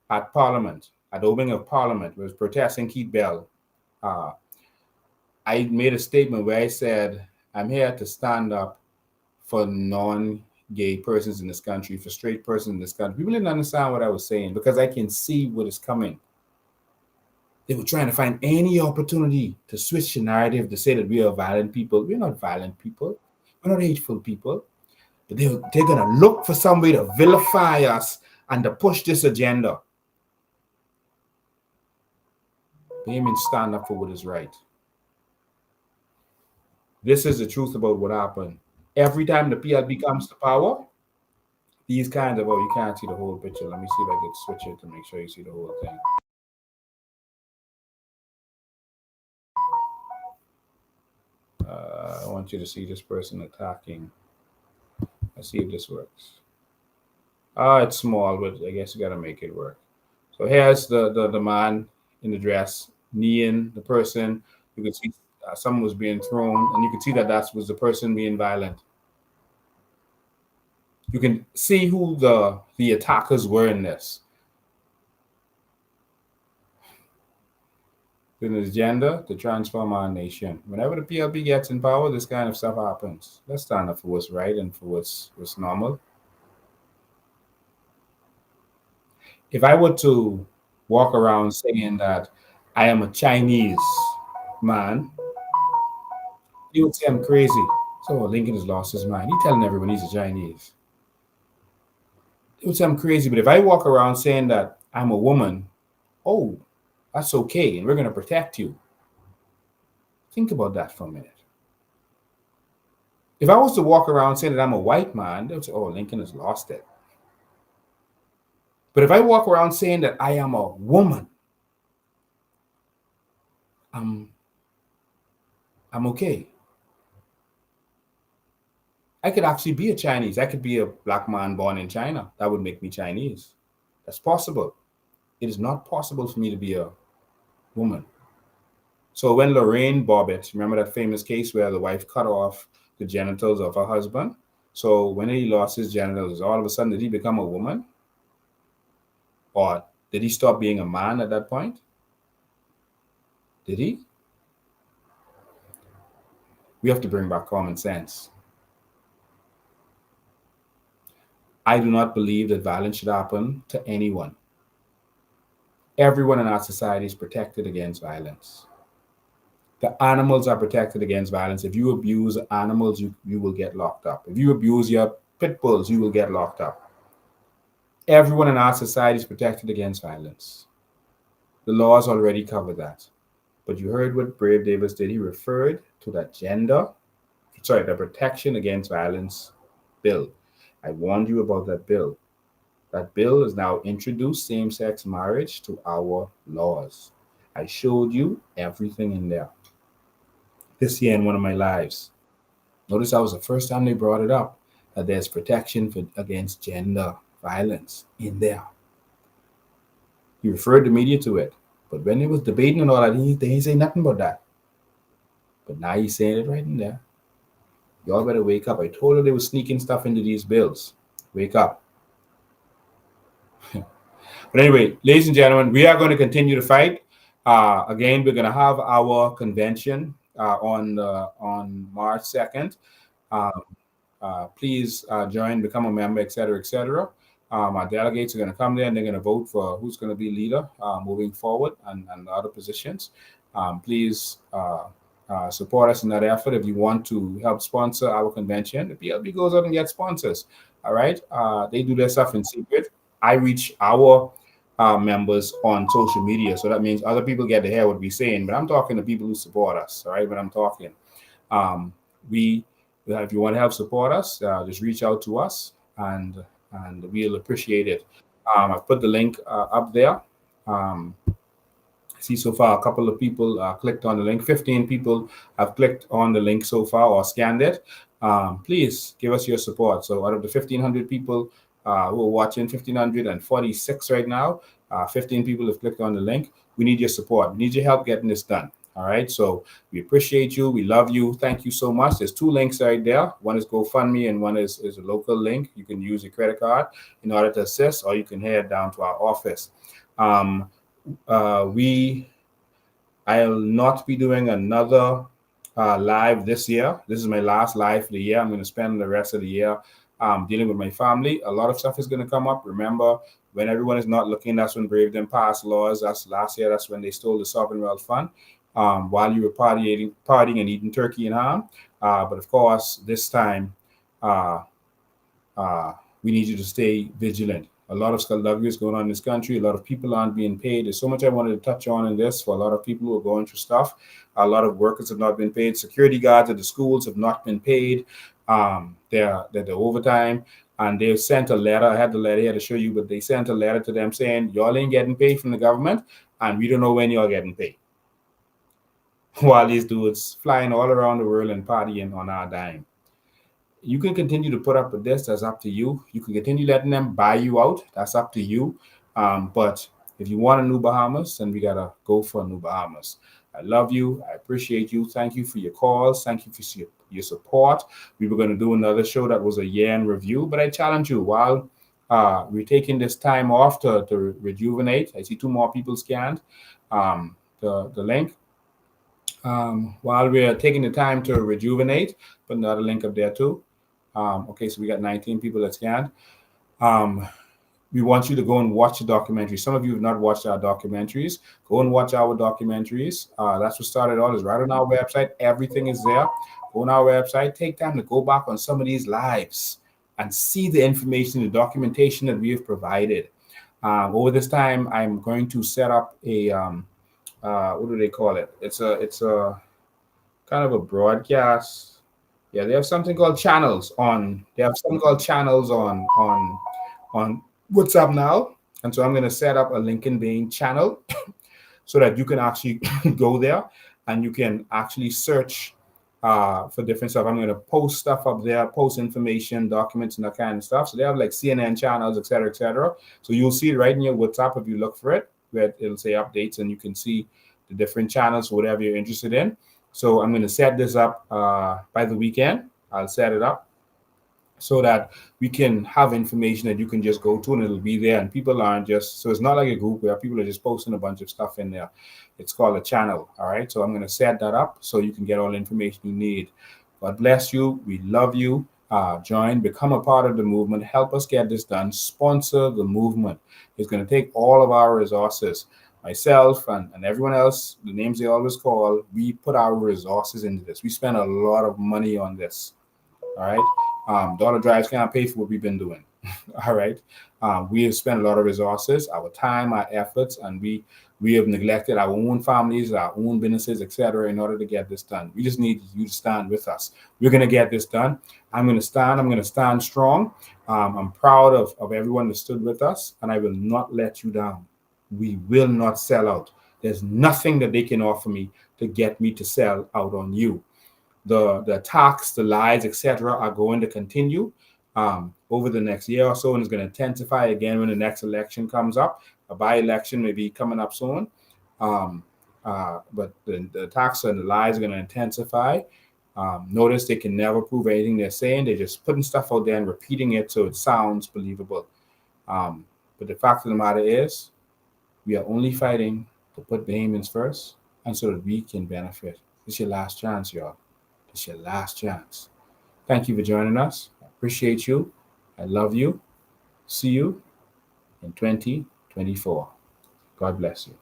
at Parliament, at the opening of Parliament, was protesting Keith Bell. I made a statement where I said, I'm here to stand up for non-gay persons in this country, for straight persons in this country. People didn't understand what I was saying because I can see what is coming. They were trying to find any opportunity to switch the narrative to say that we are violent people. We're not violent people. We're not hateful people. But they're going to look for some way to vilify us and to push this agenda. They mean stand up for what is right. This is the truth about what happened. Every time the PLP comes to power, these kinds of, you can't see the whole picture. Let me see if I can switch it to make sure you see the whole thing. I want you to see this person attacking. Let's see if this works. It's small, but I guess you got to make it work. So here's the man in the dress, kneeing the person. You can see someone was being thrown, and you can see that was the person being violent. You can see who the attackers were in this. An agenda to transform our nation. Whenever the PLP gets in power, this kind of stuff happens. Let's stand up for what's right and for what's normal. If I were to walk around saying that I am a Chinese man, you would say I'm crazy. So Lincoln has lost his mind. He's telling everyone he's a Chinese. They would say I'm crazy. But if I walk around saying that I'm a woman, that's okay, and we're going to protect you. Think about that for a minute. If I was to walk around saying that I'm a white man, they would say, Lincoln has lost it. But if I walk around saying that I am a woman, I'm okay. I could actually be a Chinese. I could be a black man born in China. That would make me Chinese. That's possible. It is not possible for me to be a woman. So when Lorraine Bobbitt, remember that famous case where the wife cut off the genitals of her husband? So when he lost his genitals, all of a sudden, did he become a woman? Or did he stop being a man at that point? Did he? We have to bring back common sense. I do not believe that violence should happen to anyone. Everyone in our society is protected against violence. The animals are protected against violence. If you abuse animals, you will get locked up. If you abuse your pit bulls, you will get locked up. Everyone in our society is protected against violence. The laws already cover that. But you heard what Brave Davis did. He referred to the Protection Against Violence bill. I warned you about that bill. That bill has now introduced same-sex marriage to our laws. I showed you everything in there this year in one of my lives. Notice that was the first time they brought it up, that there's protection against gender violence in there. He referred the media to it. But when they was debating and all that, they didn't say nothing about that. But now he's saying it right in there. Y'all better wake up. I told you they were sneaking stuff into these bills. Wake up. But anyway, ladies and gentlemen, we are going to continue to fight. Again, we're going to have our convention on March 2nd. Please join, become a member, etc., etc. Our delegates are going to come there and they're going to vote for who's going to be leader moving forward and other positions. Please support us in that effort. If you want to help sponsor our convention, the PLP goes out and gets sponsors. All right. They do their stuff in secret. I reach our members on social media. So that means other people get to hear what we're saying, but I'm talking to people who support us. All right. When I'm talking, if you want to help support us, just reach out to us and we'll appreciate it. I've put the link up there. See so far a couple of people clicked on the link. 15 people have clicked on the link so far or scanned it. Please give us your support. So out of the 1,500 people who are watching, 1,546 right now, 15 people have clicked on the link. We need your support. We need your help getting this done. All right. So we appreciate you. We love you. Thank you so much. There's 2 links right there. One is GoFundMe and one is a local link. You can use your credit card in order to assist, or you can head down to our office. I'll not be doing another live this year. This is my last live for the year. I'm going to spend the rest of the year dealing with my family. A lot of stuff is going to come up. Remember, when everyone is not looking, that's when Brave them passed laws. That's last year. That's when they stole the Sovereign Wealth Fund while you were partying and eating turkey and ham. But of course, this time, we need you to stay vigilant. A lot of skullduggery is going on in this country. A lot of people aren't being paid. There's so much I wanted to touch on in this for a lot of people who are going through stuff. A lot of workers have not been paid. Security guards at the schools have not been paid. They're overtime. And they've sent a letter. I had the letter here to show you, but they sent a letter to them saying, y'all ain't getting paid from the government, and we don't know when y'all getting paid. While these dudes flying all around the world and partying on our dime. You can continue to put up with this. That's up to you. You can continue letting them buy you out. That's up to you. But if you want a new Bahamas, then we got to go for a new Bahamas. I love you. I appreciate you. Thank you for your calls. Thank you for your support. We were going to do another show that was a year in review, but I challenge you while we're taking this time off to rejuvenate. I see 2 more people scanned the link. While we're taking the time to rejuvenate, put another link up there too. Okay, so we got 19 people that scanned. We want you to go and watch the documentary. Some of you have not watched our documentaries. Go and watch our documentaries. That's what started all. Is right on our website. Everything is there. Go on our website. Take time to go back on some of these lives and see the information, the documentation that we have provided. Over this time, I'm going to set up a what do they call it? It's a kind of a broadcast. Yeah, they have something called channels on. They have something called channels on WhatsApp now, and so I'm going to set up a Lincoln Bain channel so that you can actually go there and you can actually search for different stuff. I'm going to post stuff up there, post information, documents, and that kind of stuff. So they have like CNN channels, etc., etc. So you'll see it right in your WhatsApp if you look for it, where it'll say updates, and you can see the different channels, whatever you're interested in. So I'm going to set this up by the weekend. I'll set it up so that we can have information that you can just go to and it'll be there, and people aren't just, so it's not like a group where people are just posting a bunch of stuff in there. It's called a channel. All right. So I'm going to set that up so you can get all the information you need. God bless you. We love you. Join, become a part of the movement. Help us get this done. Sponsor the movement. It's going to take all of our resources. Myself and everyone else, the names they always call, we put our resources into this. We spend a lot of money on this. All right. Dollar drives can't pay for what we've been doing. All right. We have spent a lot of resources, our time, our efforts, and we have neglected our own families, our own businesses, etc., in order to get this done. We just need you to stand with us. We're going to get this done. I'm going to stand strong. I'm proud of everyone that stood with us, and I will not let you down. We will not sell out. There's nothing that they can offer me to get me to sell out on you. The attacks, the lies, etc., are going to continue over the next year or so, and it's going to intensify again when the next election comes up. A by-election may be coming up soon, but the attacks and the lies are going to intensify. Notice they can never prove anything they're saying. They're just putting stuff out there and repeating it so it sounds believable. But the fact of the matter is, we are only fighting to put Bahamians first and so that we can benefit. It's your last chance, y'all. It's your last chance. Thank you for joining us. I appreciate you. I love you. See you in 2024. God bless you.